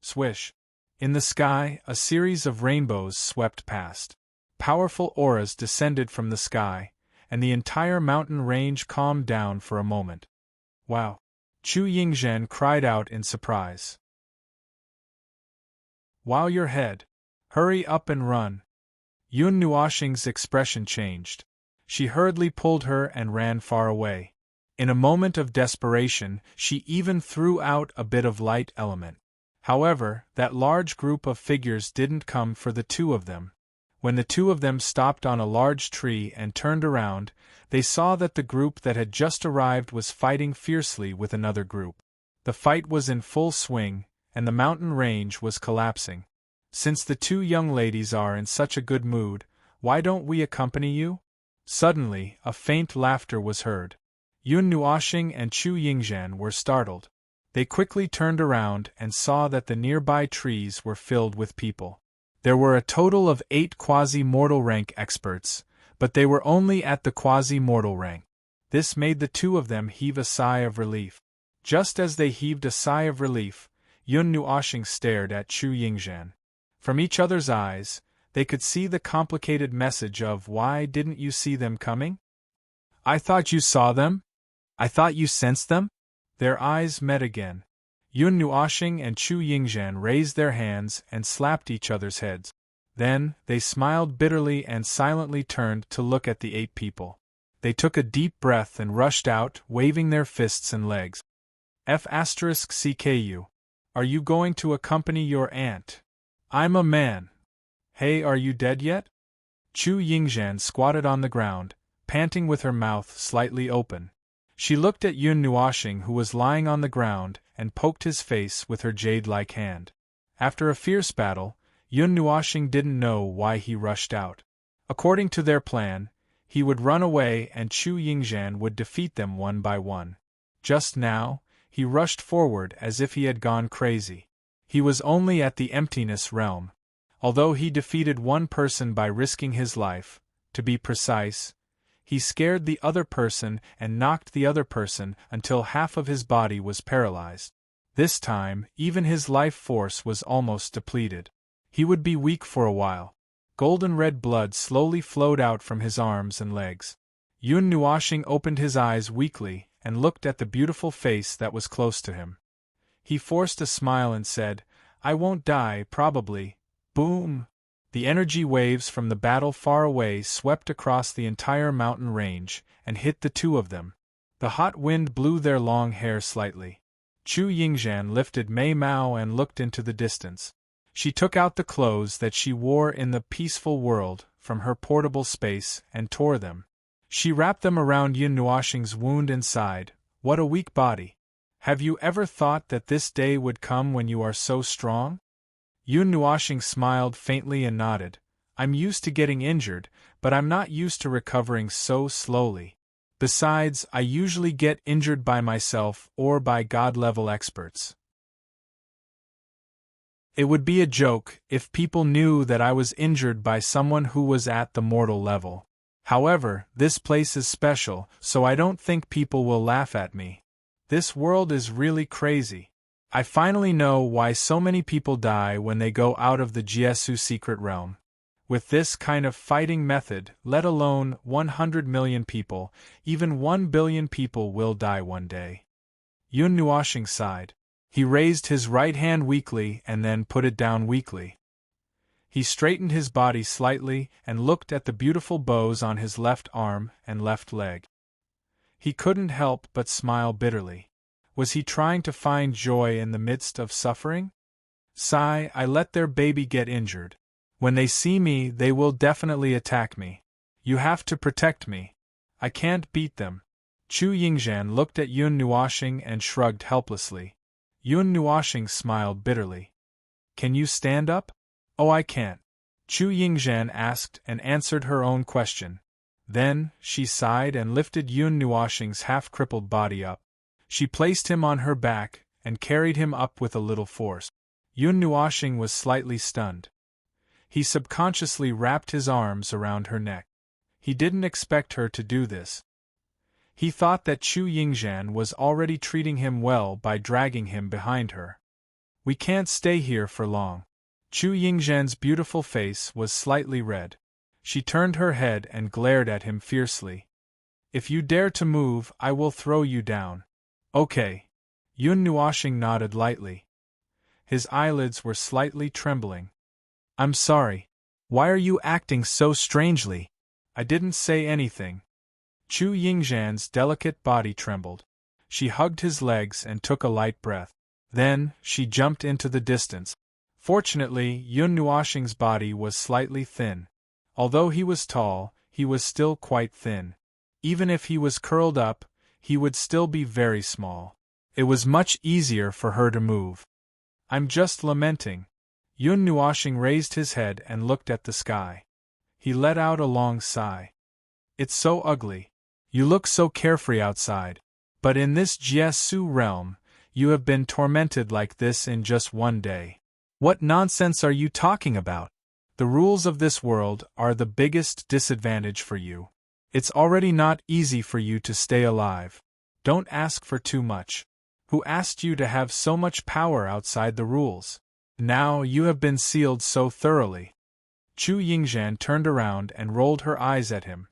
Swish! In the sky, a series of rainbows swept past. Powerful auras descended from the sky, and the entire mountain range calmed down for a moment. Wow! Chu Yingzhen cried out in surprise. Wow, your head! Hurry up and run! Yun Nuoxing's expression changed. She hurriedly pulled her and ran far away. In a moment of desperation, she even threw out a bit of light element. However, that large group of figures didn't come for the two of them. When the two of them stopped on a large tree and turned around, they saw that the group that had just arrived was fighting fiercely with another group. The fight was in full swing, and the mountain range was collapsing. Since the two young ladies are in such a good mood, why don't we accompany you? Suddenly, a faint laughter was heard. Yun Nuoxing and Chu Yingzhen were startled. They quickly turned around and saw that the nearby trees were filled with people. There were a total of 8 quasi-mortal rank experts, but they were only at the quasi-mortal rank. This made the two of them heave a sigh of relief. Just as they heaved a sigh of relief, Yun Nuoxing stared at Chu Yingzhen. From each other's eyes, they could see the complicated message of "Why didn't you see them coming? I thought you saw them? I thought you sensed them?" Their eyes met again. Yun Nuoxing and Chu Yingzhen raised their hands and slapped each other's heads. Then, they smiled bitterly and silently turned to look at the 8 people. They took a deep breath and rushed out, waving their fists and legs. F***CKU. Are you going to accompany your aunt? I'm a man. Hey, are you dead yet? Chu Yingzhen squatted on the ground, panting with her mouth slightly open. She looked at Yun Nuoxing, who was lying on the ground, and poked his face with her jade-like hand. After a fierce battle, Yun Nuoxing didn't know why he rushed out. According to their plan, he would run away and Chu Yingzhen would defeat them one by one. Just now, he rushed forward as if he had gone crazy. He was only at the emptiness realm. Although he defeated one person by risking his life, to be precise, he scared the other person and knocked the other person until half of his body was paralyzed. This time, even his life force was almost depleted. He would be weak for a while. Golden red blood slowly flowed out from his arms and legs. Yun Nuoxing opened his eyes weakly and looked at the beautiful face that was close to him. He forced a smile and said, "I won't die, probably." Boom! The energy waves from the battle far away swept across the entire mountain range and hit the two of them. The hot wind blew their long hair slightly. Chu Yingzhen lifted Mei Mao and looked into the distance. She took out the clothes that she wore in the peaceful world from her portable space and tore them. She wrapped them around Yun Nuoxing's wound and sighed, "What a weak body. Have you ever thought that this day would come when you are so strong?" Yun Nuoxing smiled faintly and nodded. "I'm used to getting injured, but I'm not used to recovering so slowly. Besides, I usually get injured by myself or by God-level experts. It would be a joke if people knew that I was injured by someone who was at the mortal level. However, this place is special, so I don't think people will laugh at me. This world is really crazy. I finally know why so many people die when they go out of the Jiesu secret realm. With this kind of fighting method, let alone 100 million people, even 1 billion people will die one day." Yun Nuoxing sighed. He raised his right hand weakly and then put it down weakly. He straightened his body slightly and looked at the beautiful bows on his left arm and left leg. He couldn't help but smile bitterly. Was he trying to find joy in the midst of suffering? "Sigh, I let their baby get injured. When they see me, they will definitely attack me. You have to protect me. I can't beat them." Chu Yingzhen looked at Yun Nuoxing and shrugged helplessly. Yun Nuoxing smiled bitterly. "Can you stand up?" "Oh, I can't." Chu Yingzhen asked and answered her own question. Then, she sighed and lifted Yun Nuoxing's half-crippled body up. She placed him on her back and carried him up with a little force. Yun Nuoxing was slightly stunned. He subconsciously wrapped his arms around her neck. He didn't expect her to do this. He thought that Chu Yingzhan was already treating him well by dragging him behind her. "We can't stay here for long." Chu Yingzhan's beautiful face was slightly red. She turned her head and glared at him fiercely. "If you dare to move, I will throw you down." "Okay." Yun Nuoshing nodded lightly. His eyelids were slightly trembling. "I'm sorry. Why are you acting so strangely?" "I didn't say anything." Chu Yingzhan's delicate body trembled. She hugged his legs and took a light breath. Then, she jumped into the distance. Fortunately, Yun Nuoshing's body was slightly thin. Although he was tall, he was still quite thin. Even if he was curled up, he would still be very small. It was much easier for her to move. "I'm just lamenting." Yun Nuoshing raised his head and looked at the sky. He let out a long sigh. "It's so ugly. You look so carefree outside. But in this Jiesu realm, you have been tormented like this in just one day." "What nonsense are you talking about? The rules of this world are the biggest disadvantage for you. It's already not easy for you to stay alive. Don't ask for too much. Who asked you to have so much power outside the rules? Now you have been sealed so thoroughly." Chu Yingzhan turned around and rolled her eyes at him.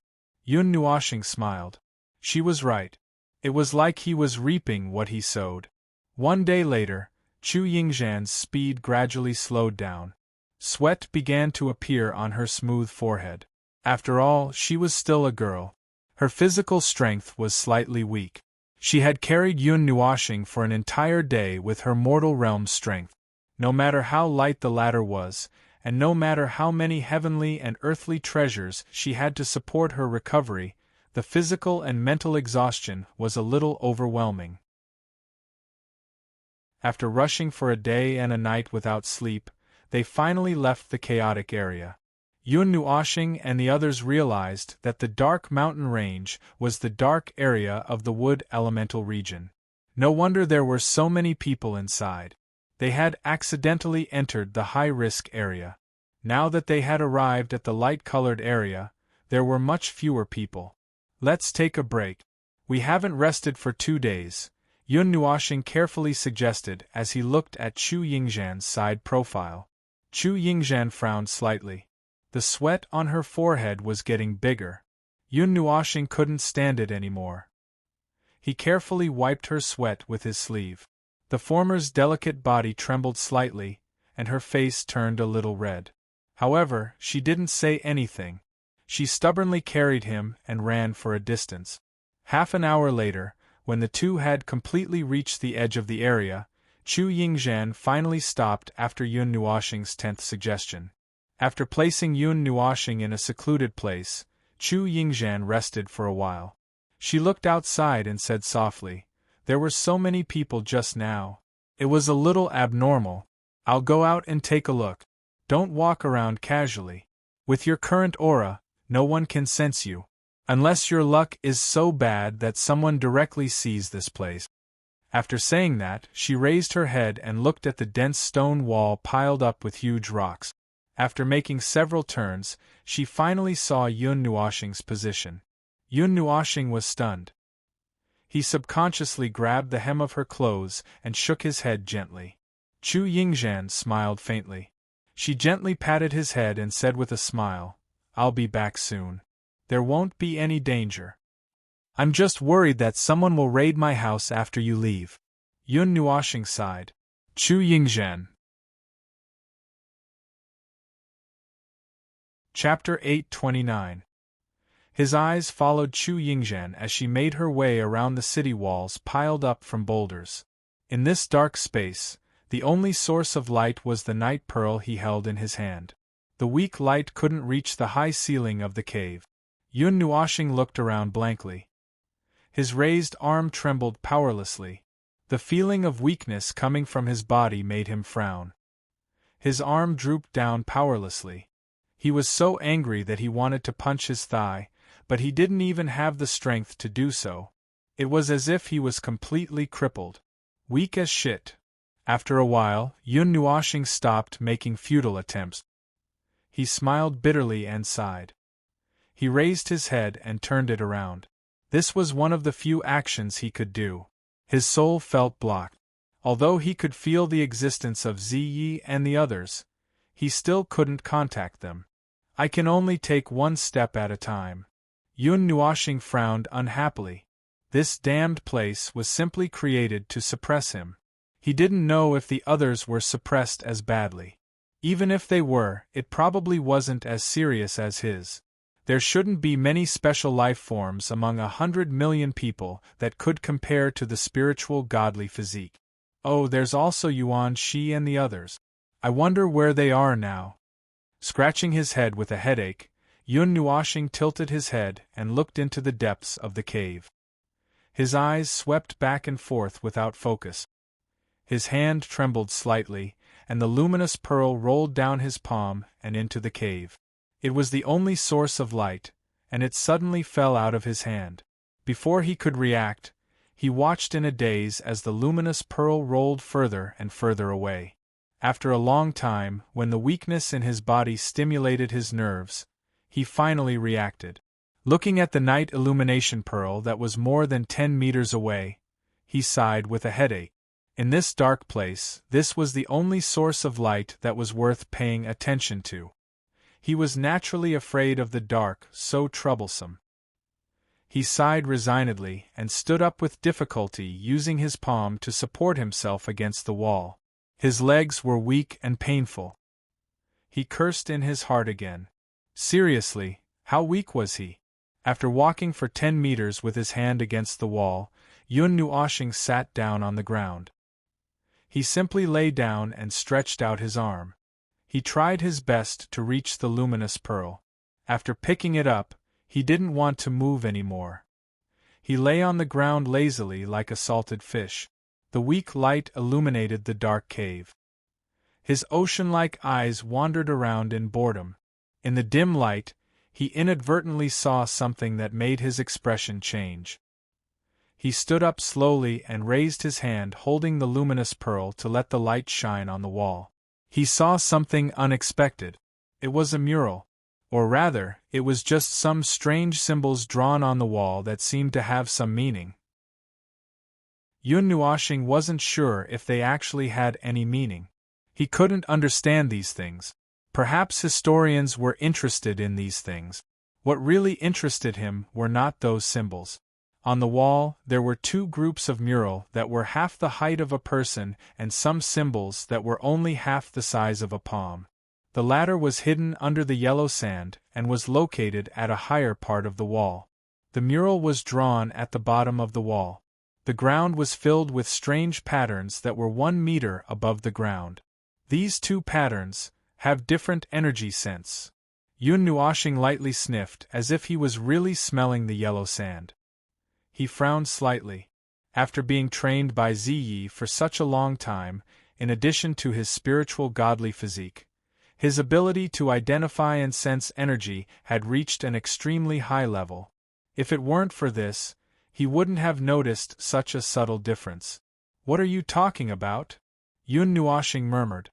Yun Nuoshing smiled. She was right. It was like he was reaping what he sowed. One day later, Chu Yingzhan's speed gradually slowed down. Sweat began to appear on her smooth forehead. After all, she was still a girl. Her physical strength was slightly weak. She had carried Yun Nuoshing for an entire day with her mortal realm strength. No matter how light the latter was, and no matter how many heavenly and earthly treasures she had to support her recovery, the physical and mental exhaustion was a little overwhelming. After rushing for a day and a night without sleep, they finally left the chaotic area. Yun Nuoshing and the others realized that the dark mountain range was the dark area of the wood elemental region. No wonder there were so many people inside. They had accidentally entered the high-risk area. Now that they had arrived at the light-colored area, there were much fewer people. "Let's take a break. We haven't rested for 2 days," Yun Nuoshing carefully suggested as he looked at Chu Yingzhan's side profile. Chu Yingzhan frowned slightly. The sweat on her forehead was getting bigger. Yun Nuoshing couldn't stand it anymore. He carefully wiped her sweat with his sleeve. The former's delicate body trembled slightly, and her face turned a little red. However, she didn't say anything. She stubbornly carried him and ran for a distance. Half an hour later, when the two had completely reached the edge of the area, Chu Yingzhan finally stopped after Yun Nuoshing's 10th suggestion. After placing Yun Nuoshing in a secluded place, Chu Yingzhan rested for a while. She looked outside and said softly, "There were so many people just now. It was a little abnormal. I'll go out and take a look." "Don't walk around casually. With your current aura, no one can sense you. Unless your luck is so bad that someone directly sees this place." After saying that, she raised her head and looked at the dense stone wall piled up with huge rocks. After making several turns, she finally saw Yun Nuoshing's position. Yun Nuoshing was stunned. He subconsciously grabbed the hem of her clothes and shook his head gently. Chu Yingzhan smiled faintly. She gently patted his head and said with a smile, "I'll be back soon. There won't be any danger. I'm just worried that someone will raid my house after you leave." Yun Nuoshing sighed. Chu Yingzhan. Chapter 829. His eyes followed Chu Yingzhan as she made her way around the city walls piled up from boulders. In this dark space, the only source of light was the night pearl he held in his hand. The weak light couldn't reach the high ceiling of the cave. Yun Nuoshing looked around blankly. His raised arm trembled powerlessly. The feeling of weakness coming from his body made him frown. His arm drooped down powerlessly. He was so angry that he wanted to punch his thigh, but he didn't even have the strength to do so. It was as if he was completely crippled. Weak as shit. After a while, Yun Nuoshing stopped making futile attempts. He smiled bitterly and sighed. He raised his head and turned it around. This was one of the few actions he could do. His soul felt blocked. Although he could feel the existence of Ziyi and the others, he still couldn't contact them. I can only take one step at a time. Yun Nuoxing frowned unhappily. This damned place was simply created to suppress him. He didn't know if the others were suppressed as badly. Even if they were, it probably wasn't as serious as his. There shouldn't be many special life forms among 100 million people that could compare to the spiritual godly physique. Oh, there's also Yuan Shi and the others. I wonder where they are now. Scratching his head with a headache, Yun Nuoxing tilted his head and looked into the depths of the cave. His eyes swept back and forth without focus. His hand trembled slightly, and the luminous pearl rolled down his palm and into the cave. It was the only source of light, and it suddenly fell out of his hand. Before he could react, he watched in a daze as the luminous pearl rolled further and further away. After a long time, when the weakness in his body stimulated his nerves, he finally reacted. Looking at the night illumination pearl that was more than 10 meters away, he sighed with a headache. In this dark place, this was the only source of light that was worth paying attention to. He was naturally afraid of the dark, so troublesome. He sighed resignedly and stood up with difficulty, using his palm to support himself against the wall. His legs were weak and painful. He cursed in his heart again. Seriously, how weak was he? After walking for 10 meters with his hand against the wall, Yun Nuoxing sat down on the ground. He simply lay down and stretched out his arm. He tried his best to reach the luminous pearl. After picking it up, he didn't want to move anymore. He lay on the ground lazily like a salted fish. The weak light illuminated the dark cave. His ocean-like eyes wandered around in boredom. In the dim light, he inadvertently saw something that made his expression change. He stood up slowly and raised his hand holding the luminous pearl to let the light shine on the wall. He saw something unexpected. It was a mural. Or rather, it was just some strange symbols drawn on the wall that seemed to have some meaning. Yun Nuoxing wasn't sure if they actually had any meaning. He couldn't understand these things. Perhaps historians were interested in these things. What really interested him were not those symbols. On the wall, there were 2 groups of mural that were half the height of a person and some symbols that were only half the size of a palm. The latter was hidden under the yellow sand and was located at a higher part of the wall. The mural was drawn at the bottom of the wall. The ground was filled with strange patterns that were 1 meter above the ground. These 2 patterns have different energy sense. Yun Nuoxing lightly sniffed as if he was really smelling the yellow sand. He frowned slightly. After being trained by Ziyi for such a long time, in addition to his spiritual godly physique, his ability to identify and sense energy had reached an extremely high level. If it weren't for this, he wouldn't have noticed such a subtle difference. "What are you talking about?" Yun Nuoxing murmured.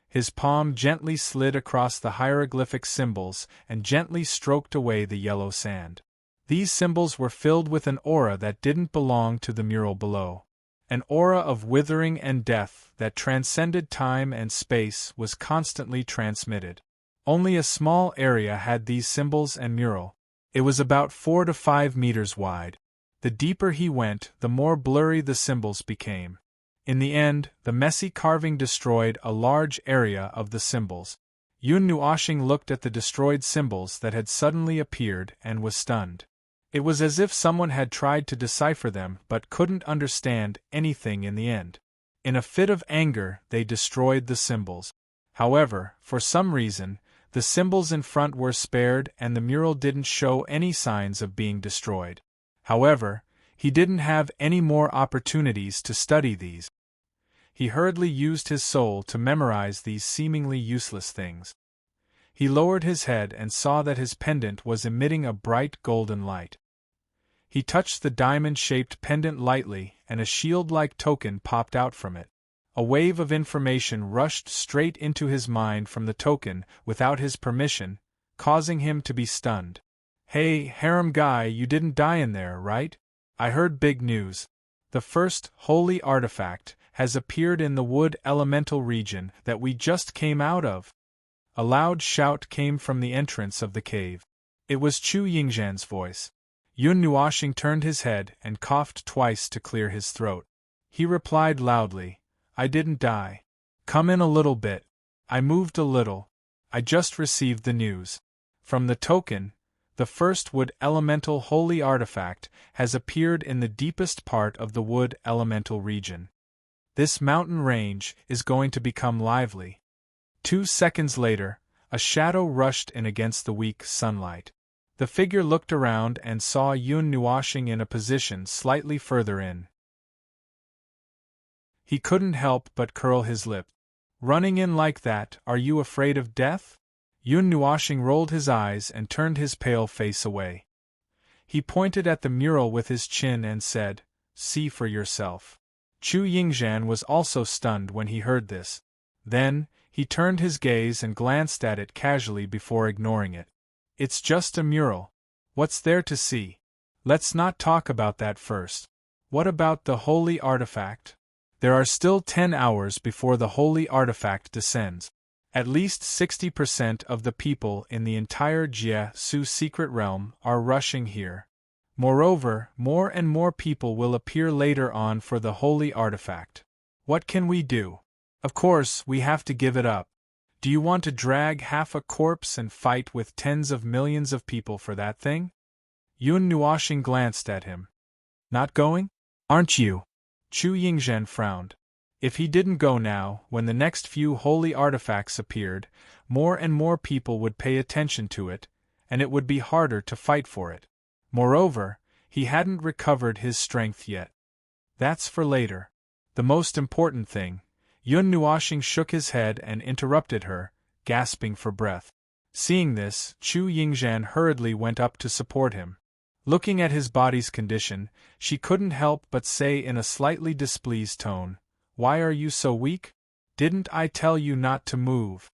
His palm gently slid across the hieroglyphic symbols and gently stroked away the yellow sand. These symbols were filled with an aura that didn't belong to the mural below. An aura of withering and death that transcended time and space was constantly transmitted. Only a small area had these symbols and mural. It was about 4 to 5 meters wide. The deeper he went, the more blurry the symbols became. In the end, the messy carving destroyed a large area of the symbols. Yun Nuoxing looked at the destroyed symbols that had suddenly appeared and was stunned. It was as if someone had tried to decipher them but couldn't understand anything in the end. In a fit of anger, they destroyed the symbols. However, for some reason, the symbols in front were spared and the mural didn't show any signs of being destroyed. However, he didn't have any more opportunities to study these. He hurriedly used his soul to memorize these seemingly useless things. He lowered his head and saw that his pendant was emitting a bright golden light. He touched the diamond-shaped pendant lightly, and a shield-like token popped out from it. A wave of information rushed straight into his mind from the token without his permission, causing him to be stunned. Hey, harem guy, you didn't die in there, right? I heard big news. The first holy artifact has appeared in the wood elemental region that we just came out of. A loud shout came from the entrance of the cave. It was Chu Yingzhan's voice. Yun Nuoxing turned his head and coughed twice to clear his throat. He replied loudly, I didn't die. Come in a little bit. I moved a little. I just received the news. From the token, the first wood elemental holy artifact has appeared in the deepest part of the wood elemental region. This mountain range is going to become lively. 2 seconds later, a shadow rushed in against the weak sunlight. The figure looked around and saw Yun Nuoxing in a position slightly further in. He couldn't help but curl his lip. Running in like that, are you afraid of death? Yun Nuoxing rolled his eyes and turned his pale face away. He pointed at the mural with his chin and said, See for yourself. Chu Yingzhan was also stunned when he heard this. Then, he turned his gaze and glanced at it casually before ignoring it. It's just a mural. What's there to see? Let's not talk about that first. What about the holy artifact? There are still 10 hours before the holy artifact descends. At least 60% of the people in the entire Jie-Su secret realm are rushing here. Moreover, more and more people will appear later on for the holy artifact. What can we do? Of course, we have to give it up. Do you want to drag half a corpse and fight with tens of millions of people for that thing? Yun Nuoxing glanced at him. Not going? Aren't you? Chu Yingzhan frowned. If he didn't go now, when the next few holy artifacts appeared, more and more people would pay attention to it, and it would be harder to fight for it. Moreover, he hadn't recovered his strength yet. That's for later. The most important thing. Yun Nuoxing shook his head and interrupted her, gasping for breath. Seeing this, Chu Yingzhan hurriedly went up to support him. Looking at his body's condition, she couldn't help but say in a slightly displeased tone, Why are you so weak? Didn't I tell you not to move?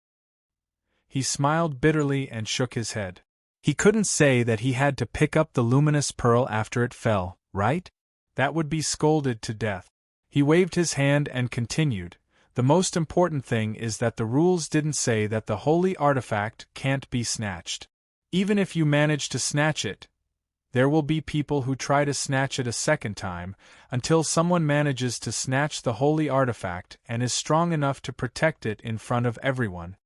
He smiled bitterly and shook his head. He couldn't say that he had to pick up the luminous pearl after it fell, right? That would be scolded to death. He waved his hand and continued, The most important thing is that the rules didn't say that the holy artifact can't be snatched. Even if you manage to snatch it, there will be people who try to snatch it a second time, until someone manages to snatch the holy artifact and is strong enough to protect it in front of everyone.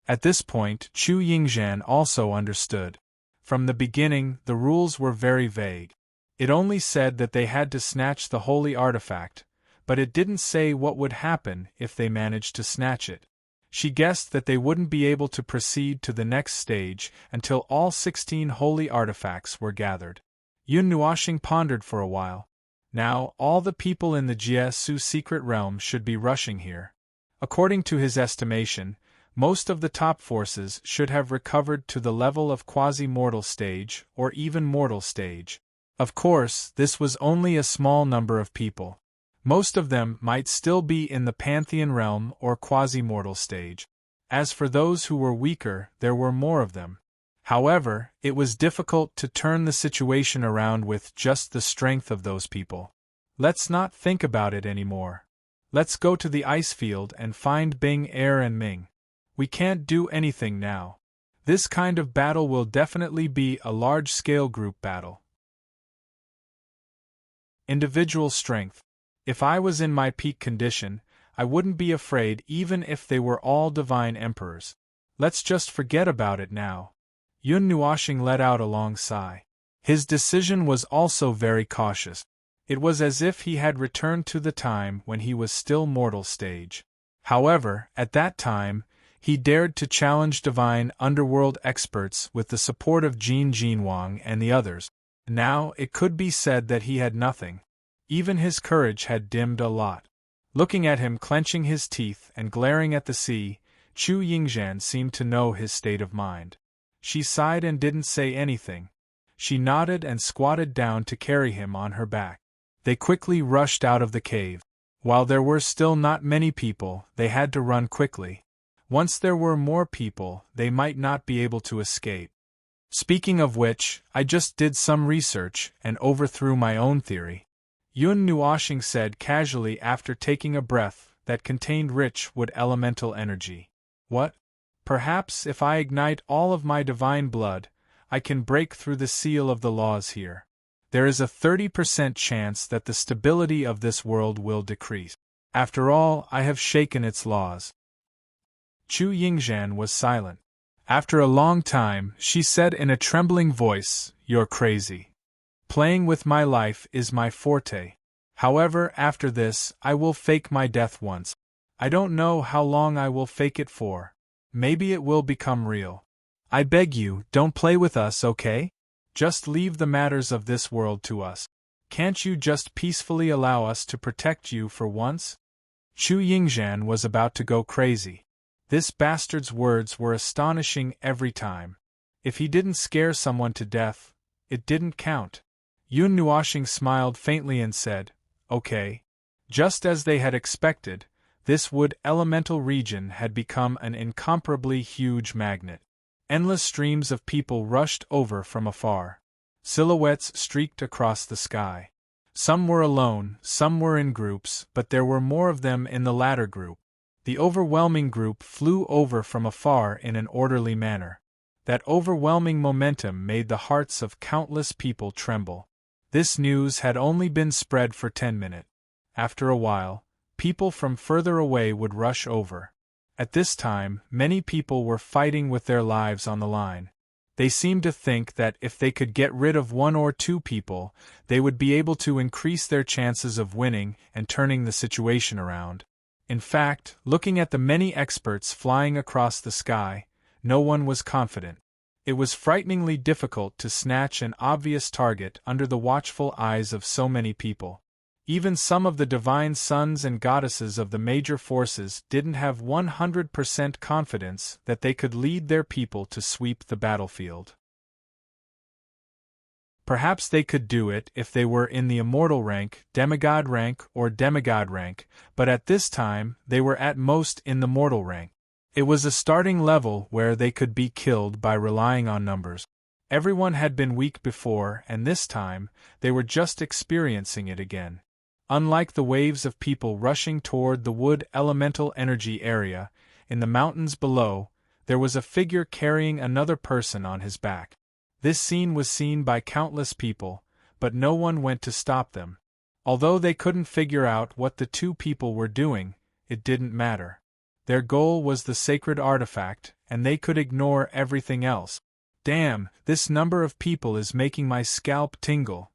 At this point, Chu Yingzhan also understood. From the beginning, the rules were very vague. It only said that they had to snatch the holy artifact, but it didn't say what would happen if they managed to snatch it. She guessed that they wouldn't be able to proceed to the next stage until all 16 holy artifacts were gathered. Yun Nuoxing pondered for a while. Now, all the people in the Jie-Su secret realm should be rushing here. According to his estimation, most of the top forces should have recovered to the level of quasi-mortal stage or even mortal stage. Of course, this was only a small number of people. Most of them might still be in the Pantheon realm or quasi-mortal stage. As for those who were weaker, there were more of them. However, it was difficult to turn the situation around with just the strength of those people. Let's not think about it anymore. Let's go to the ice field and find Bing, Air and Ming. We can't do anything now. This kind of battle will definitely be a large-scale group battle. Individual strength. If I was in my peak condition, I wouldn't be afraid even if they were all divine emperors. Let's just forget about it now. Yun Nuoxing let out a long sigh. His decision was also very cautious. It was as if he had returned to the time when he was still mortal stage. However, at that time, he dared to challenge divine underworld experts with the support of Jin Jinwang and the others. Now, it could be said that he had nothing. Even his courage had dimmed a lot. Looking at him clenching his teeth and glaring at the sea, Chu Yingzhan seemed to know his state of mind. She sighed and didn't say anything. She nodded and squatted down to carry him on her back. They quickly rushed out of the cave. While there were still not many people, they had to run quickly. Once there were more people, they might not be able to escape. Speaking of which, I just did some research and overthrew my own theory. Yun Nuoshing said casually after taking a breath that contained rich wood elemental energy. What? Perhaps if I ignite all of my divine blood, I can break through the seal of the laws here. There is a 30% chance that the stability of this world will decrease. After all, I have shaken its laws. Chu Yingzhan was silent. After a long time, she said in a trembling voice, "You're crazy. Playing with my life is my forte. However, after this, I will fake my death once. I don't know how long I will fake it for. Maybe it will become real. I beg you, don't play with us, okay? Just leave the matters of this world to us. Can't you just peacefully allow us to protect you for once?" Chu Yingzhan was about to go crazy. This bastard's words were astonishing every time. If he didn't scare someone to death, it didn't count. Yun Nuoshing smiled faintly and said, "Okay." Just as they had expected, this wood elemental region had become an incomparably huge magnet. Endless streams of people rushed over from afar. Silhouettes streaked across the sky. Some were alone, some were in groups, but there were more of them in the latter group. The overwhelming group flew over from afar in an orderly manner. That overwhelming momentum made the hearts of countless people tremble. This news had only been spread for 10 minutes. After a while, people from further away would rush over. At this time, many people were fighting with their lives on the line. They seemed to think that if they could get rid of one or two people, they would be able to increase their chances of winning and turning the situation around. In fact, looking at the many experts flying across the sky, no one was confident. It was frighteningly difficult to snatch an obvious target under the watchful eyes of so many people. Even some of the divine sons and goddesses of the major forces didn't have 100% confidence that they could lead their people to sweep the battlefield. Perhaps they could do it if they were in the immortal rank, demigod rank, or demigod rank, but at this time they were at most in the mortal rank. It was a starting level where they could be killed by relying on numbers. Everyone had been weak before, and this time, they were just experiencing it again. Unlike the waves of people rushing toward the wood elemental energy area, in the mountains below, there was a figure carrying another person on his back. This scene was seen by countless people, but no one went to stop them. Although they couldn't figure out what the two people were doing, it didn't matter. Their goal was the sacred artifact, and they could ignore everything else. Damn, this number of people is making my scalp tingle.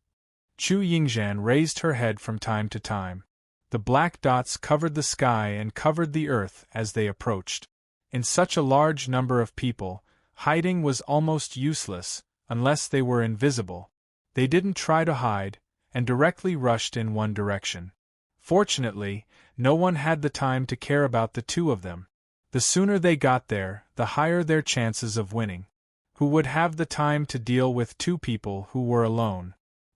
Chu Yingzhan raised her head from time to time. The black dots covered the sky and covered the earth as they approached. In such a large number of people, hiding was almost useless, unless they were invisible. They didn't try to hide, and directly rushed in one direction. Fortunately, no one had the time to care about the two of them. The sooner they got there, the higher their chances of winning. Who would have the time to deal with two people who were alone?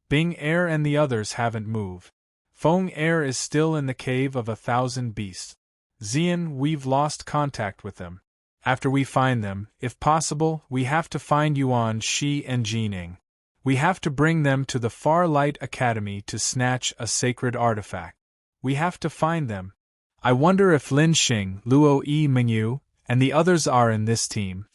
Bing Er and the others haven't moved. Feng Er is still in the cave of 1,000 beasts. Xian, we've lost contact with them. After we find them, if possible, we have to find Yuan Shi and Jining. We have to bring them to the Far Light Academy to snatch a sacred artifact. We have to find them. I wonder if Lin Xing, Luo Yi Mingyu, and the others are in this team.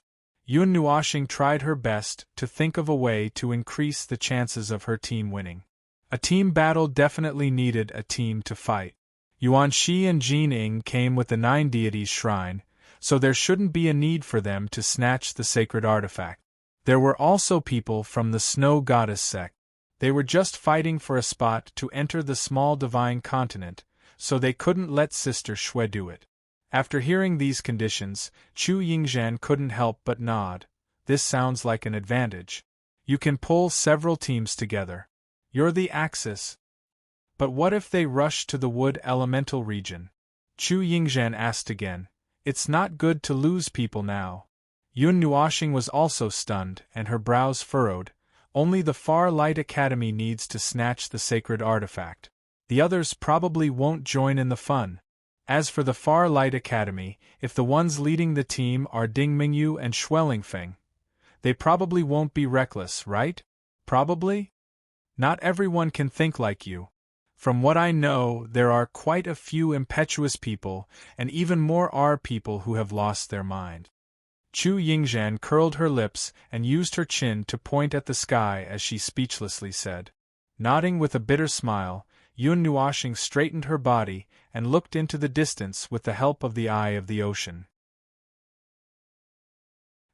Yun Nuoshing tried her best to think of a way to increase the chances of her team winning. A team battle definitely needed a team to fight. Yuan Shi and Jining came with the 9 deities shrine, so there shouldn't be a need for them to snatch the sacred artifact. There were also people from the Snow Goddess sect. They were just fighting for a spot to enter the small divine continent, so they couldn't let Sister Shui do it. After hearing these conditions, Chu Yingzhan couldn't help but nod. This sounds like an advantage. You can pull several teams together. You're the axis. But what if they rush to the wood elemental region? Chu Yingzhan asked again. It's not good to lose people now. Yun Nuoshing was also stunned, and her brows furrowed. Only the Far Light Academy needs to snatch the sacred artifact. The others probably won't join in the fun. As for the Far Light Academy, if the ones leading the team are Ding Mingyu and Schwellingfeng, They probably won't be reckless, right? Probably? Not everyone can think like you. From what I know, there are quite a few impetuous people, and even more are people who have lost their mind. Chu Yingzhan curled her lips and used her chin to point at the sky as she speechlessly said. Nodding with a bitter smile, Yun Nuoxing straightened her body and looked into the distance with the help of the eye of the ocean.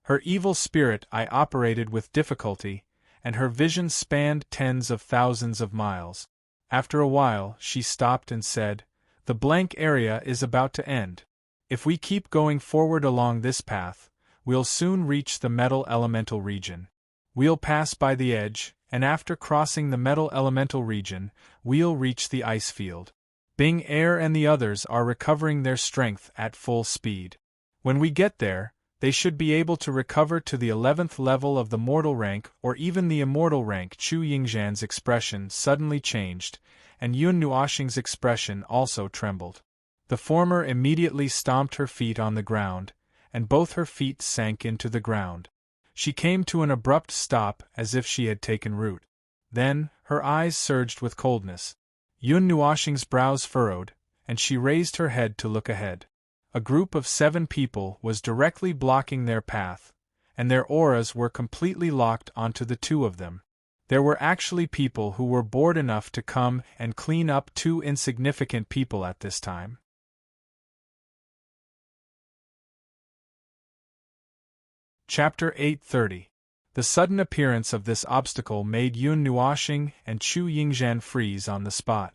Her evil spirit eye operated with difficulty, and her vision spanned tens of thousands of miles. After a while, she stopped and said, "The blank area is about to end. If we keep going forward along this path, we'll soon reach the metal elemental region. We'll pass by the edge, and after crossing the metal elemental region, we'll reach the ice field. Bing Air and the others are recovering their strength at full speed. When we get there, they should be able to recover to the 11th level of the mortal rank or even the immortal rank." Chu Yingzhan's expression suddenly changed, and Yun Nuoxing's expression also trembled. The former immediately stomped her feet on the ground, and both her feet sank into the ground. She came to an abrupt stop as if she had taken root. Then, her eyes surged with coldness. Yun Nuoxing's brows furrowed, and she raised her head to look ahead. A group of 7 people was directly blocking their path, and their auras were completely locked onto the 2 of them. There were actually people who were bored enough to come and clean up 2 insignificant people at this time. Chapter 830. The sudden appearance of this obstacle made Yun Nuoxing and Chu Yingzhan freeze on the spot.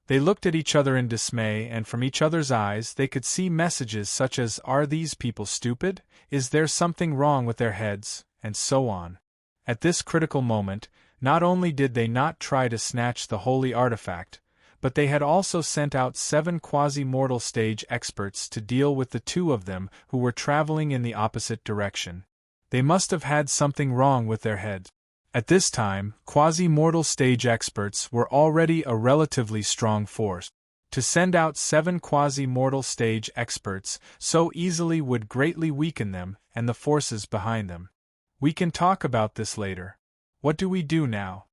They looked at each other in dismay, and from each other's eyes they could see messages such as, "Are these people stupid? Is there something wrong with their heads?" and so on. At this critical moment, not only did they not try to snatch the holy artifact, but they had also sent out 7 quasi-mortal stage experts to deal with the 2 of them who were traveling in the opposite direction. They must have had something wrong with their heads. At this time, quasi-mortal stage experts were already a relatively strong force. To send out 7 quasi-mortal stage experts so easily would greatly weaken them and the forces behind them. We can talk about this later. What do we do now?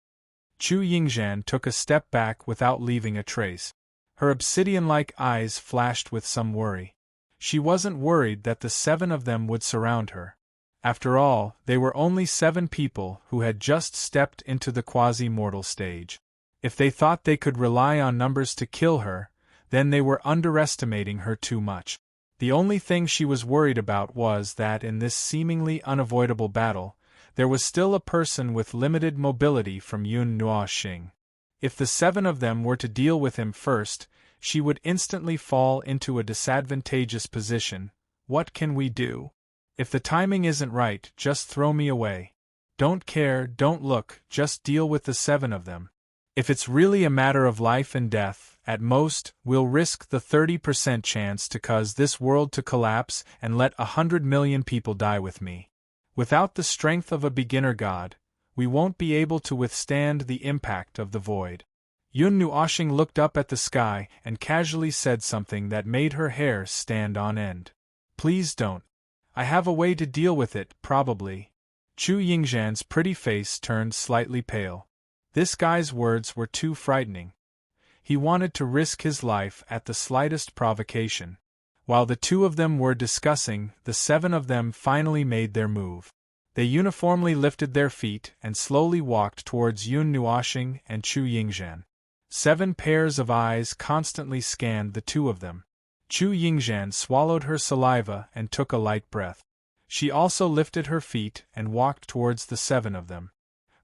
Chu Yingzhan took a step back without leaving a trace. Her obsidian-like eyes flashed with some worry. She wasn't worried that the 7 of them would surround her. After all, they were only 7 people who had just stepped into the quasi-mortal stage. If they thought they could rely on numbers to kill her, then they were underestimating her too much. The only thing she was worried about was that in this seemingly unavoidable battle, there was still a person with limited mobility from Yun Nuoxing. If the 7 of them were to deal with him first, she would instantly fall into a disadvantageous position. What can we do? If the timing isn't right, just throw me away. Don't care, don't look, just deal with the 7 of them. If it's really a matter of life and death, at most, we'll risk the 30% chance to cause this world to collapse and let 100 million people die with me. Without the strength of a beginner god, we won't be able to withstand the impact of the void. Yun Nuoxing looked up at the sky and casually said something that made her hair stand on end. Please don't. I have a way to deal with it, probably. Chu Yingzhan's pretty face turned slightly pale. This guy's words were too frightening. He wanted to risk his life at the slightest provocation. While the 2 of them were discussing, the 7 of them finally made their move. They uniformly lifted their feet and slowly walked towards Yun Nuoxing and Chu Yingzhan. 7 pairs of eyes constantly scanned the 2 of them. Chu Yingzhan swallowed her saliva and took a light breath. She also lifted her feet and walked towards the 7 of them.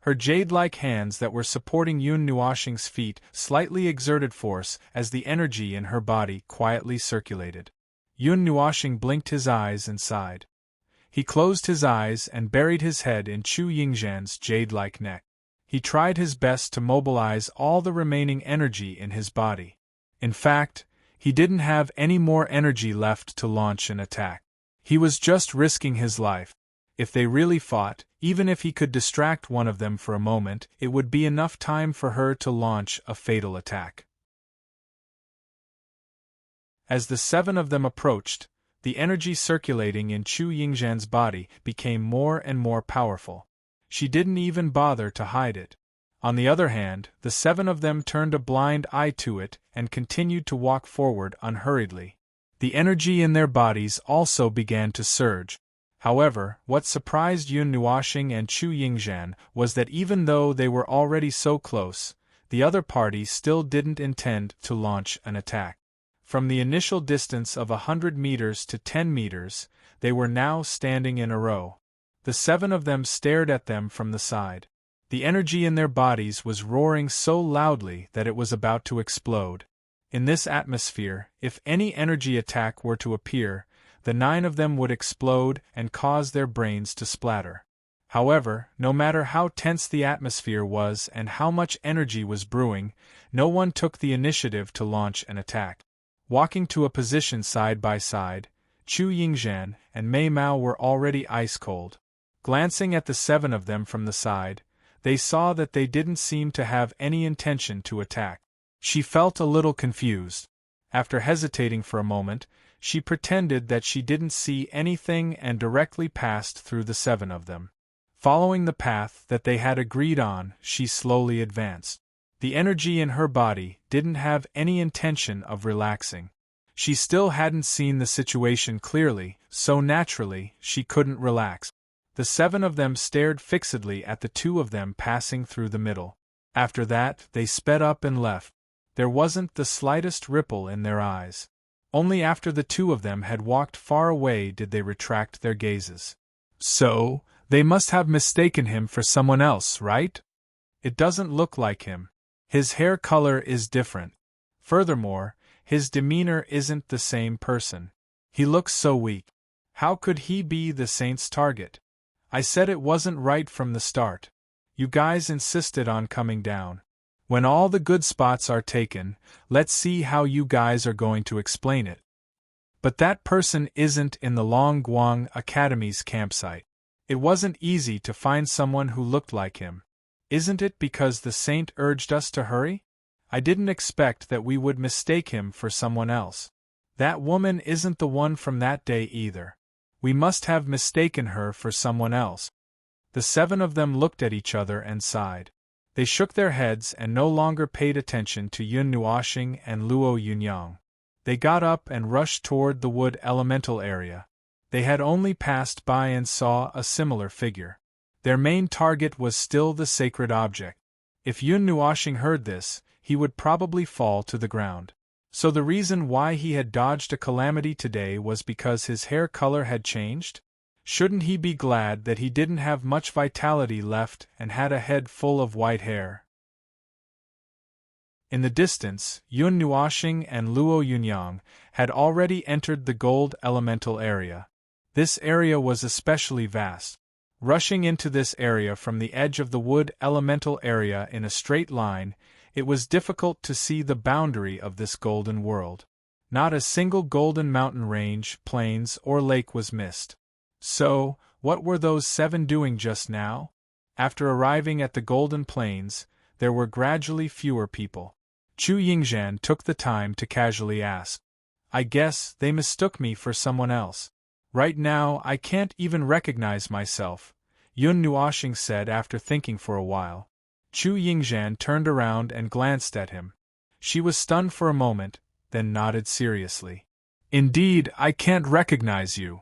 Her jade-like hands that were supporting Yun Nuoxing's feet slightly exerted force as the energy in her body quietly circulated. Yun Nuoxing blinked his eyes and sighed. He closed his eyes and buried his head in Chu Yingzhan's jade-like neck. He tried his best to mobilize all the remaining energy in his body. In fact, he didn't have any more energy left to launch an attack. He was just risking his life. If they really fought, even if he could distract one of them for a moment, it would be enough time for her to launch a fatal attack. As the 7 of them approached, The energy circulating in Chu Yingzhan's body became more and more powerful. She didn't even bother to hide it. On the other hand, the 7 of them turned a blind eye to it and continued to walk forward unhurriedly. The energy in their bodies also began to surge. However, what surprised Yun Nuoxing and Chu Yingzhan was that even though they were already so close, the other party still didn't intend to launch an attack. From the initial distance of 100 meters to 10 meters, they were now standing in a row. The 7 of them stared at them from the side. The energy in their bodies was roaring so loudly that it was about to explode. In this atmosphere, if any energy attack were to appear, the 9 of them would explode and cause their brains to splatter. However, no matter how tense the atmosphere was and how much energy was brewing, no one took the initiative to launch an attack. Walking to a position side by side, Chu Yingzhan and Mei Mao were already ice-cold. Glancing at the 7 of them from the side, they saw that they didn't seem to have any intention to attack. She felt a little confused. After hesitating for a moment, she pretended that she didn't see anything and directly passed through the 7 of them. Following the path that they had agreed on, she slowly advanced. The energy in her body didn't have any intention of relaxing. She still hadn't seen the situation clearly, so naturally, she couldn't relax. The 7 of them stared fixedly at the 2 of them passing through the middle. After that, they sped up and left. There wasn't the slightest ripple in their eyes. Only after the 2 of them had walked far away did they retract their gazes. So, they must have mistaken him for someone else, right? It doesn't look like him. His hair color is different. Furthermore, his demeanor isn't the same person. He looks so weak. How could he be the saint's target? I said it wasn't right from the start. You guys insisted on coming down. When all the good spots are taken, let's see how you guys are going to explain it. But that person isn't in the Longguang Academy's campsite. It wasn't easy to find someone who looked like him. Isn't it because the saint urged us to hurry? I didn't expect that we would mistake him for someone else. That woman isn't the one from that day either. We must have mistaken her for someone else. The 7 of them looked at each other and sighed. They shook their heads and no longer paid attention to Yun Nuoxing and Luo Yunyang. They got up and rushed toward the wood elemental area. They had only passed by and saw a similar figure. Their main target was still the sacred object. If Yun Nuoxing heard this, he would probably fall to the ground. So the reason why he had dodged a calamity today was because his hair color had changed? Shouldn't he be glad that he didn't have much vitality left and had a head full of white hair? In the distance, Yun Nuoxing and Luo Yunyang had already entered the gold elemental area. This area was especially vast. Rushing into this area from the edge of the wood elemental area in a straight line, it was difficult to see the boundary of this golden world. Not a single golden mountain range, plains, or lake was missed. So, what were those 7 doing just now? After arriving at the golden plains, there were gradually fewer people. Chu Yingzhan took the time to casually ask. I guess they mistook me for someone else. Right now I can't even recognize myself, Yun Nuoxing said after thinking for a while. Chu Yingzhan turned around and glanced at him. She was stunned for a moment, then nodded seriously. Indeed, I can't recognize you.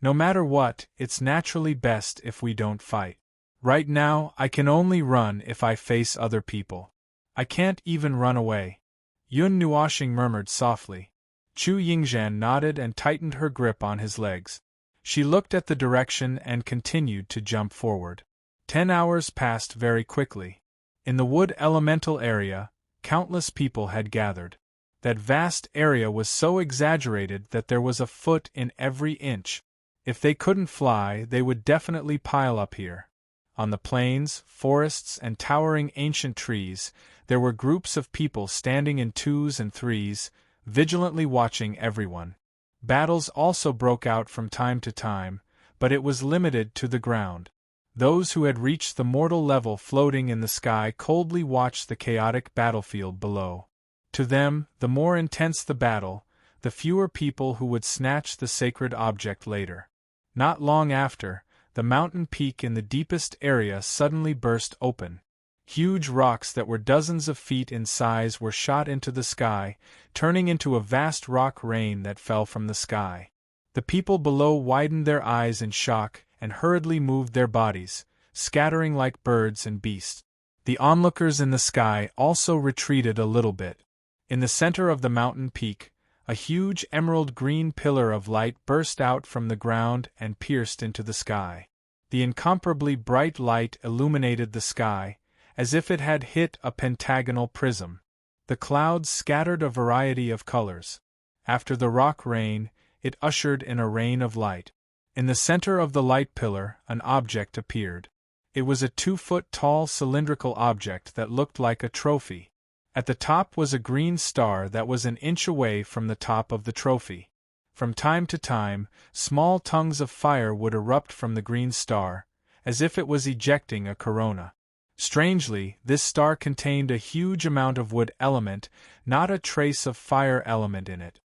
No matter what, it's naturally best if we don't fight. Right now, I can only run if I face other people. I can't even run away. Yun Nuoxing murmured softly. Chu Yingzhan nodded and tightened her grip on his legs. She looked at the direction and continued to jump forward. 10 hours passed very quickly. In the wood elemental area, countless people had gathered. That vast area was so exaggerated that there was a foot in every inch. If they couldn't fly, they would definitely pile up here. On the plains, forests, and towering ancient trees, there were groups of people standing in 2s and 3s, vigilantly watching everyone. Battles also broke out from time to time, but it was limited to the ground. Those who had reached the mortal level floating in the sky coldly watched the chaotic battlefield below. To them, the more intense the battle, the fewer people who would snatch the sacred object later. Not long after, the mountain peak in the deepest area suddenly burst open. Huge rocks that were dozens of feet in size were shot into the sky, turning into a vast rock rain that fell from the sky. The people below widened their eyes in shock and hurriedly moved their bodies, scattering like birds and beasts. The onlookers in the sky also retreated a little bit. In the center of the mountain peak, a huge emerald-green pillar of light burst out from the ground and pierced into the sky. The incomparably bright light illuminated the sky, as if it had hit a pentagonal prism. The clouds scattered a variety of colors. After the rock rain, it ushered in a rain of light. In the center of the light pillar, an object appeared. It was a 2-foot-tall cylindrical object that looked like a trophy. At the top was a green star that was an inch away from the top of the trophy. From time to time, small tongues of fire would erupt from the green star, as if it was ejecting a corona. Strangely, this star contained a huge amount of wood element, not a trace of fire element in it.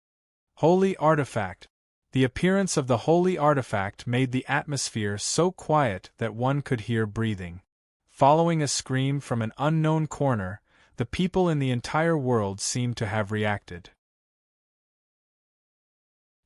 Holy artifact. The appearance of the holy artifact made the atmosphere so quiet that one could hear breathing. Following a scream from an unknown corner, the people in the entire world seemed to have reacted.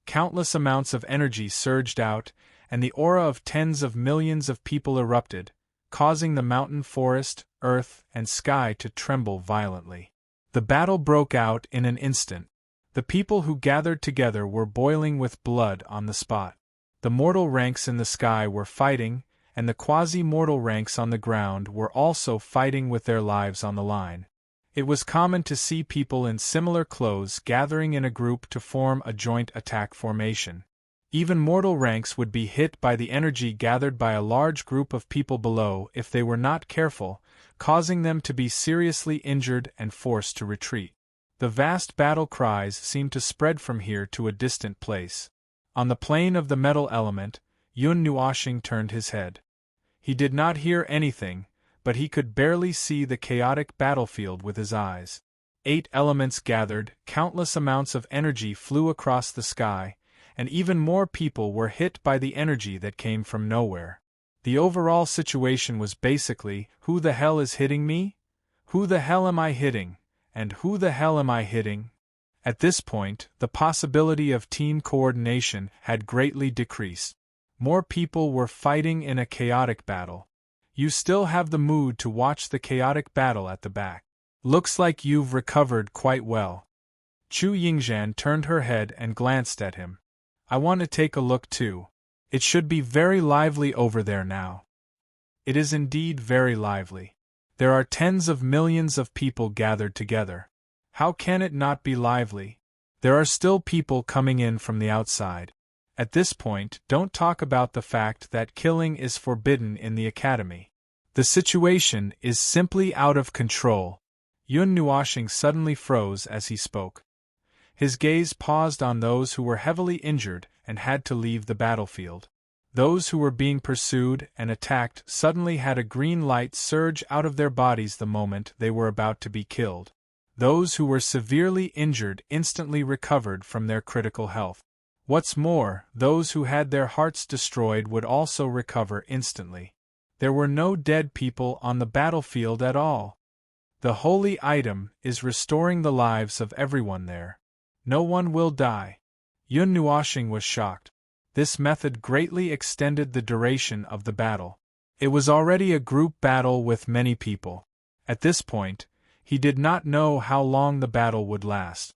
Countless amounts of energy surged out, and the aura of tens of millions of people erupted, causing the mountain forest, earth, and sky to tremble violently. The battle broke out in an instant. The people who gathered together were boiling with blood on the spot. The mortal ranks in the sky were fighting, and the quasi-mortal ranks on the ground were also fighting with their lives on the line. It was common to see people in similar clothes gathering in a group to form a joint attack formation. Even mortal ranks would be hit by the energy gathered by a large group of people below if they were not careful, causing them to be seriously injured and forced to retreat. The vast battle cries seemed to spread from here to a distant place. On the plane of the metal element, Yun Nuoshing turned his head. He did not hear anything, but he could barely see the chaotic battlefield with his eyes. 8 elements gathered, countless amounts of energy flew across the sky, and even more people were hit by the energy that came from nowhere. The overall situation was basically, who the hell is hitting me? Who the hell am I hitting? And who the hell am I hitting? At this point, the possibility of team coordination had greatly decreased. More people were fighting in a chaotic battle. You still have the mood to watch the chaotic battle at the back. Looks like you've recovered quite well. Chu Yingzhan turned her head and glanced at him. I want to take a look too. It should be very lively over there now. It is indeed very lively. There are tens of millions of people gathered together. How can it not be lively? There are still people coming in from the outside. At this point, don't talk about the fact that killing is forbidden in the academy. The situation is simply out of control. Yun Nuoshing suddenly froze as he spoke. His gaze paused on those who were heavily injured and had to leave the battlefield. Those who were being pursued and attacked suddenly had a green light surge out of their bodies the moment they were about to be killed. Those who were severely injured instantly recovered from their critical health. What's more, those who had their hearts destroyed would also recover instantly. There were no dead people on the battlefield at all. The holy item is restoring the lives of everyone there. No one will die. Yun Nuoshing was shocked. This method greatly extended the duration of the battle. It was already a group battle with many people. At this point, he did not know how long the battle would last.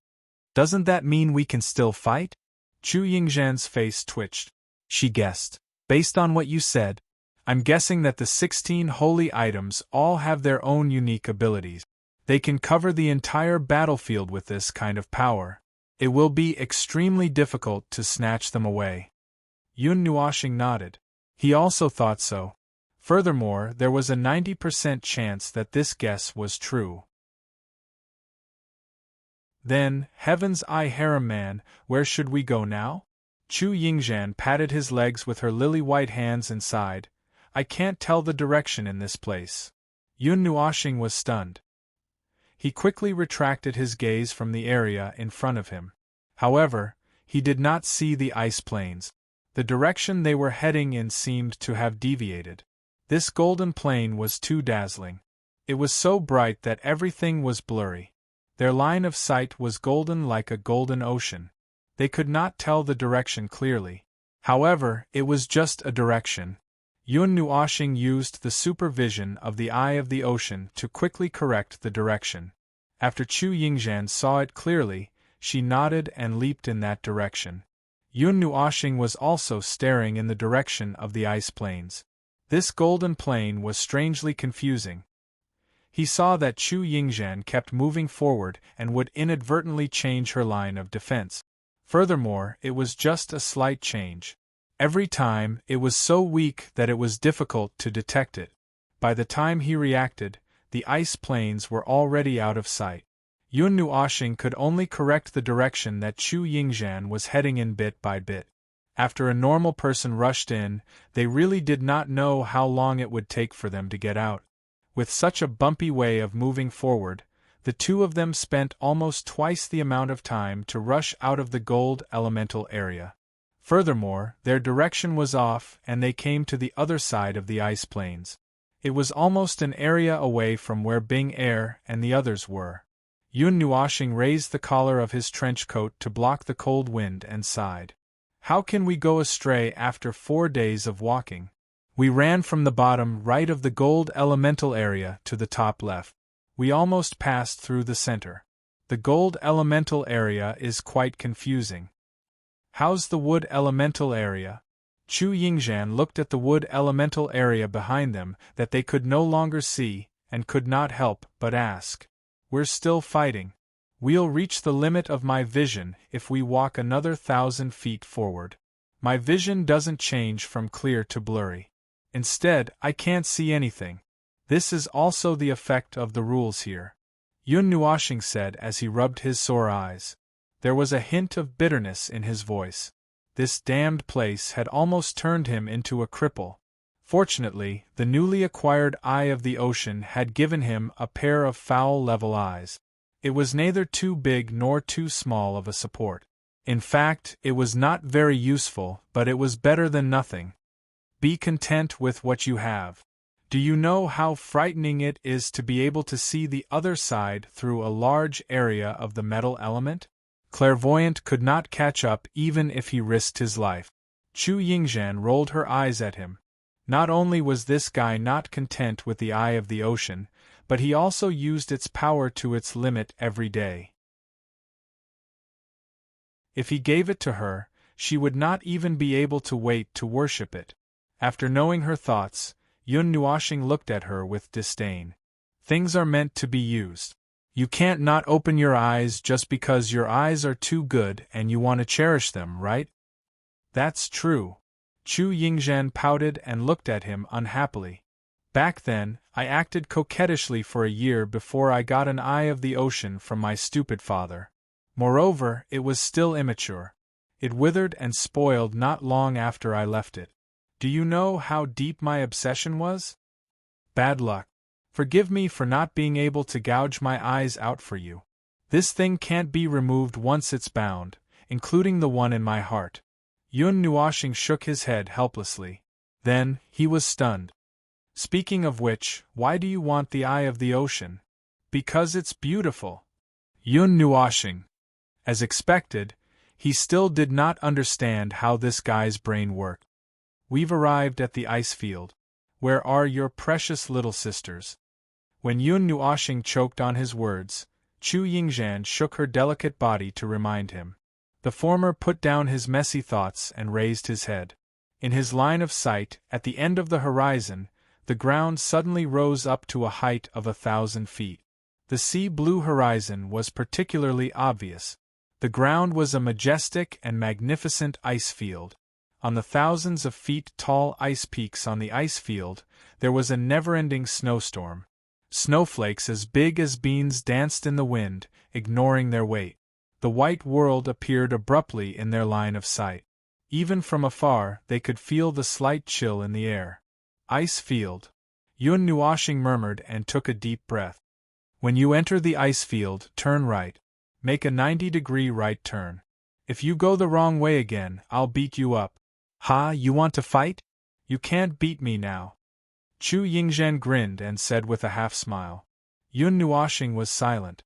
Doesn't that mean we can still fight? Chu Yingzhan's face twitched. She guessed. Based on what you said, I'm guessing that the 16 holy items all have their own unique abilities. They can cover the entire battlefield with this kind of power. It will be extremely difficult to snatch them away. Yun Nuoshing nodded. He also thought so. Furthermore, there was a 90% chance that this guess was true. Then, heaven's eye harem man, where should we go now? Chu Yingzhan patted his legs with her lily-white hands and sighed. I can't tell the direction in this place. Yun Nuoshing was stunned. He quickly retracted his gaze from the area in front of him. However, he did not see the ice plains. The direction they were heading in seemed to have deviated. This golden plain was too dazzling. It was so bright that everything was blurry. Their line of sight was golden like a golden ocean. They could not tell the direction clearly. However, it was just a direction. Yun Nuoxing used the supervision of the eye of the ocean to quickly correct the direction. After Chu Yingzhan saw it clearly, she nodded and leaped in that direction. Yun Nuoxing was also staring in the direction of the ice plains. This golden plain was strangely confusing. He saw that Chu Yingzhan kept moving forward and would inadvertently change her line of defense. Furthermore, it was just a slight change. Every time, it was so weak that it was difficult to detect it. By the time he reacted, the ice plains were already out of sight. Yun Nuoxing could only correct the direction that Chu Yingzhan was heading in bit by bit. After a normal person rushed in, they really did not know how long it would take for them to get out. With such a bumpy way of moving forward, the two of them spent almost twice the amount of time to rush out of the gold elemental area. Furthermore, their direction was off and they came to the other side of the ice plains. It was almost an area away from where Bing Er and the others were. Yun Nuoxing raised the collar of his trench coat to block the cold wind and sighed. How can we go astray after 4 days of walking? We ran from the bottom right of the gold elemental area to the top left. We almost passed through the center. The gold elemental area is quite confusing. How's the wood elemental area? Chu Yingzhan looked at the wood elemental area behind them that they could no longer see, and could not help but ask. We're still fighting. We'll reach the limit of my vision if we walk another 1,000 feet forward. My vision doesn't change from clear to blurry. Instead, I can't see anything. This is also the effect of the rules here, Yun Nuoxing said as he rubbed his sore eyes. There was a hint of bitterness in his voice. This damned place had almost turned him into a cripple. Fortunately, the newly acquired eye of the ocean had given him a pair of foul level eyes. It was neither too big nor too small of a support. In fact, it was not very useful, but it was better than nothing. Be content with what you have. Do you know how frightening it is to be able to see the other side through a large area of the metal element? Clairvoyant could not catch up even if he risked his life. Chu Yingzhan rolled her eyes at him. Not only was this guy not content with the eye of the ocean, but he also used its power to its limit every day. If he gave it to her, she would not even be able to wait to worship it. After knowing her thoughts, Yun Nuoxing looked at her with disdain. Things are meant to be used. You can't not open your eyes just because your eyes are too good and you want to cherish them, right? That's true. Chu Yingzhan pouted and looked at him unhappily. Back then, I acted coquettishly for a year before I got an eye of the ocean from my stupid father. Moreover, it was still immature. It withered and spoiled not long after I left it. Do you know how deep my obsession was? Bad luck. Forgive me for not being able to gouge my eyes out for you. This thing can't be removed once it's bound, including the one in my heart. Yun Nuoxing shook his head helplessly. Then, he was stunned. Speaking of which, why do you want the eye of the ocean? Because it's beautiful. Yun Nuoxing. As expected, he still did not understand how this guy's brain worked. We've arrived at the ice field. Where are your precious little sisters? When Yun Nuoxing choked on his words, Chu Yingzhan shook her delicate body to remind him. The former put down his messy thoughts and raised his head. In his line of sight, at the end of the horizon, the ground suddenly rose up to a height of 1,000 feet. The sea-blue horizon was particularly obvious. The ground was a majestic and magnificent ice field. On the thousands of feet tall ice peaks on the ice field, there was a never-ending snowstorm. Snowflakes as big as beans danced in the wind, ignoring their weight. The white world appeared abruptly in their line of sight. Even from afar, they could feel the slight chill in the air. Ice field. Yun Nuoxing murmured and took a deep breath. When you enter the ice field, turn right. Make a 90-degree right turn. If you go the wrong way again, I'll beat you up. Ha, you want to fight? You can't beat me now. Chu Yingzhen grinned and said with a half-smile. Yun Nuoxing was silent.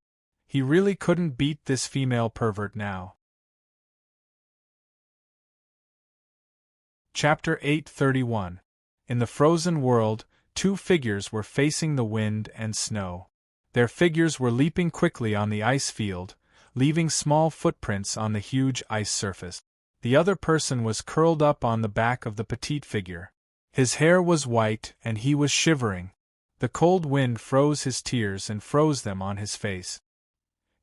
He really couldn't beat this female pervert now. Chapter 831. In the frozen world, two figures were facing the wind and snow. Their figures were leaping quickly on the ice field, leaving small footprints on the huge ice surface. The other person was curled up on the back of the petite figure. His hair was white and he was shivering. The cold wind froze his tears and froze them on his face.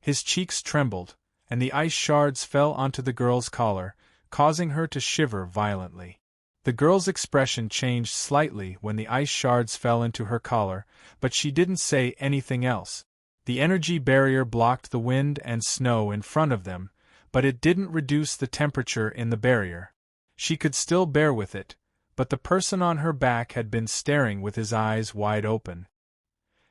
His cheeks trembled, and the ice shards fell onto the girl's collar, causing her to shiver violently. The girl's expression changed slightly when the ice shards fell into her collar, but she didn't say anything else. The energy barrier blocked the wind and snow in front of them, but it didn't reduce the temperature in the barrier. She could still bear with it, but the person on her back had been staring with his eyes wide open.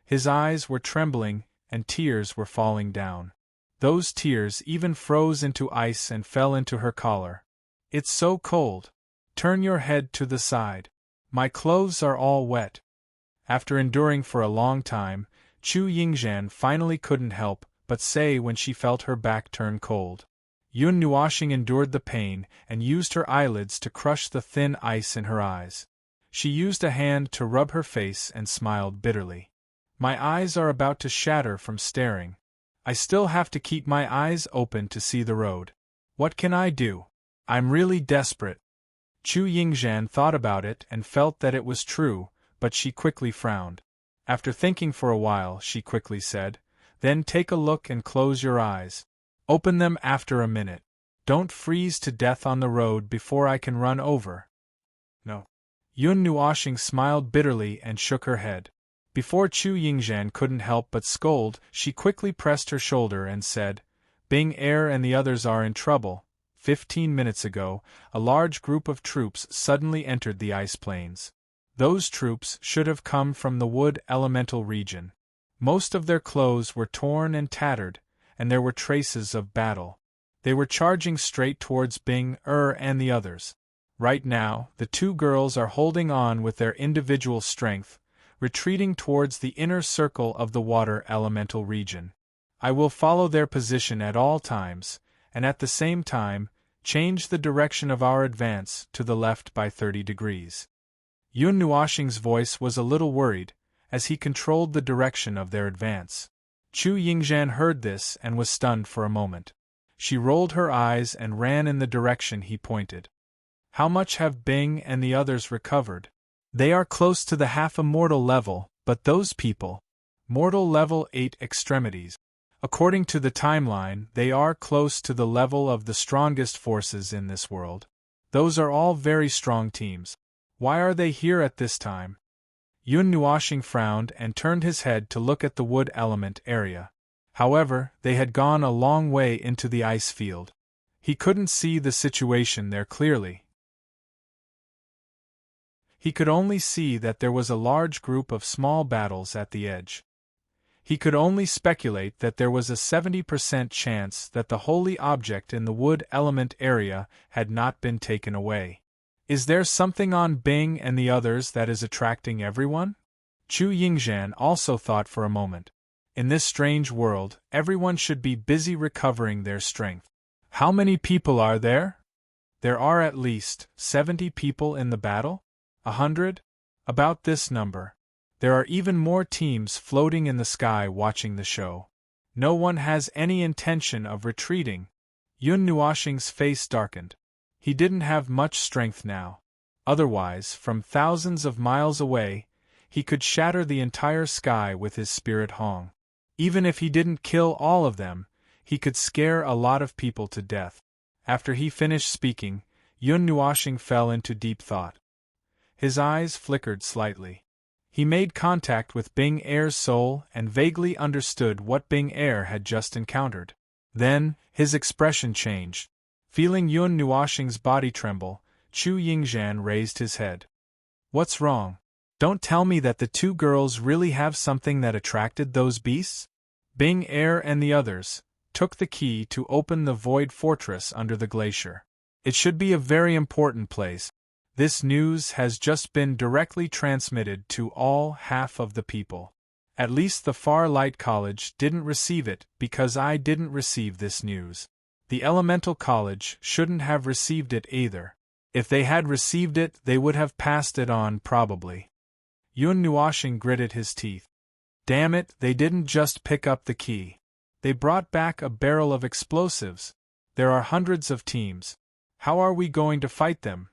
His eyes were trembling, and tears were falling down. Those tears even froze into ice and fell into her collar. It's so cold. Turn your head to the side. My clothes are all wet. After enduring for a long time, Chu Yingzhan finally couldn't help but say when she felt her back turn cold. Yun Nuoxing endured the pain and used her eyelids to crush the thin ice in her eyes. She used a hand to rub her face and smiled bitterly. My eyes are about to shatter from staring. I still have to keep my eyes open to see the road. What can I do? I'm really desperate. Chu Yingzhan thought about it and felt that it was true, but she quickly frowned. After thinking for a while, she quickly said, Then take a look and close your eyes. Open them after a minute. Don't freeze to death on the road before I can run over. No. Yun Nuoxing smiled bitterly and shook her head. Before Chu Yingzhan couldn't help but scold, she quickly pressed her shoulder and said, Bing Er and the others are in trouble. 15 minutes ago, a large group of troops suddenly entered the ice plains. Those troops should have come from the wood elemental region. Most of their clothes were torn and tattered, and there were traces of battle. They were charging straight towards Bing Er and the others. Right now, the two girls are holding on with their individual strength, retreating towards the inner circle of the water elemental region. I will follow their position at all times, and at the same time, change the direction of our advance to the left by 30 degrees. Yun Nuoxing's voice was a little worried, as he controlled the direction of their advance. Chu Yingzhan heard this and was stunned for a moment. She rolled her eyes and ran in the direction he pointed. How much have Bing and the others recovered? They are close to the half-immortal level, but those people, mortal level 8 extremities. According to the timeline, they are close to the level of the strongest forces in this world. Those are all very strong teams. Why are they here at this time? Yun Nuoxing frowned and turned his head to look at the wood element area. However, they had gone a long way into the ice field. He couldn't see the situation there clearly. He could only see that there was a large group of small battles at the edge. He could only speculate that there was a 70% chance that the holy object in the wood element area had not been taken away. Is there something on Bing and the others that is attracting everyone? Chu Yingzhan also thought for a moment. In this strange world, everyone should be busy recovering their strength. How many people are there? There are at least 70 people in the battle? 100? About this number. There are even more teams floating in the sky watching the show. No one has any intention of retreating. Yun Nuoxing's face darkened. He didn't have much strength now. Otherwise, from thousands of miles away, he could shatter the entire sky with his spirit hong. Even if he didn't kill all of them, he could scare a lot of people to death. After he finished speaking, Yun Nuoxing fell into deep thought. His eyes flickered slightly. He made contact with Bing Er's soul and vaguely understood what Bing Er had just encountered. Then, his expression changed. Feeling Yun Nuoxing's body tremble, Chu Yingzhan raised his head. What's wrong? Don't tell me that the two girls really have something that attracted those beasts? Bing Er and the others, took the key to open the void fortress under the glacier. It should be a very important place. This news has just been directly transmitted to all half of the people. At least the Far Light College didn't receive it because I didn't receive this news. The Elemental College shouldn't have received it either. If they had received it, they would have passed it on probably. Yun Nuashing gritted his teeth. Damn it, they didn't just pick up the key. They brought back a barrel of explosives. There are hundreds of teams. How are we going to fight them?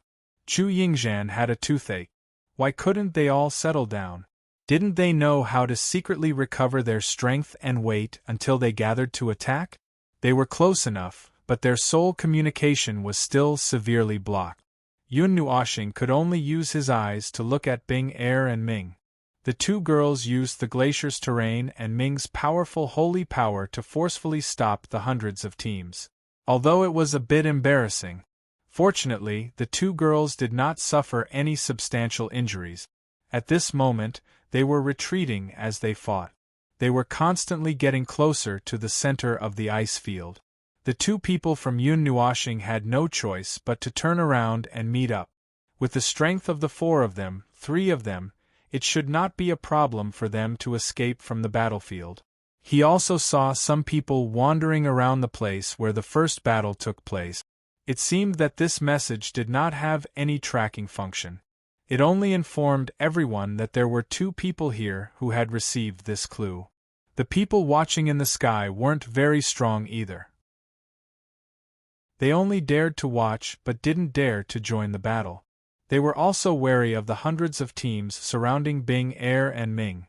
Chu Yingzhan had a toothache. Why couldn't they all settle down? Didn't they know how to secretly recover their strength and weight until they gathered to attack? They were close enough, but their soul communication was still severely blocked. Yun Nuashing could only use his eyes to look at Bing Er and Ming. The two girls used the glacier's terrain and Ming's powerful holy power to forcefully stop the hundreds of teams. Although it was a bit embarrassing. Fortunately, the two girls did not suffer any substantial injuries. At this moment, they were retreating as they fought. They were constantly getting closer to the center of the ice field. The two people from Yun Nuashing had no choice but to turn around and meet up. With the strength of the four of them, three of them, it should not be a problem for them to escape from the battlefield. He also saw some people wandering around the place where the first battle took place. It seemed that this message did not have any tracking function. It only informed everyone that there were two people here who had received this clue. The people watching in the sky weren't very strong either. They only dared to watch but didn't dare to join the battle. They were also wary of the hundreds of teams surrounding Bing Er and Ming.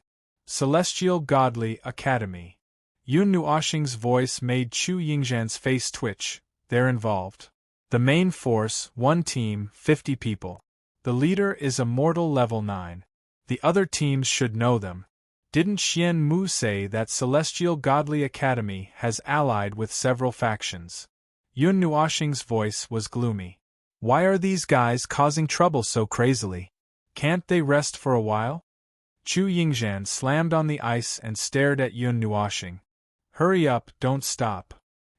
Celestial Godly Academy. Yun Nuashing's voice made Chu Yingzhan's face twitch. They're involved. The main force, one team, 50 people. The leader is a mortal level 9. The other teams should know them. Didn't Xian Mu say that Celestial Godly Academy has allied with several factions? Yun Nuashing's voice was gloomy. Why are these guys causing trouble so crazily? Can't they rest for a while? Chu Yingzhan slammed on the ice and stared at Yun Nuashing. Hurry up, don't stop.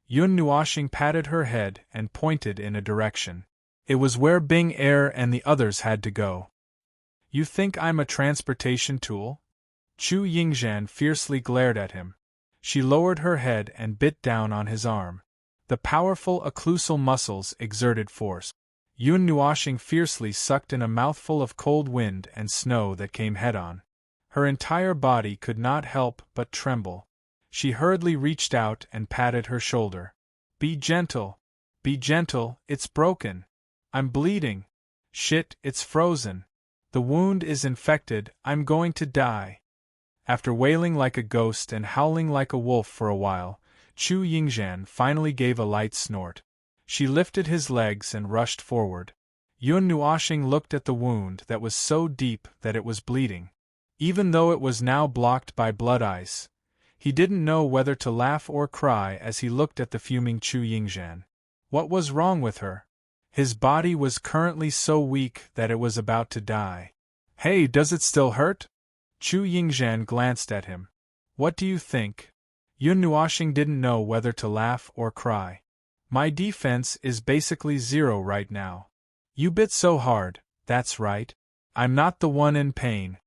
Yun Nuashing patted her head and pointed in a direction. It was where Bing Er and the others had to go. You think I'm a transportation tool? Chu Yingzhan fiercely glared at him. She lowered her head and bit down on his arm. The powerful occlusal muscles exerted force. Yun Nuashing fiercely sucked in a mouthful of cold wind and snow that came head-on. Her entire body could not help but tremble. She hurriedly reached out and patted her shoulder. Be gentle, it's broken. I'm bleeding. Shit, it's frozen. The wound is infected, I'm going to die. After wailing like a ghost and howling like a wolf for a while, Chu Yingzhan finally gave a light snort. She lifted his legs and rushed forward. Yun Nuashing looked at the wound that was so deep that it was bleeding. Even though it was now blocked by blood ice, he didn't know whether to laugh or cry as he looked at the fuming Chu Yingzhan. What was wrong with her? His body was currently so weak that it was about to die. Hey, does it still hurt? Chu Yingzhan glanced at him. What do you think? Yun Nuashing didn't know whether to laugh or cry. My defense is basically 0 right now. You bit so hard, that's right. I'm not the one in pain.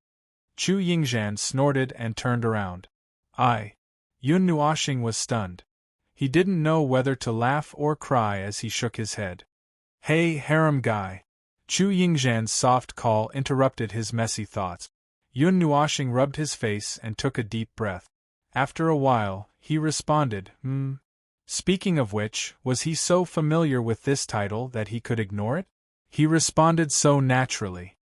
Chu Yingzhan snorted and turned around. Yun Nuashing was stunned. He didn't know whether to laugh or cry as he shook his head. Hey, harem guy. Chu Yingzhan's soft call interrupted his messy thoughts. Yun Nuashing rubbed his face and took a deep breath. After a while, he responded, Speaking of which, was he so familiar with this title that he could ignore it? He responded so naturally.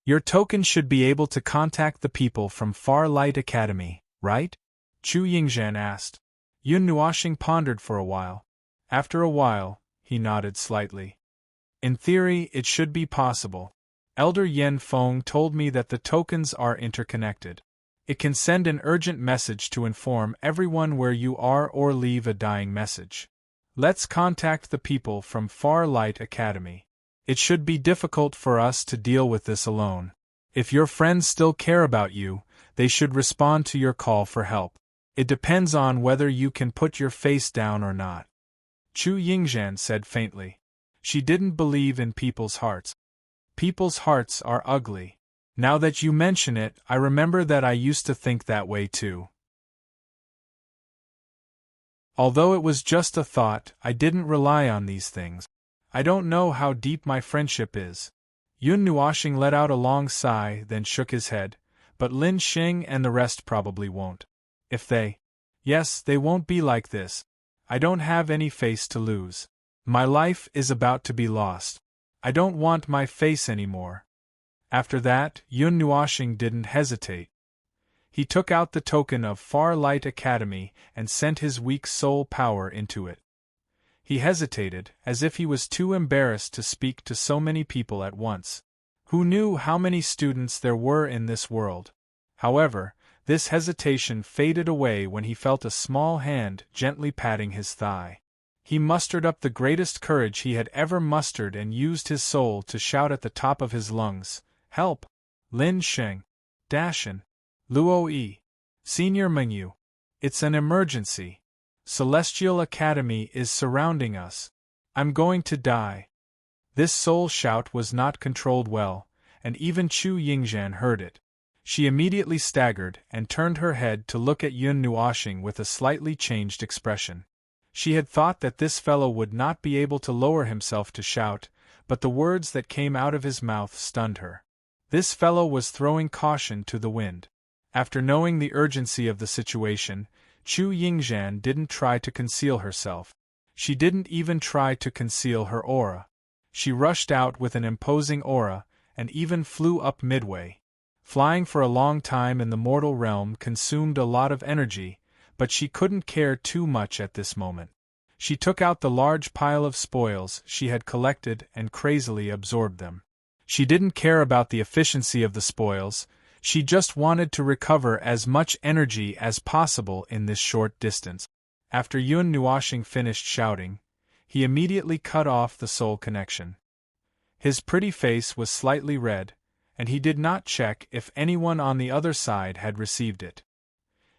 Your token should be able to contact the people from Far Light Academy, right? Chu Yingzhan asked. Yun Nuashing pondered for a while. After a while, he nodded slightly. In theory, it should be possible. Elder Yen Feng told me that the tokens are interconnected. It can send an urgent message to inform everyone where you are or leave a dying message. Let's contact the people from Far Light Academy. It should be difficult for us to deal with this alone. If your friends still care about you, they should respond to your call for help. It depends on whether you can put your face down or not, Chu Yingzhan said faintly. She didn't believe in people's hearts. People's hearts are ugly. Now that you mention it, I remember that I used to think that way too. Although it was just a thought, I didn't rely on these things. I don't know how deep my friendship is. Yun Nuoxing let out a long sigh, then shook his head, but Lin Xing and the rest probably won't. If they... Yes, they won't be like this. I don't have any face to lose. My life is about to be lost. I don't want my face anymore. After that, Yun Nuoxing didn't hesitate. He took out the token of Far Light Academy and sent his weak soul power into it. He hesitated, as if he was too embarrassed to speak to so many people at once. Who knew how many students there were in this world? However, this hesitation faded away when he felt a small hand gently patting his thigh. He mustered up the greatest courage he had ever mustered and used his soul to shout at the top of his lungs, "Help! Lin Sheng! Dashin! Luo Yi! Senior Mengyu! It's an emergency! Celestial Academy is surrounding us! I'm going to die!" This soul shout was not controlled well, and even Chu Yingzhan heard it. She immediately staggered and turned her head to look at Yun Nuoxing with a slightly changed expression. She had thought that this fellow would not be able to lower himself to shout, but the words that came out of his mouth stunned her. This fellow was throwing caution to the wind. After knowing the urgency of the situation, Chu Yingzhan didn't try to conceal herself. She didn't even try to conceal her aura. She rushed out with an imposing aura, and even flew up midway. Flying for a long time in the mortal realm consumed a lot of energy, but she couldn't care too much at this moment. She took out the large pile of spoils she had collected and crazily absorbed them. She didn't care about the efficiency of the spoils, she just wanted to recover as much energy as possible in this short distance. After Yun Nuoxing finished shouting, he immediately cut off the soul connection. His pretty face was slightly red, and he did not check if anyone on the other side had received it.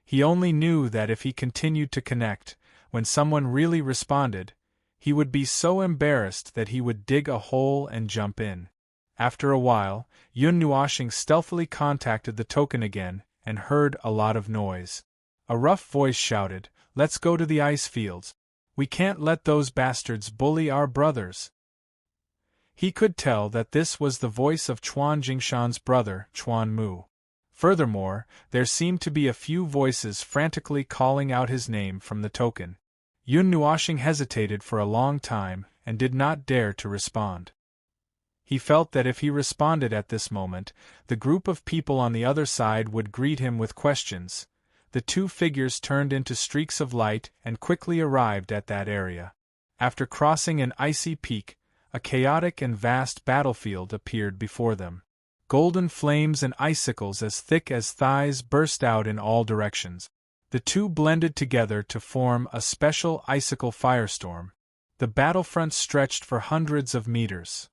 He only knew that if he continued to connect, when someone really responded, he would be so embarrassed that he would dig a hole and jump in. After a while, Yun Nuoxing stealthily contacted the token again and heard a lot of noise. A rough voice shouted, "Let's go to the ice fields. We can't let those bastards bully our brothers." He could tell that this was the voice of Chuan Jingshan's brother, Chuan Mu. Furthermore, there seemed to be a few voices frantically calling out his name from the token. Yun Nuoxing hesitated for a long time and did not dare to respond. He felt that if he responded at this moment, the group of people on the other side would greet him with questions. The two figures turned into streaks of light and quickly arrived at that area. After crossing an icy peak, a chaotic and vast battlefield appeared before them. Golden flames and icicles as thick as thighs burst out in all directions. The two blended together to form a special icicle firestorm. The battlefront stretched for hundreds of meters.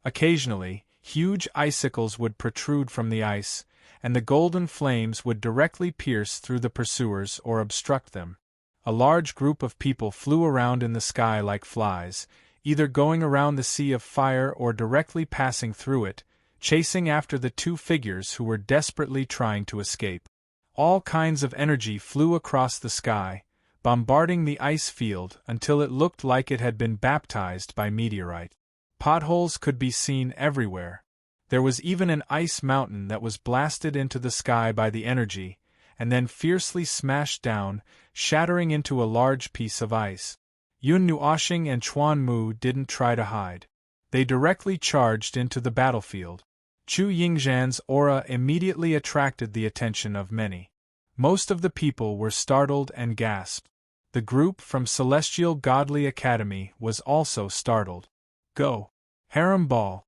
Occasionally, huge icicles would protrude from the ice, and the golden flames would directly pierce through the pursuers or obstruct them. A large group of people flew around in the sky like flies, either going around the sea of fire or directly passing through it, chasing after the two figures who were desperately trying to escape. All kinds of energy flew across the sky, bombarding the ice field until it looked like it had been baptized by meteorite. Potholes could be seen everywhere. There was even an ice mountain that was blasted into the sky by the energy, and then fiercely smashed down, shattering into a large piece of ice. Yun Nuoxing and Chuan Mu didn't try to hide. They directly charged into the battlefield. Chu Yingzhan's aura immediately attracted the attention of many. Most of the people were startled and gasped. The group from Celestial Godly Academy was also startled. "Go! Harem Ball!"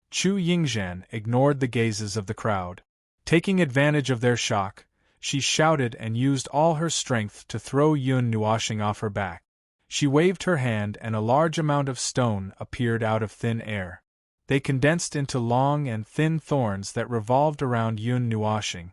Chu Yingzhan ignored the gazes of the crowd. Taking advantage of their shock, she shouted and used all her strength to throw Yun Nuoxing off her back. She waved her hand and a large amount of stone appeared out of thin air. They condensed into long and thin thorns that revolved around Yun Nuoxing.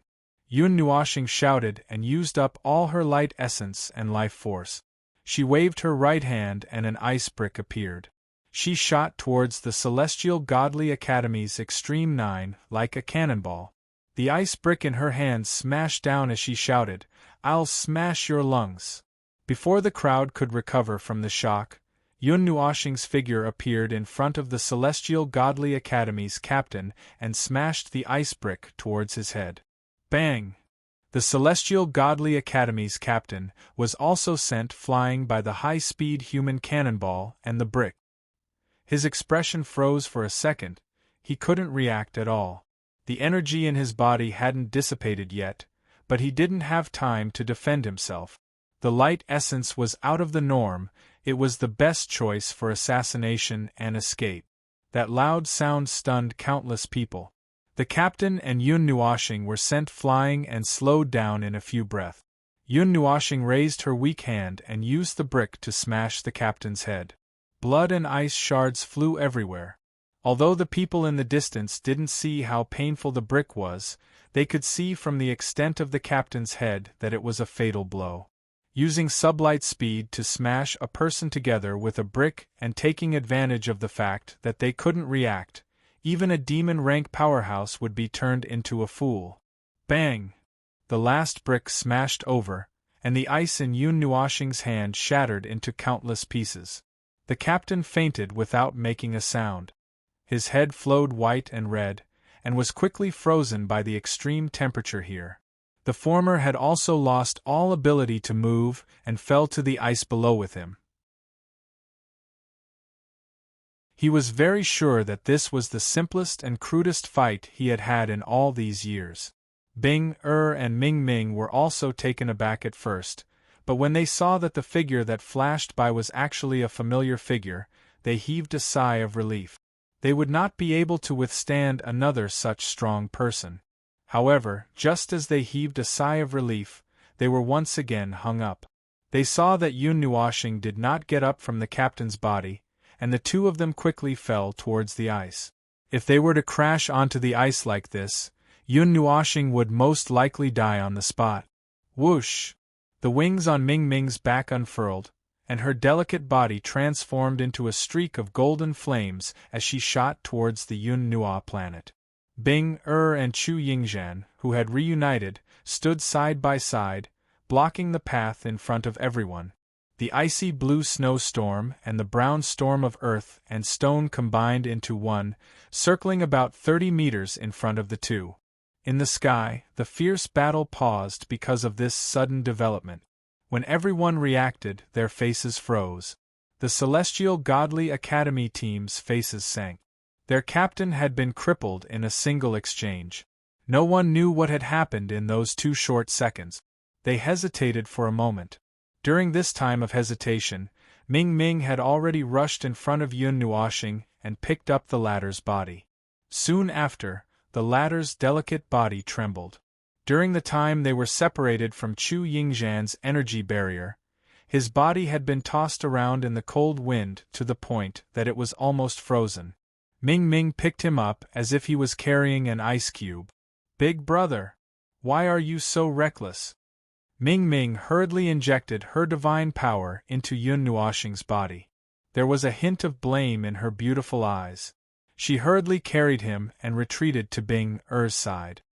Yun Nuoshing shouted and used up all her light essence and life force. She waved her right hand and an ice brick appeared. She shot towards the Celestial Godly Academy's Extreme 9 like a cannonball. The ice brick in her hand smashed down as she shouted, "I'll smash your lungs." Before the crowd could recover from the shock, Yun Nuoshing's figure appeared in front of the Celestial Godly Academy's captain and smashed the ice brick towards his head. Bang! The Celestial Godly Academy's captain was also sent flying by the high-speed human cannonball and the brick. His expression froze for a second. He couldn't react at all. The energy in his body hadn't dissipated yet, but he didn't have time to defend himself. The light essence was out of the norm. It was the best choice for assassination and escape. That loud sound stunned countless people. The captain and Yun Nuoshing were sent flying and slowed down in a few breaths. Yun Nuoshing raised her weak hand and used the brick to smash the captain's head. Blood and ice shards flew everywhere. Although the people in the distance didn't see how painful the brick was, they could see from the extent of the captain's head that it was a fatal blow. Using sublight speed to smash a person together with a brick and taking advantage of the fact that they couldn't react, even a demon-rank powerhouse would be turned into a fool. Bang! The last brick smashed over, and the ice in Yun Nuoshing's hand shattered into countless pieces. The captain fainted without making a sound. His head flowed white and red, and was quickly frozen by the extreme temperature here. The former had also lost all ability to move and fell to the ice below with him. He was very sure that this was the simplest and crudest fight he had had in all these years. Bing, and Ming Ming were also taken aback at first, but when they saw that the figure that flashed by was actually a familiar figure, they heaved a sigh of relief. They would not be able to withstand another such strong person. However, just as they heaved a sigh of relief, they were once again hung up. They saw that Yun Nuoshing did not get up from the captain's body, and the two of them quickly fell towards the ice. If they were to crash onto the ice like this, Yun Nuoshing would most likely die on the spot. Whoosh! The wings on Ming Ming's back unfurled, and her delicate body transformed into a streak of golden flames as she shot towards the Yun Nuo planet. Bing, and Chu Yingzhan, who had reunited, stood side by side, blocking the path in front of everyone. The icy blue snowstorm and the brown storm of earth and stone combined into one, circling about 30 meters in front of the two. In the sky, the fierce battle paused because of this sudden development. When everyone reacted, their faces froze. The Celestial Godly Academy team's faces sank. Their captain had been crippled in a single exchange. No one knew what had happened in those 2 short seconds. They hesitated for a moment. During this time of hesitation, Ming Ming had already rushed in front of Yun Nuoshing and picked up the latter's body. Soon after, the latter's delicate body trembled. During the time they were separated from Chu Yingzhan's energy barrier, his body had been tossed around in the cold wind to the point that it was almost frozen. Ming Ming picked him up as if he was carrying an ice cube. "Big brother, why are you so reckless?" Ming Ming hurriedly injected her divine power into Yun Nuoshing's body. There was a hint of blame in her beautiful eyes. She hurriedly carried him and retreated to Bing Er's side.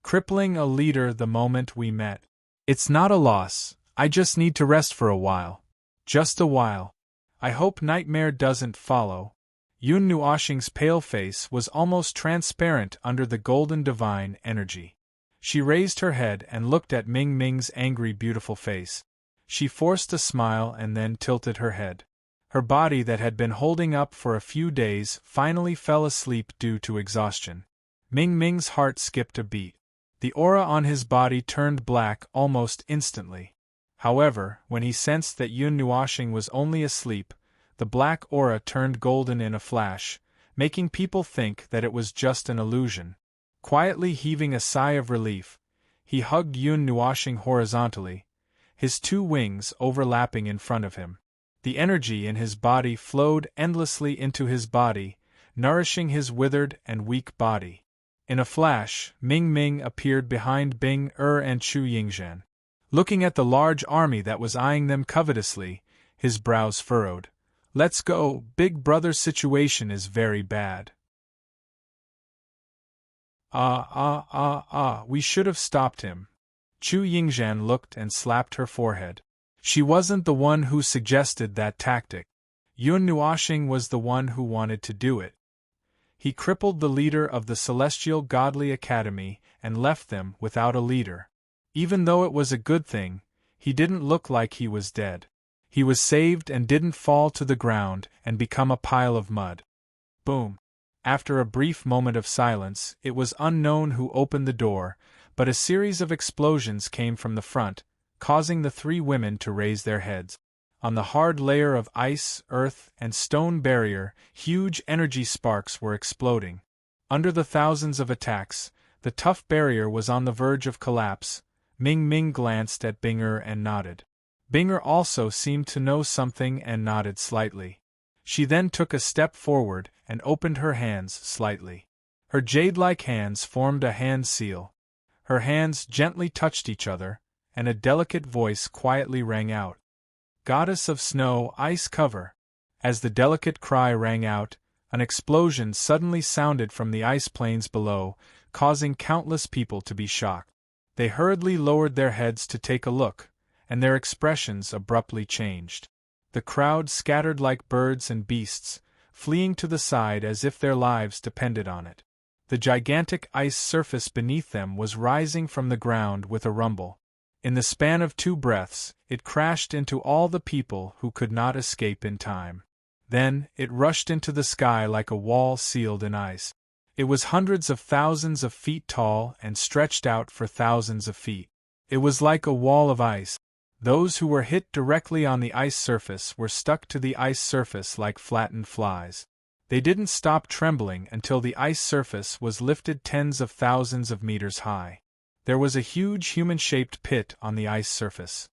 Crippling a leader the moment we met. It's not a loss, I just need to rest for a while. Just a while. I hope nightmare doesn't follow. Yun Nuoshing's pale face was almost transparent under the golden divine energy. She raised her head and looked at Ming Ming's angry beautiful face. She forced a smile and then tilted her head. Her body that had been holding up for a few days finally fell asleep due to exhaustion. Ming Ming's heart skipped a beat. The aura on his body turned black almost instantly. However, when he sensed that Yun Nuoshing was only asleep, the black aura turned golden in a flash, making people think that it was just an illusion. Quietly heaving a sigh of relief, he hugged Yun Nuoshing horizontally, his 2 wings overlapping in front of him. The energy in his body flowed endlessly into his body, nourishing his withered and weak body. In a flash, Ming Ming appeared behind Bing and Chu Yingzhan. Looking at the large army that was eyeing them covetously, his brows furrowed. "Let's go, Big Brother's situation is very bad." We should have stopped him." Chu Yingzhan looked and slapped her forehead. She wasn't the one who suggested that tactic. Yun Nuoxing was the one who wanted to do it. He crippled the leader of the Celestial Godly Academy and left them without a leader. Even though it was a good thing, he didn't look like he was dead. He was saved and didn't fall to the ground and become a pile of mud. Boom. After a brief moment of silence, it was unknown who opened the door, but a series of explosions came from the front, causing the three women to raise their heads. On the hard layer of ice, earth, and stone barrier, huge energy sparks were exploding. Under the thousands of attacks, the tough barrier was on the verge of collapse. Ming Ming glanced at Binger and nodded. Binger also seemed to know something and nodded slightly. She then took a step forward and opened her hands slightly. Her jade-like hands formed a hand seal. Her hands gently touched each other, and a delicate voice quietly rang out. "Goddess of snow, ice cover." As the delicate cry rang out, an explosion suddenly sounded from the ice plains below, causing countless people to be shocked. They hurriedly lowered their heads to take a look, and their expressions abruptly changed. The crowd scattered like birds and beasts, fleeing to the side as if their lives depended on it. The gigantic ice surface beneath them was rising from the ground with a rumble. In the span of 2 breaths, it crashed into all the people who could not escape in time. Then, it rushed into the sky like a wall sealed in ice. It was hundreds of thousands of feet tall and stretched out for thousands of feet. It was like a wall of ice. Those who were hit directly on the ice surface were stuck to the ice surface like flattened flies. They didn't stop trembling until the ice surface was lifted tens of thousands of meters high. There was a huge human-shaped pit on the ice surface.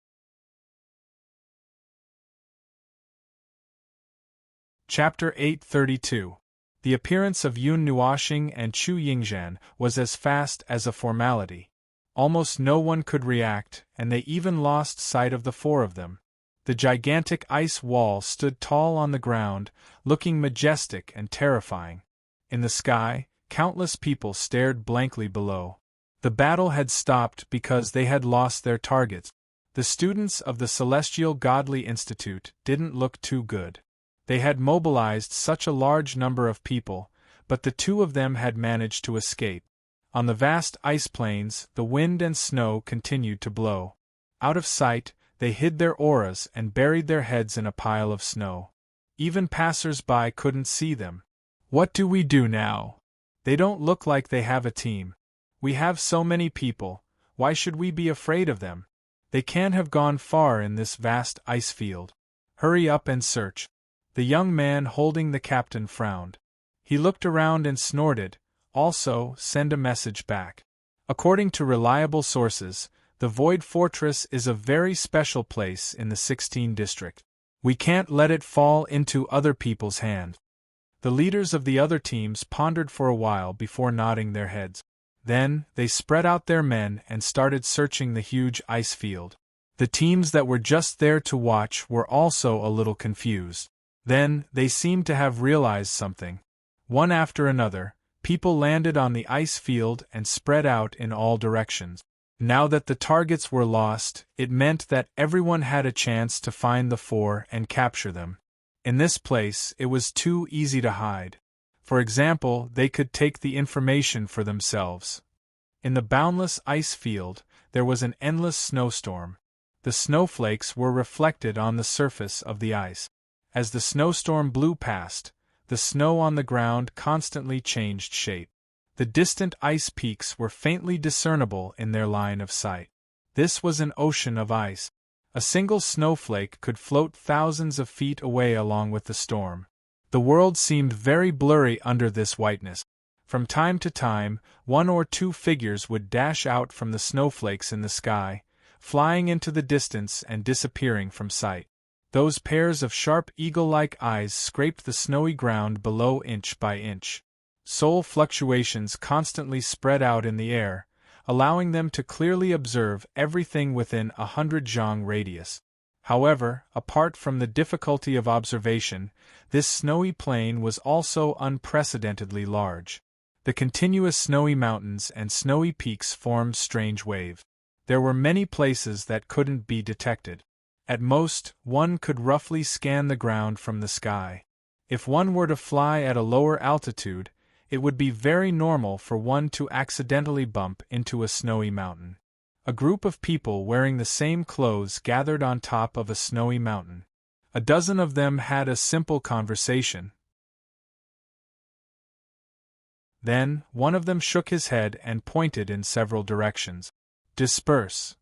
Chapter 832. The appearance of Yun Nuoxing and Chu Yingzhan was as fast as a formality. Almost no one could react, and they even lost sight of the 4 of them. The gigantic ice wall stood tall on the ground, looking majestic and terrifying. In the sky, countless people stared blankly below. The battle had stopped because they had lost their targets. The students of the Celestial Godly Institute didn't look too good. They had mobilized such a large number of people, but the 2 of them had managed to escape. On the vast ice plains, the wind and snow continued to blow. Out of sight, they hid their auras and buried their heads in a pile of snow. Even passers-by couldn't see them. "What do we do now? They don't look like they have a team. We have so many people, why should we be afraid of them? They can't have gone far in this vast ice field. Hurry up and search." The young man holding the captain frowned. He looked around and snorted, "Also, send a message back. According to reliable sources, the Void Fortress is a very special place in the 16 district. We can't let it fall into other people's hands." The leaders of the other teams pondered for a while before nodding their heads. Then, they spread out their men and started searching the huge ice field. The teams that were just there to watch were also a little confused. Then, they seemed to have realized something. One after another, people landed on the ice field and spread out in all directions. Now that the targets were lost, it meant that everyone had a chance to find the 4 and capture them. In this place, it was too easy to hide. For example, they could take the information for themselves. In the boundless ice field, there was an endless snowstorm. The snowflakes were reflected on the surface of the ice. As the snowstorm blew past, the snow on the ground constantly changed shape. The distant ice peaks were faintly discernible in their line of sight. This was an ocean of ice. A single snowflake could float thousands of feet away along with the storm. The world seemed very blurry under this whiteness. From time to time, 1 or 2 figures would dash out from the snowflakes in the sky, flying into the distance and disappearing from sight. Those pairs of sharp eagle-like eyes scraped the snowy ground below inch by inch. soul fluctuations constantly spread out in the air, allowing them to clearly observe everything within 100 zhang radius. However, apart from the difficulty of observation, this snowy plain was also unprecedentedly large. The continuous snowy mountains and snowy peaks formed strange waves. There were many places that couldn't be detected. At most, one could roughly scan the ground from the sky. If one were to fly at a lower altitude, it would be very normal for one to accidentally bump into a snowy mountain. A group of people wearing the same clothes gathered on top of a snowy mountain. A dozen of them had a simple conversation. Then, one of them shook his head and pointed in several directions. Disperse.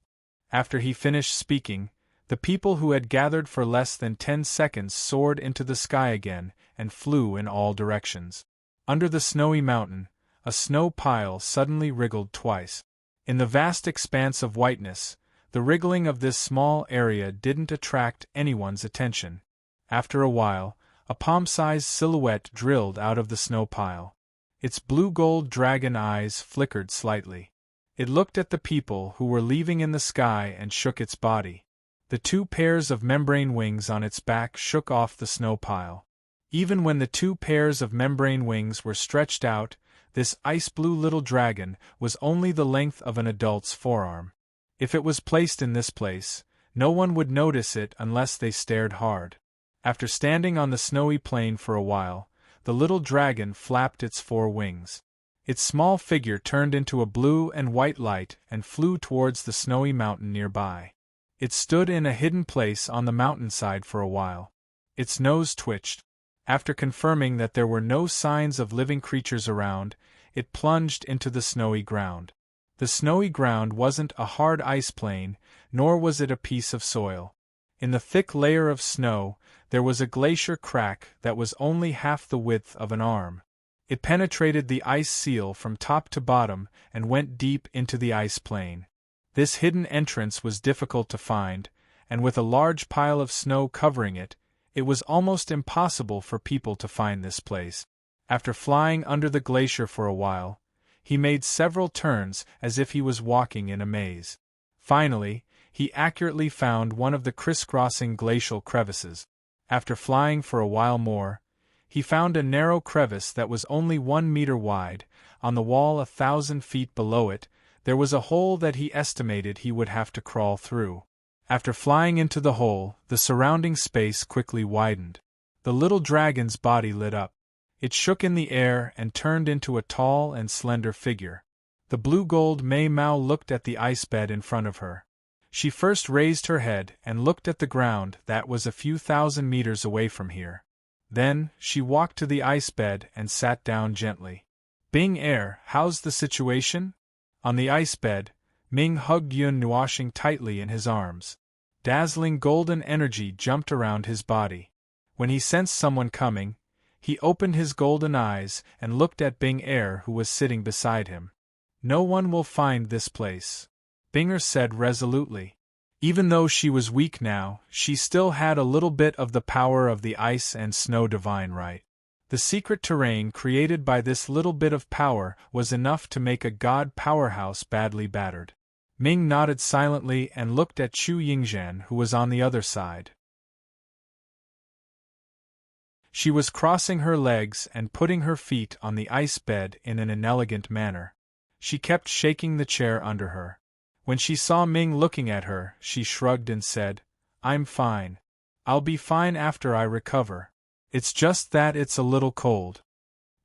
After he finished speaking, the people who had gathered for less than 10 seconds soared into the sky again and flew in all directions. Under the snowy mountain, a snow pile suddenly wriggled twice. In the vast expanse of whiteness, the wriggling of this small area didn't attract anyone's attention. After a while, a palm-sized silhouette drilled out of the snow pile. Its blue-gold dragon eyes flickered slightly. It looked at the people who were leaving in the sky and shook its body. The 2 pairs of membrane wings on its back shook off the snow pile. Even when the 2 pairs of membrane wings were stretched out, this ice-blue little dragon was only the length of an adult's forearm. If it was placed in this place, no one would notice it unless they stared hard. After standing on the snowy plain for a while, the little dragon flapped its 4 wings. Its small figure turned into a blue and white light and flew towards the snowy mountain nearby. It stood in a hidden place on the mountainside for a while. Its nose twitched. After confirming that there were no signs of living creatures around, it plunged into the snowy ground. The snowy ground wasn't a hard ice plain, nor was it a piece of soil. In the thick layer of snow, there was a glacier crack that was only half the width of an arm. It penetrated the ice seal from top to bottom and went deep into the ice plain. This hidden entrance was difficult to find, and with a large pile of snow covering it, it was almost impossible for people to find this place. After flying under the glacier for a while, he made several turns as if he was walking in a maze. Finally, he accurately found one of the crisscrossing glacial crevices. After flying for a while more, he found a narrow crevice that was only 1 meter wide. On the wall 1,000 feet below it, there was a hole that he estimated he would have to crawl through. After flying into the hole, the surrounding space quickly widened. The little dragon's body lit up. It shook in the air and turned into a tall and slender figure. The blue-gold Mei Mao looked at the ice bed in front of her. She first raised her head and looked at the ground that was a few thousand meters away from here. Then, she walked to the ice bed and sat down gently. Bing Er, how's the situation? On the ice bed, Ming hugged Yun Nuoxing tightly in his arms. Dazzling golden energy jumped around his body. When he sensed someone coming, he opened his golden eyes and looked at Bing Er, who was sitting beside him. No one will find this place, Binger said resolutely. Even though she was weak now, she still had a little bit of the power of the ice and snow divine right. The secret terrain created by this little bit of power was enough to make a god powerhouse badly battered. Ming nodded silently and looked at Chu Yingzhan, who was on the other side. She was crossing her legs and putting her feet on the ice bed in an inelegant manner. She kept shaking the chair under her. When she saw Ming looking at her, she shrugged and said, "I'm fine. I'll be fine after I recover. It's just that it's a little cold."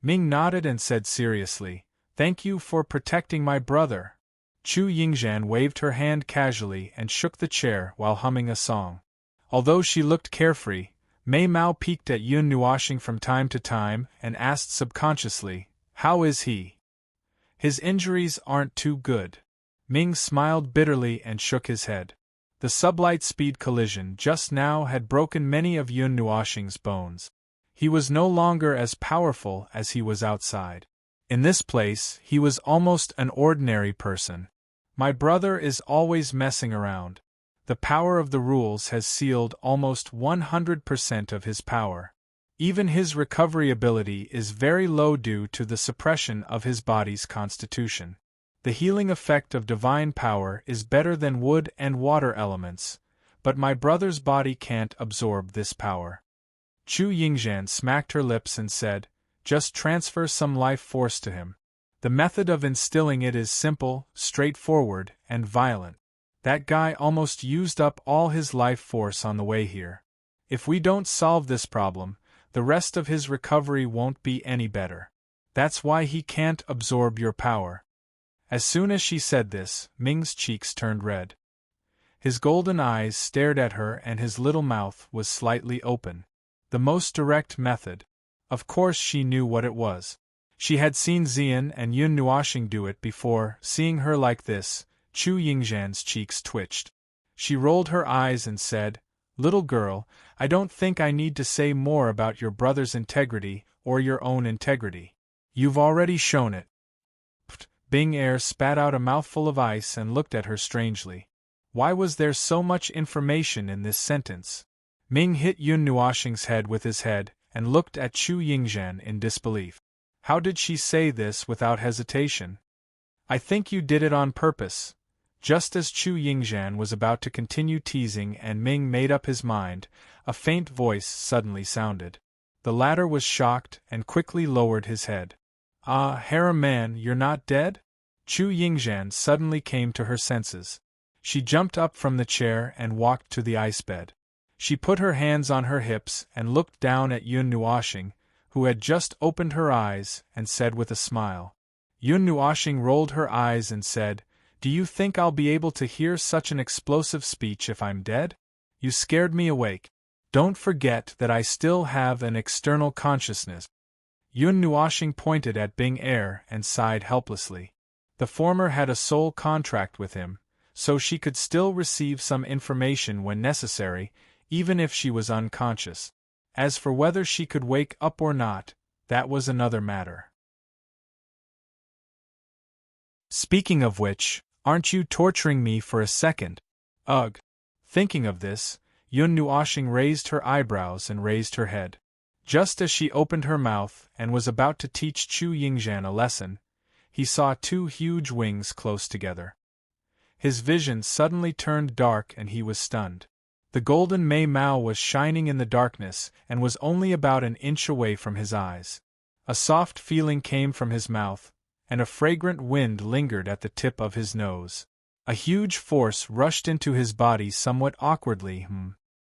Ming nodded and said seriously, "Thank you for protecting my brother." Chu Yingzhan waved her hand casually and shook the chair while humming a song. Although she looked carefree, Mei Mao peeked at Yun Nuoxing from time to time and asked subconsciously, "How is he?" "His injuries aren't too good." Ming smiled bitterly and shook his head. The sublight-speed collision just now had broken many of Yun Nuoxing's bones. He was no longer as powerful as he was outside. In this place, he was almost an ordinary person. "My brother is always messing around. The power of the rules has sealed almost 100% of his power. Even his recovery ability is very low due to the suppression of his body's constitution. The healing effect of divine power is better than wood and water elements, but my brother's body can't absorb this power. Chu Yingzhan smacked her lips and said, "Just transfer some life force to him. The method of instilling it is simple, straightforward, and violent. That guy almost used up all his life force on the way here. If we don't solve this problem, the rest of his recovery won't be any better. That's why he can't absorb your power." As soon as she said this, Ming's cheeks turned red. His golden eyes stared at her and his little mouth was slightly open. The most direct method. Of course she knew what it was. She had seen Xian and Yun Nuoxing do it before. Seeing her like this, Chu Yingzhan's cheeks twitched. She rolled her eyes and said, "Little girl, I don't think I need to say more about your brother's integrity or your own integrity. You've already shown it." Bing Er spat out a mouthful of ice and looked at her strangely. Why was there so much information in this sentence? Ming hit Yun Nuoxing's head with his head and looked at Chu Yingzhan in disbelief. How did she say this without hesitation? "I think you did it on purpose." Just as Chu Yingzhan was about to continue teasing and Ming made up his mind, a faint voice suddenly sounded. The latter was shocked and quickly lowered his head. "Ah, harem man, you're not dead?" Chu Yingzhan suddenly came to her senses. She jumped up from the chair and walked to the ice bed. She put her hands on her hips and looked down at Yun Nuoxing, who had just opened her eyes, and said with a smile. Yun Nuoxing rolled her eyes and said, "Do you think I'll be able to hear such an explosive speech if I'm dead? You scared me awake. Don't forget that I still have an external consciousness." Yun Nuoxing pointed at Bing Er and sighed helplessly. The former had a soul contract with him, so she could still receive some information when necessary, even if she was unconscious. As for whether she could wake up or not, that was another matter. "Speaking of which, aren't you torturing me for a second?" "Ugh." Thinking of this, Yun Nuoxing raised her eyebrows and raised her head. Just as she opened her mouth and was about to teach Chu Yingzhan a lesson, he saw two huge wings close together. His vision suddenly turned dark and he was stunned. The golden Mei Mao was shining in the darkness and was only about an inch away from his eyes. A soft feeling came from his mouth, and a fragrant wind lingered at the tip of his nose. A huge force rushed into his body somewhat awkwardly.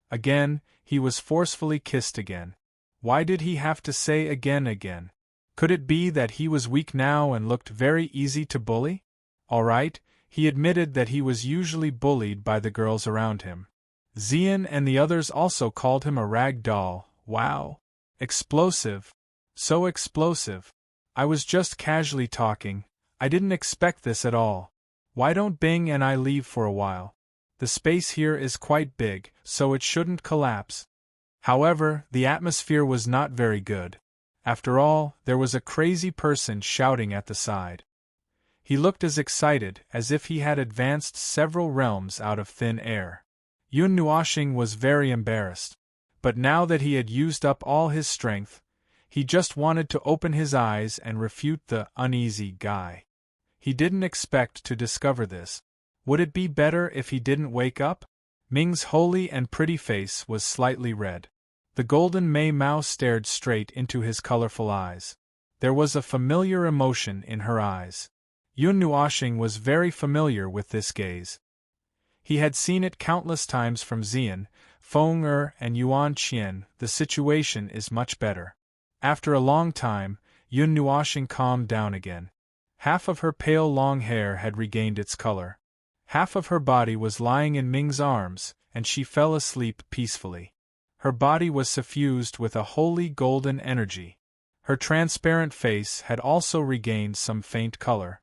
Again, he was forcefully kissed again. Why did he have to say again? Could it be that he was weak now and looked very easy to bully? All right, he admitted that he was usually bullied by the girls around him. Xian and the others also called him a rag doll. Wow! Explosive! So explosive! I was just casually talking. I didn't expect this at all. Why don't Bing and I leave for a while? The space here is quite big, so it shouldn't collapse. However, the atmosphere was not very good. After all, there was a crazy person shouting at the side. He looked as excited as if he had advanced several realms out of thin air. Yun Nuoxing was very embarrassed. But now that he had used up all his strength, he just wanted to open his eyes and refute the uneasy guy. He didn't expect to discover this. Would it be better if he didn't wake up? Ming's holy and pretty face was slightly red. The golden Mei Mao stared straight into his colorful eyes. There was a familiar emotion in her eyes. Yun Nuoxing was very familiar with this gaze. He had seen it countless times from Xian, Feng Er and Yuan Qian. The situation is much better. After a long time, Yun Nuoxing calmed down again. Half of her pale long hair had regained its color. Half of her body was lying in Ming's arms, and she fell asleep peacefully. Her body was suffused with a holy golden energy. Her transparent face had also regained some faint color.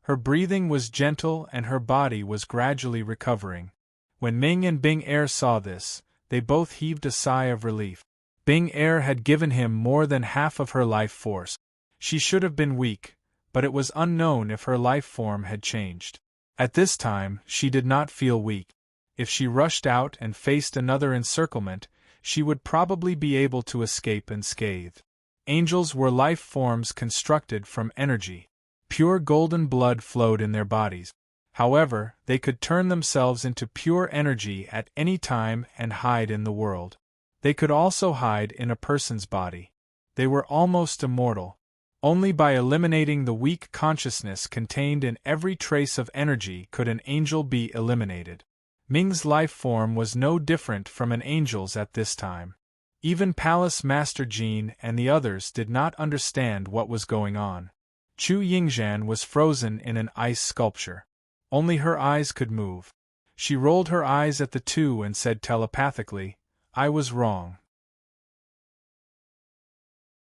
Her breathing was gentle and her body was gradually recovering. When Ming and Bing Er saw this, they both heaved a sigh of relief. Bing Er had given him more than half of her life force. She should have been weak, but it was unknown if her life form had changed. At this time, she did not feel weak. If she rushed out and faced another encirclement, she would probably be able to escape unscathed. Angels were life forms constructed from energy. Pure golden blood flowed in their bodies. However, they could turn themselves into pure energy at any time and hide in the world. They could also hide in a person's body. They were almost immortal. Only by eliminating the weak consciousness contained in every trace of energy could an angel be eliminated. Ming's life form was no different from an angel's at this time. Even Palace Master Jean and the others did not understand what was going on. Chu Yingzhan was frozen in an ice sculpture. Only her eyes could move. She rolled her eyes at the two and said telepathically, "I was wrong.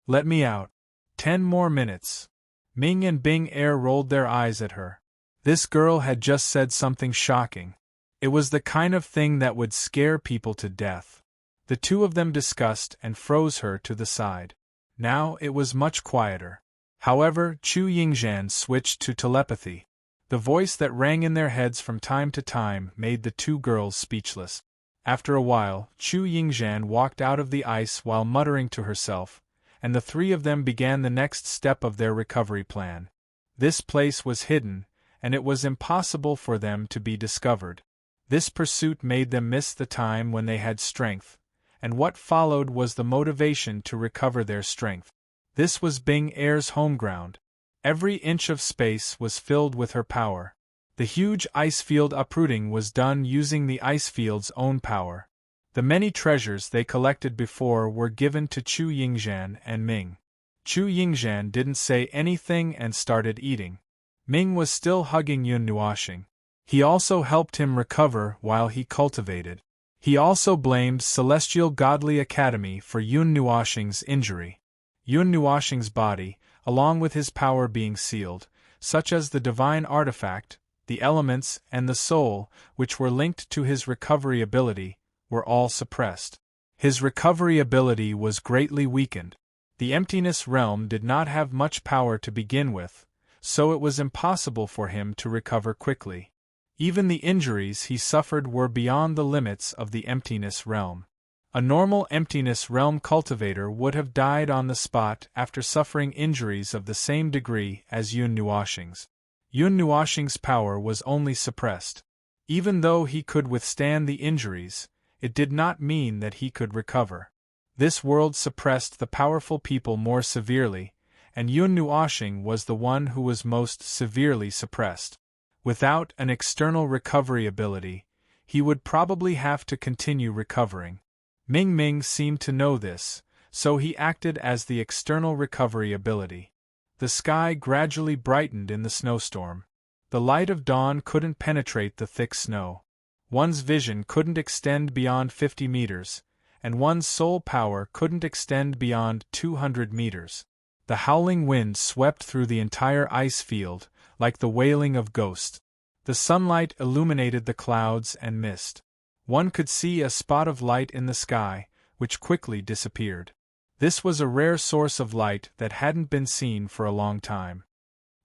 Let me out. 10 more minutes." Ming and Bing Er rolled their eyes at her. This girl had just said something shocking. It was the kind of thing that would scare people to death. The two of them discussed and froze her to the side. Now it was much quieter. However, Chu Yingzhan switched to telepathy. The voice that rang in their heads from time to time made the two girls speechless. After a while, Chu Yingzhan walked out of the ice while muttering to herself, and the three of them began the next step of their recovery plan. This place was hidden, and it was impossible for them to be discovered. This pursuit made them miss the time when they had strength, and what followed was the motivation to recover their strength. This was Bing Er's home ground. Every inch of space was filled with her power. The huge ice field uprooting was done using the ice field's own power. The many treasures they collected before were given to Chu Yingzhan and Ming. Chu Yingzhan didn't say anything and started eating. Ming was still hugging Yun Nuoxing. He also helped him recover while he cultivated. He also blamed Celestial Godly Academy for Yun Nuoxing's injury. Yun Nuoxing's body, along with his power being sealed, such as the divine artifact, the elements, and the soul, which were linked to his recovery ability, were all suppressed. His recovery ability was greatly weakened. The emptiness realm did not have much power to begin with, so it was impossible for him to recover quickly. Even the injuries he suffered were beyond the limits of the emptiness realm. A normal emptiness realm cultivator would have died on the spot after suffering injuries of the same degree as Yun Nuoxing's. Yun Nuoxing's power was only suppressed. Even though he could withstand the injuries, it did not mean that he could recover. This world suppressed the powerful people more severely, and Yun Nuoxing was the one who was most severely suppressed. Without an external recovery ability, he would probably have to continue recovering. Ming seemed to know this, so he acted as the external recovery ability. The sky gradually brightened in the snowstorm. The light of dawn couldn't penetrate the thick snow. One's vision couldn't extend beyond 50 meters, and one's soul power couldn't extend beyond 200 meters. The howling wind swept through the entire ice field, like the wailing of ghosts. The sunlight illuminated the clouds and mist. One could see a spot of light in the sky, which quickly disappeared. This was a rare source of light that hadn't been seen for a long time.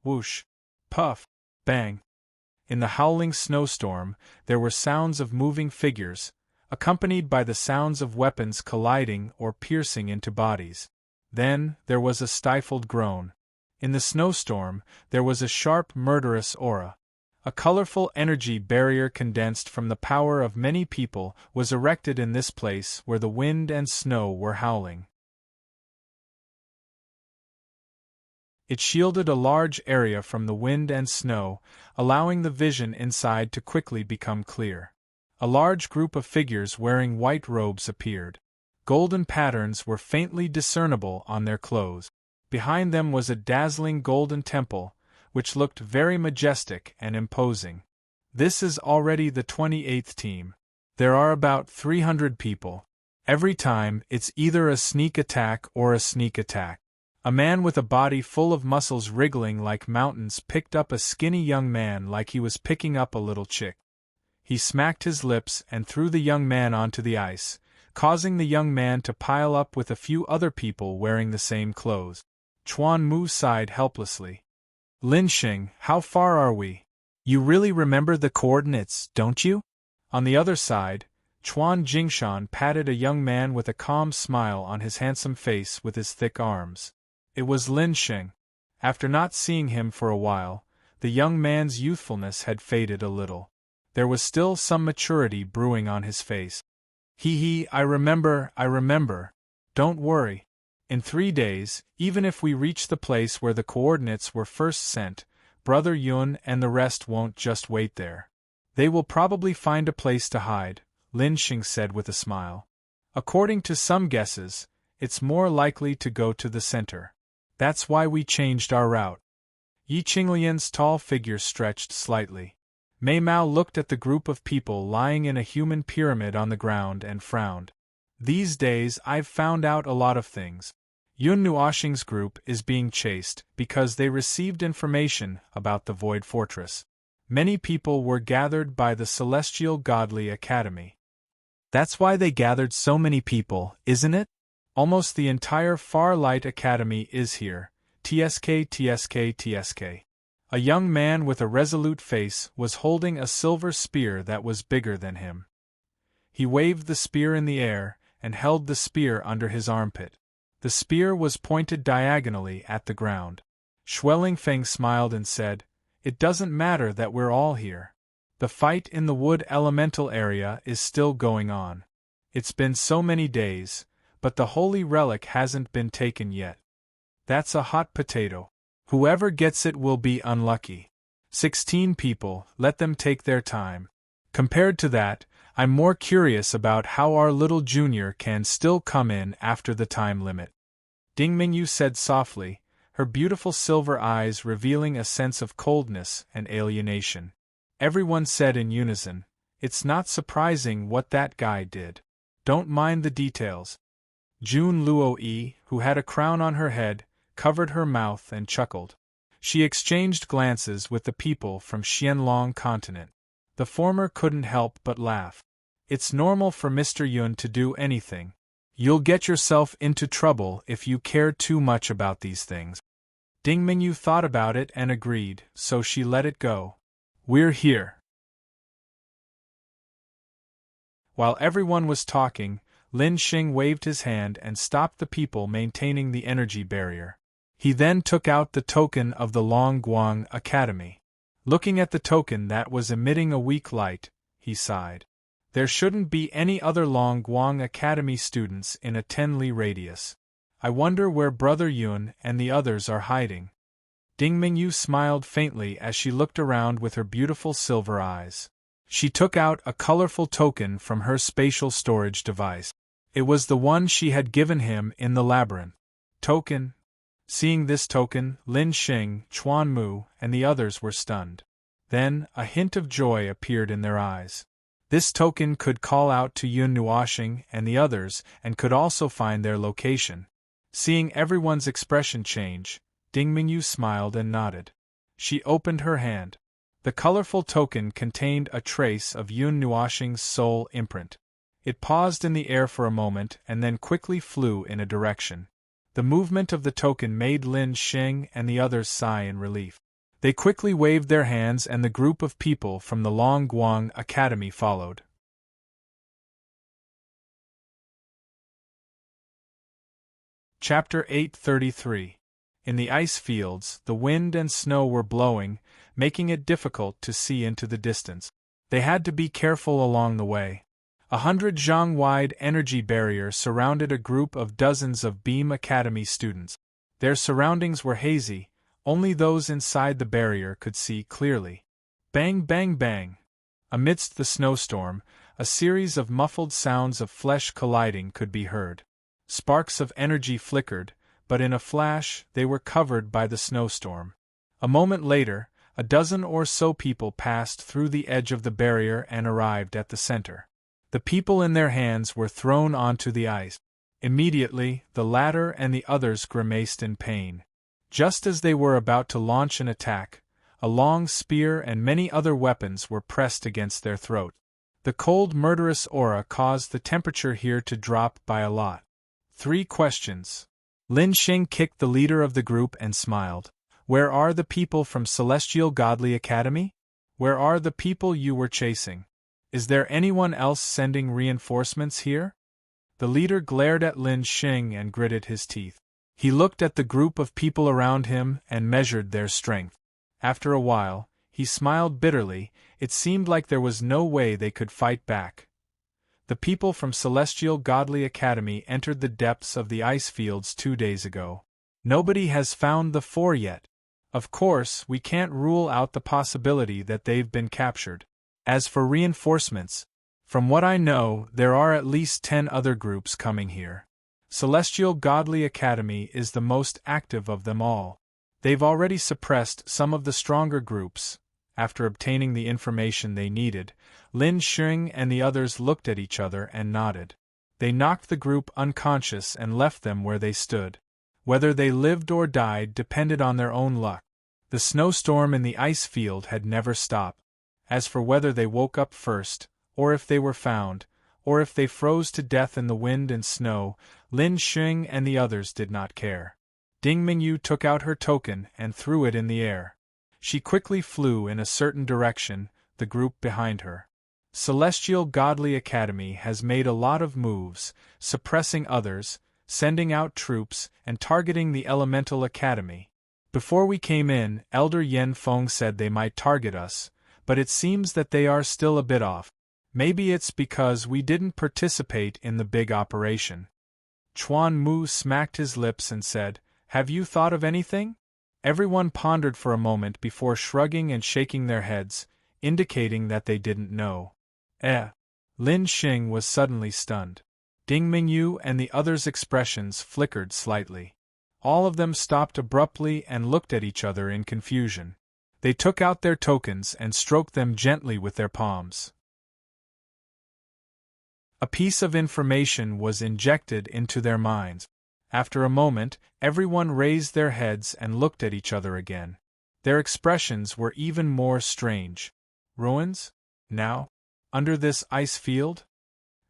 Whoosh! Puff! Bang! In the howling snowstorm, there were sounds of moving figures, accompanied by the sounds of weapons colliding or piercing into bodies. Then, there was a stifled groan. In the snowstorm, there was a sharp, murderous aura. A colorful energy barrier condensed from the power of many people was erected in this place where the wind and snow were howling. It shielded a large area from the wind and snow, allowing the vision inside to quickly become clear. A large group of figures wearing white robes appeared. Golden patterns were faintly discernible on their clothes. Behind them was a dazzling golden temple, which looked very majestic and imposing. This is already the 28th team. There are about 300 people. Every time, it's either a sneak attack or a sneak attack. A man with a body full of muscles wriggling like mountains picked up a skinny young man like he was picking up a little chick. He smacked his lips and threw the young man onto the ice, causing the young man to pile up with a few other people wearing the same clothes. Chuan Mu sighed helplessly. Lin Xing, how far are we? You really remember the coordinates, don't you? On the other side, Chuan Jingshan patted a young man with a calm smile on his handsome face with his thick arms. It was Lin Sheng. After not seeing him for a while, the young man's youthfulness had faded a little. There was still some maturity brewing on his face. I remember. Don't worry. In 3 days, even if we reach the place where the coordinates were first sent, Brother Yun and the rest won't just wait there. They will probably find a place to hide, Lin Sheng said with a smile. According to some guesses, it's more likely to go to the center. That's why we changed our route. Yi Qinglian's tall figure stretched slightly. Mei Mao looked at the group of people lying in a human pyramid on the ground and frowned. These days I've found out a lot of things. Yun Nuoxing's group is being chased because they received information about the Void Fortress. Many people were gathered by the Celestial Godly Academy. That's why they gathered so many people, isn't it? Almost the entire Far Light Academy is here. TSK. A young man with a resolute face was holding a silver spear that was bigger than him. He waved the spear in the air and held the spear under his armpit. The spear was pointed diagonally at the ground. Shueling Feng smiled and said, "It doesn't matter that we're all here. The fight in the wood elemental area is still going on. It's been so many days, but the holy relic hasn't been taken yet. That's a hot potato. Whoever gets it will be unlucky. 16 people, let them take their time. Compared to that, I'm more curious about how our little junior can still come in after the time limit." Ding Mingyu said softly, her beautiful silver eyes revealing a sense of coldness and alienation. Everyone said in unison, "It's not surprising what that guy did. Don't mind the details." Jun Luo-yi, who had a crown on her head, covered her mouth and chuckled. She exchanged glances with the people from Xianlong continent. The former couldn't help but laugh. It's normal for Mr. Yun to do anything. You'll get yourself into trouble if you care too much about these things. Ding Mingyu thought about it and agreed, so she let it go. We're here. While everyone was talking, Lin Sheng waved his hand and stopped the people maintaining the energy barrier. He then took out the token of the Long Guang Academy. Looking at the token that was emitting a weak light, he sighed. There shouldn't be any other Long Guang Academy students in a 10-li radius. I wonder where Brother Yun and the others are hiding. Ding Mingyu smiled faintly as she looked around with her beautiful silver eyes. She took out a colorful token from her spatial storage device. It was the one she had given him in the labyrinth. Token. Seeing this token, Lin Sheng, Chuan Mu, and the others were stunned. Then, a hint of joy appeared in their eyes. This token could call out to Yun Nuoxing and the others and could also find their location. Seeing everyone's expression change, Ding Mingyu smiled and nodded. She opened her hand. The colorful token contained a trace of Yun Nuoxing's soul imprint. It paused in the air for a moment and then quickly flew in a direction. The movement of the token made Lin Sheng and the others sigh in relief. They quickly waved their hands and the group of people from the Long Guang Academy followed. Chapter 833. In the ice fields, the wind and snow were blowing, making it difficult to see into the distance. They had to be careful along the way. 100 zhang-wide energy barrier surrounded a group of dozens of Beam Academy students. Their surroundings were hazy, only those inside the barrier could see clearly. Bang bang bang! Amidst the snowstorm, a series of muffled sounds of flesh colliding could be heard. Sparks of energy flickered, but in a flash they were covered by the snowstorm. A moment later, a dozen or so people passed through the edge of the barrier and arrived at the center. The people in their hands were thrown onto the ice. Immediately, the latter and the others grimaced in pain. Just as they were about to launch an attack, a long spear and many other weapons were pressed against their throat. The cold, murderous aura caused the temperature here to drop by a lot. 3 questions. Lin Sheng kicked the leader of the group and smiled. Where are the people from Celestial Godly Academy? Where are the people you were chasing? Is there anyone else sending reinforcements here? The leader glared at Lin Xing and gritted his teeth. He looked at the group of people around him and measured their strength. After a while, he smiled bitterly. It seemed like there was no way they could fight back. The people from Celestial Godly Academy entered the depths of the ice fields 2 days ago. Nobody has found the 4 yet. Of course, we can't rule out the possibility that they've been captured. As for reinforcements, from what I know, there are at least 10 other groups coming here. Celestial Godly Academy is the most active of them all. They've already suppressed some of the stronger groups. After obtaining the information they needed, Lin Xing and the others looked at each other and nodded. They knocked the group unconscious and left them where they stood. Whether they lived or died depended on their own luck. The snowstorm in the ice field had never stopped. As for whether they woke up first, or if they were found, or if they froze to death in the wind and snow, Lin Xing and the others did not care. Ding Mingyu took out her token and threw it in the air. She quickly flew in a certain direction, the group behind her. Celestial Godly Academy has made a lot of moves, suppressing others, sending out troops, and targeting the Elemental Academy. Before we came in, Elder Yen Feng said they might target us, but it seems that they are still a bit off. Maybe it's because we didn't participate in the big operation. Chuan Mu smacked his lips and said, "Have you thought of anything?" Everyone pondered for a moment before shrugging and shaking their heads, indicating that they didn't know. Lin Xing was suddenly stunned. Ding Mingyu and the others' expressions flickered slightly. All of them stopped abruptly and looked at each other in confusion. They took out their tokens and stroked them gently with their palms. A piece of information was injected into their minds. After a moment, everyone raised their heads and looked at each other again. Their expressions were even more strange. Ruins? Now? Under this ice field?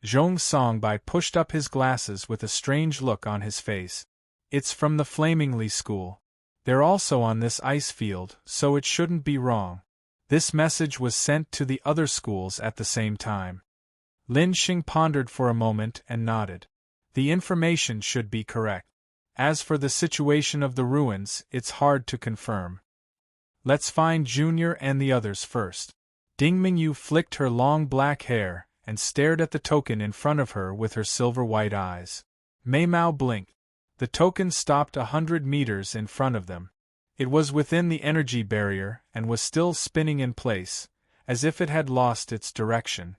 Zhong Songbai pushed up his glasses with a strange look on his face. It's from the Flamingly School. They're also on this ice field, so it shouldn't be wrong. This message was sent to the other schools at the same time. Lin Xing pondered for a moment and nodded. The information should be correct. As for the situation of the ruins, it's hard to confirm. Let's find Junior and the others first. Ding Mingyu flicked her long black hair and stared at the token in front of her with her silver-white eyes. Mei Mao blinked. The token stopped 100 meters in front of them. It was within the energy barrier and was still spinning in place, as if it had lost its direction.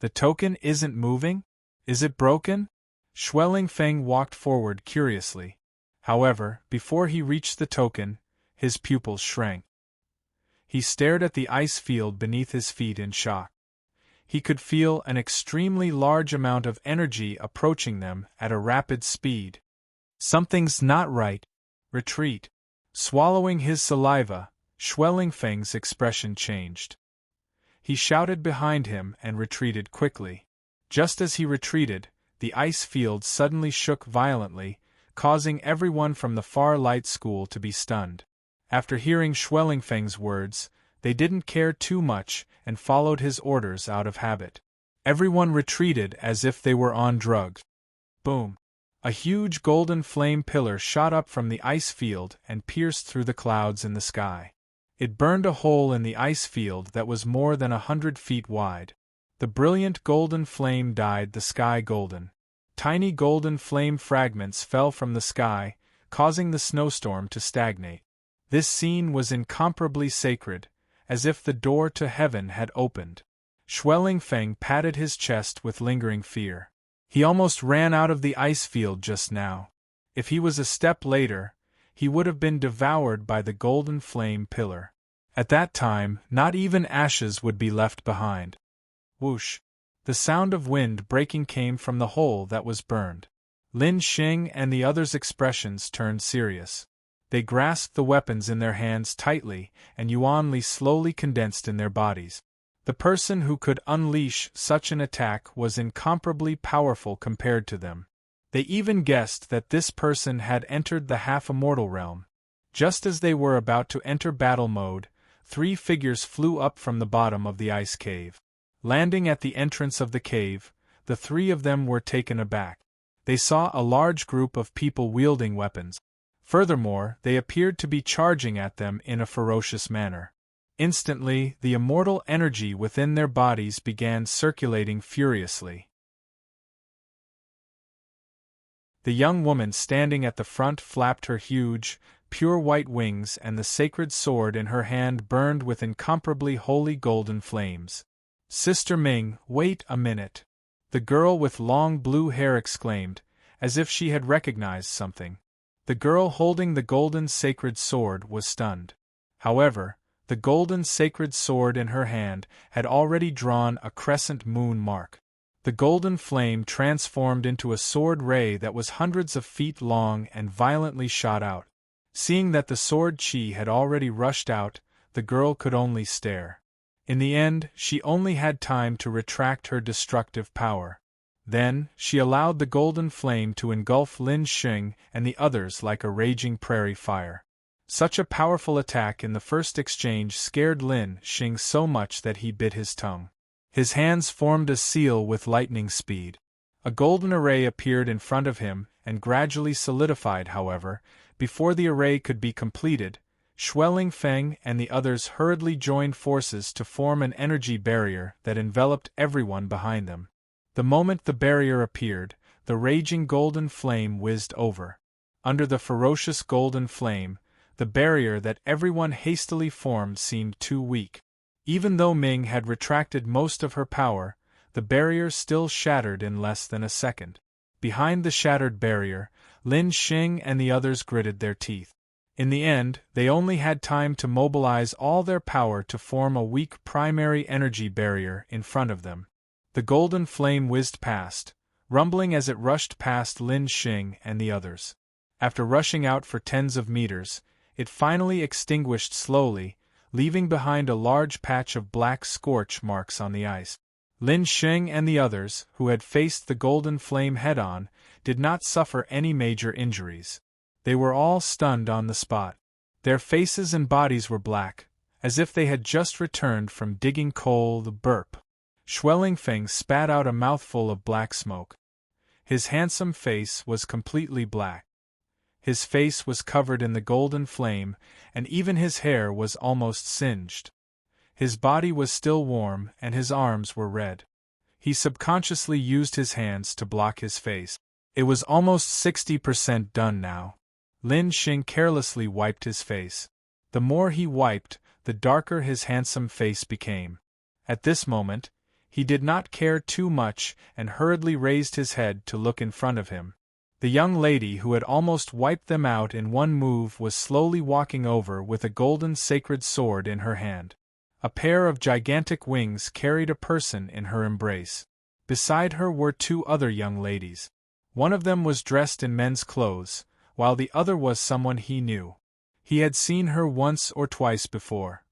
The token isn't moving? Is it broken? Xueling Feng walked forward curiously. However, before he reached the token, his pupils shrank. He stared at the ice field beneath his feet in shock. He could feel an extremely large amount of energy approaching them at a rapid speed. Something's not right. Retreat. Swallowing his saliva, Xueling Feng's expression changed. He shouted behind him and retreated quickly. Just as he retreated, the ice field suddenly shook violently, causing everyone from the Far Light School to be stunned. After hearing Xueling Feng's words, they didn't care too much and followed his orders out of habit. Everyone retreated as if they were on drugs. Boom! A huge golden flame pillar shot up from the ice field and pierced through the clouds in the sky. It burned a hole in the ice field that was more than 100 feet wide. The brilliant golden flame dyed the sky golden. Tiny golden flame fragments fell from the sky, causing the snowstorm to stagnate. This scene was incomparably sacred, as if the door to heaven had opened. Xueling Feng patted his chest with lingering fear. He almost ran out of the ice field just now. If he was a step later, he would have been devoured by the golden flame pillar. At that time, not even ashes would be left behind. Whoosh! The sound of wind breaking came from the hole that was burned. Lin Xing and the others' expressions turned serious. They grasped the weapons in their hands tightly, and Yuan Li slowly condensed in their bodies. The person who could unleash such an attack was incomparably powerful compared to them. They even guessed that this person had entered the half-immortal realm. Just as they were about to enter battle mode, 3 figures flew up from the bottom of the ice cave. Landing at the entrance of the cave, the three of them were taken aback. They saw a large group of people wielding weapons. Furthermore, they appeared to be charging at them in a ferocious manner. Instantly, the immortal energy within their bodies began circulating furiously. The young woman standing at the front flapped her huge, pure white wings, and the sacred sword in her hand burned with incomparably holy golden flames. "Sister Ming, wait a minute!" the girl with long blue hair exclaimed, as if she had recognized something. The girl holding the golden sacred sword was stunned. However, the golden sacred sword in her hand had already drawn a crescent moon mark. The golden flame transformed into a sword ray that was hundreds of feet long and violently shot out. Seeing that the sword chi had already rushed out, the girl could only stare. In the end, she only had time to retract her destructive power. Then, she allowed the golden flame to engulf Lin Xing and the others like a raging prairie fire. Such a powerful attack in the first exchange scared Lin Xing so much that he bit his tongue. His hands formed a seal with lightning speed. A golden array appeared in front of him and gradually solidified. However, before the array could be completed, Xueling Feng and the others hurriedly joined forces to form an energy barrier that enveloped everyone behind them. The moment the barrier appeared, the raging golden flame whizzed over. Under the ferocious golden flame, the barrier that everyone hastily formed seemed too weak. Even though Ming had retracted most of her power, the barrier still shattered in less than a second. Behind the shattered barrier, Lin Xing and the others gritted their teeth. In the end, they only had time to mobilize all their power to form a weak primary energy barrier in front of them. The golden flame whizzed past, rumbling as it rushed past Lin Xing and the others. After rushing out for tens of meters, it finally extinguished slowly, leaving behind a large patch of black scorch marks on the ice. Lin Xing and the others, who had faced the golden flame head-on, did not suffer any major injuries. They were all stunned on the spot. Their faces and bodies were black, as if they had just returned from digging coal. The burp. Xueling Feng spat out a mouthful of black smoke. His handsome face was completely black. His face was covered in the golden flame, and even his hair was almost singed. His body was still warm, and his arms were red. He subconsciously used his hands to block his face. It was almost 60% done now. Lin Xing carelessly wiped his face. The more he wiped, the darker his handsome face became. At this moment, he did not care too much and hurriedly raised his head to look in front of him. The young lady who had almost wiped them out in one move was slowly walking over with a golden sacred sword in her hand. A pair of gigantic wings carried a person in her embrace. Beside her were two other young ladies. One of them was dressed in men's clothes, while the other was someone he knew. He had seen her once or twice before.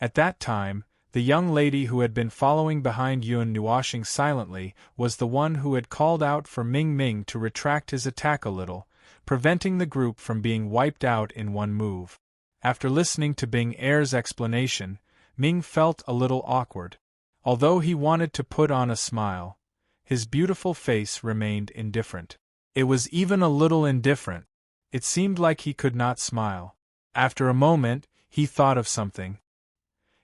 At that time, the young lady who had been following behind Yun Nuoxing silently was the one who had called out for Ming Ming to retract his attack a little, preventing the group from being wiped out in one move. After listening to Bing Er's explanation, Ming felt a little awkward. Although he wanted to put on a smile, his beautiful face remained indifferent. It was even a little indifferent. It seemed like he could not smile. After a moment, he thought of something.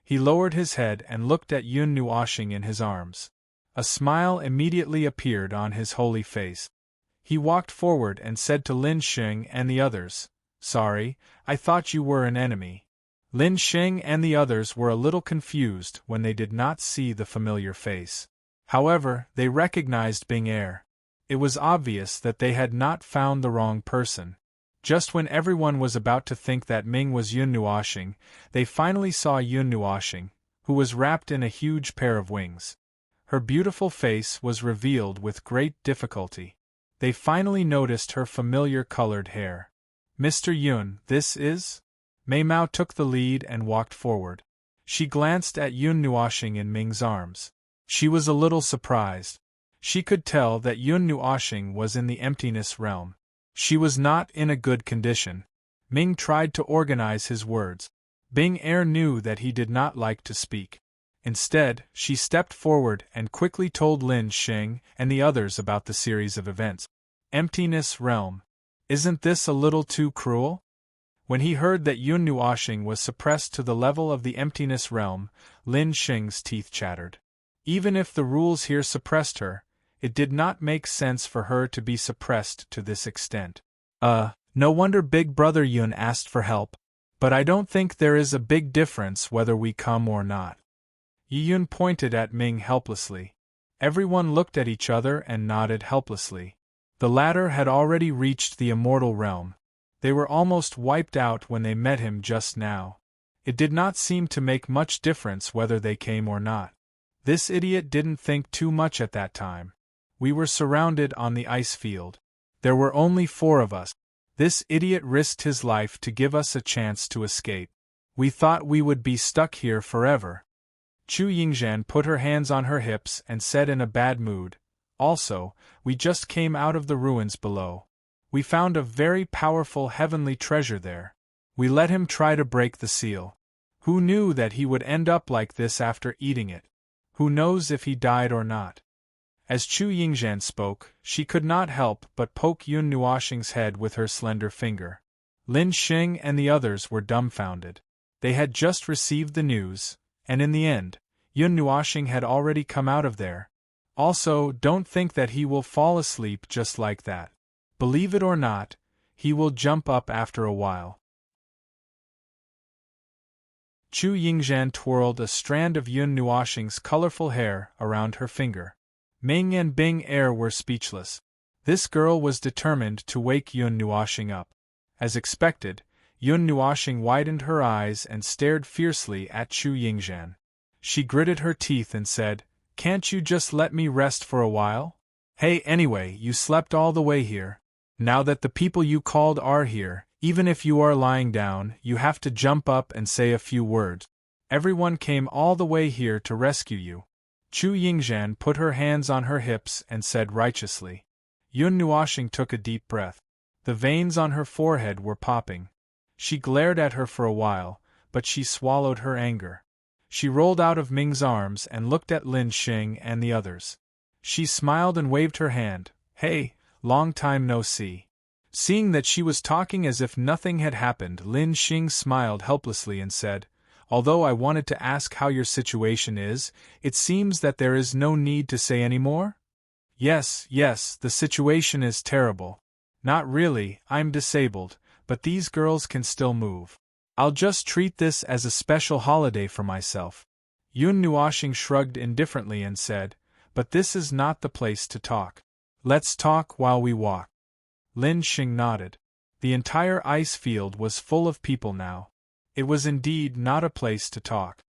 He lowered his head and looked at Yun Nuoxing in his arms. A smile immediately appeared on his holy face. He walked forward and said to Lin Xing and the others, "Sorry, I thought you were an enemy." Lin Xing and the others were a little confused when they did not see the familiar face. However, they recognized Bing Er. It was obvious that they had not found the wrong person. Just when everyone was about to think that Ming was Yun Nuoxing, they finally saw Yun Nuoxing, who was wrapped in a huge pair of wings. Her beautiful face was revealed with great difficulty. They finally noticed her familiar colored hair. "Mr. Yun, this is?" Mei Mao took the lead and walked forward. She glanced at Yun Nuoxing in Ming's arms. She was a little surprised. She could tell that Yun Nuoxing was in the emptiness realm. She was not in a good condition. Ming tried to organize his words. Bing Er knew that he did not like to speak. Instead, she stepped forward and quickly told Lin Xing and the others about the series of events. Emptiness Realm. Isn't this a little too cruel? When he heard that Yun Nuoxing was suppressed to the level of the Emptiness Realm, Lin Xing's teeth chattered. Even if the rules here suppressed her, it did not make sense for her to be suppressed to this extent. No wonder Big Brother Yun asked for help. But I don't think there is a big difference whether we come or not. Yi Yun pointed at Ming helplessly. Everyone looked at each other and nodded helplessly. The latter had already reached the immortal realm. They were almost wiped out when they met him just now. It did not seem to make much difference whether they came or not. This idiot didn't think too much at that time. We were surrounded on the ice field. There were only 4 of us. This idiot risked his life to give us a chance to escape. We thought we would be stuck here forever. Chu Yingzhan put her hands on her hips and said in a bad mood, "Also, we just came out of the ruins below. We found a very powerful heavenly treasure there. We let him try to break the seal. Who knew that he would end up like this after eating it? Who knows if he died or not?" As Chu Yingzhan spoke, she could not help but poke Yun Nuoxing's head with her slender finger. Lin Xing and the others were dumbfounded. They had just received the news, and in the end, Yun Nuoxing had already come out of there. Also, don't think that he will fall asleep just like that. Believe it or not, he will jump up after a while. Chu Yingzhan twirled a strand of Yun Nuoxing's colorful hair around her finger. Ming and Bing Er were speechless. This girl was determined to wake Yun Nuoxing up. As expected, Yun Nuoxing widened her eyes and stared fiercely at Chu Yingzhan. She gritted her teeth and said, "Can't you just let me rest for a while? Hey, anyway, you slept all the way here. Now that the people you called are here, even if you are lying down, you have to jump up and say a few words. Everyone came all the way here to rescue you." Chu Yingzhan put her hands on her hips and said righteously. Yun Nuoxing took a deep breath. The veins on her forehead were popping. She glared at her for a while, but she swallowed her anger. She rolled out of Ming's arms and looked at Lin Xing and the others. She smiled and waved her hand. "Hey, long time no see." Seeing that she was talking as if nothing had happened, Lin Xing smiled helplessly and said, "Although I wanted to ask how your situation is, it seems that there is no need to say any more?" Yes, the situation is terrible. Not really, I'm disabled, but these girls can still move. I'll just treat this as a special holiday for myself." Yun Nuoxing shrugged indifferently and said, "But this is not the place to talk. Let's talk while we walk." Lin Xing nodded. The entire ice field was full of people now. It was indeed not a place to talk.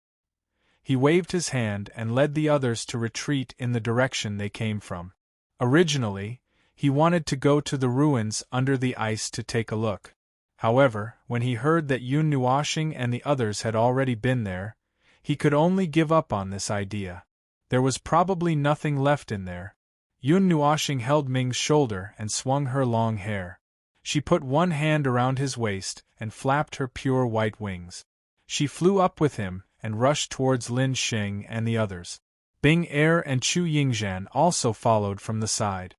He waved his hand and led the others to retreat in the direction they came from. Originally, he wanted to go to the ruins under the ice to take a look. However, when he heard that Yun Nuoxing and the others had already been there, he could only give up on this idea. There was probably nothing left in there. Yun Nuoxing held Ming's shoulder and swung her long hair. She put one hand around his waist and flapped her pure white wings. She flew up with him and rushed towards Lin Xing and the others. Bing Er and Chu Yingzhan also followed from the side.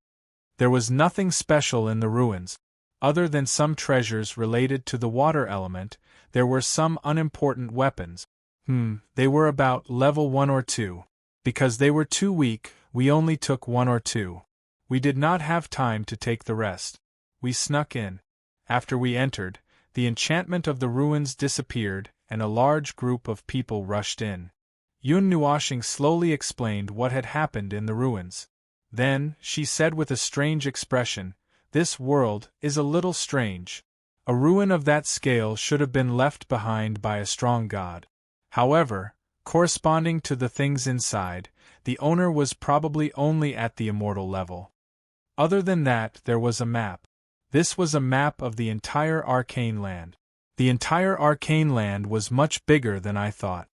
There was nothing special in the ruins. Other than some treasures related to the water element, there were some unimportant weapons. They were about level 1 or 2. Because they were too weak, we only took 1 or 2. We did not have time to take the rest. We snuck in. After we entered, the enchantment of the ruins disappeared and a large group of people rushed in. Yun Nuoxing slowly explained what had happened in the ruins. Then, she said with a strange expression, "This world is a little strange. A ruin of that scale should have been left behind by a strong god. However, corresponding to the things inside, the owner was probably only at the immortal level. Other than that, there was a map. This was a map of the entire arcane land. The entire arcane land was much bigger than I thought."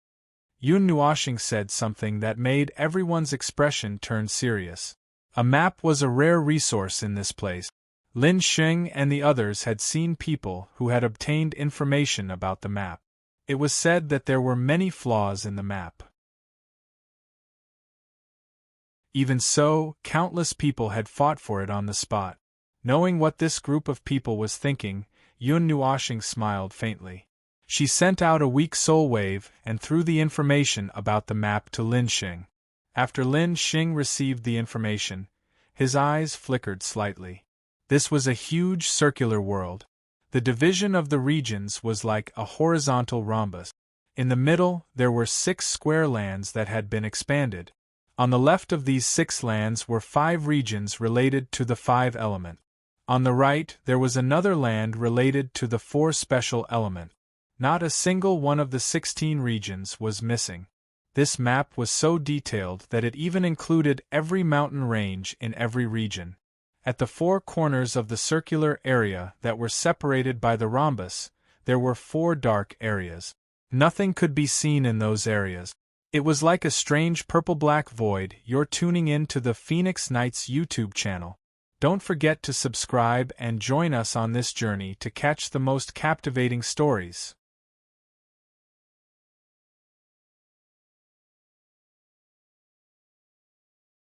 Yun Nuoxing said something that made everyone's expression turn serious. A map was a rare resource in this place. Lin Xing and the others had seen people who had obtained information about the map. It was said that there were many flaws in the map. Even so, countless people had fought for it on the spot. Knowing what this group of people was thinking, Yun Nuoshing smiled faintly. She sent out a weak soul wave and threw the information about the map to Lin Xing. After Lin Xing received the information, his eyes flickered slightly. This was a huge circular world. The division of the regions was like a horizontal rhombus. In the middle, there were 6 square lands that had been expanded. On the left of these 6 lands were 5 regions related to the 5 element. On the right, there was another land related to the 4 special element. Not a single one of the 16 regions was missing. This map was so detailed that it even included every mountain range in every region. At the 4 corners of the circular area that were separated by the rhombus, there were 4 dark areas. Nothing could be seen in those areas. It was like a strange purple-black void. You're tuning in to the Phoenix Nights YouTube channel. Don't forget to subscribe and join us on this journey to catch the most captivating stories.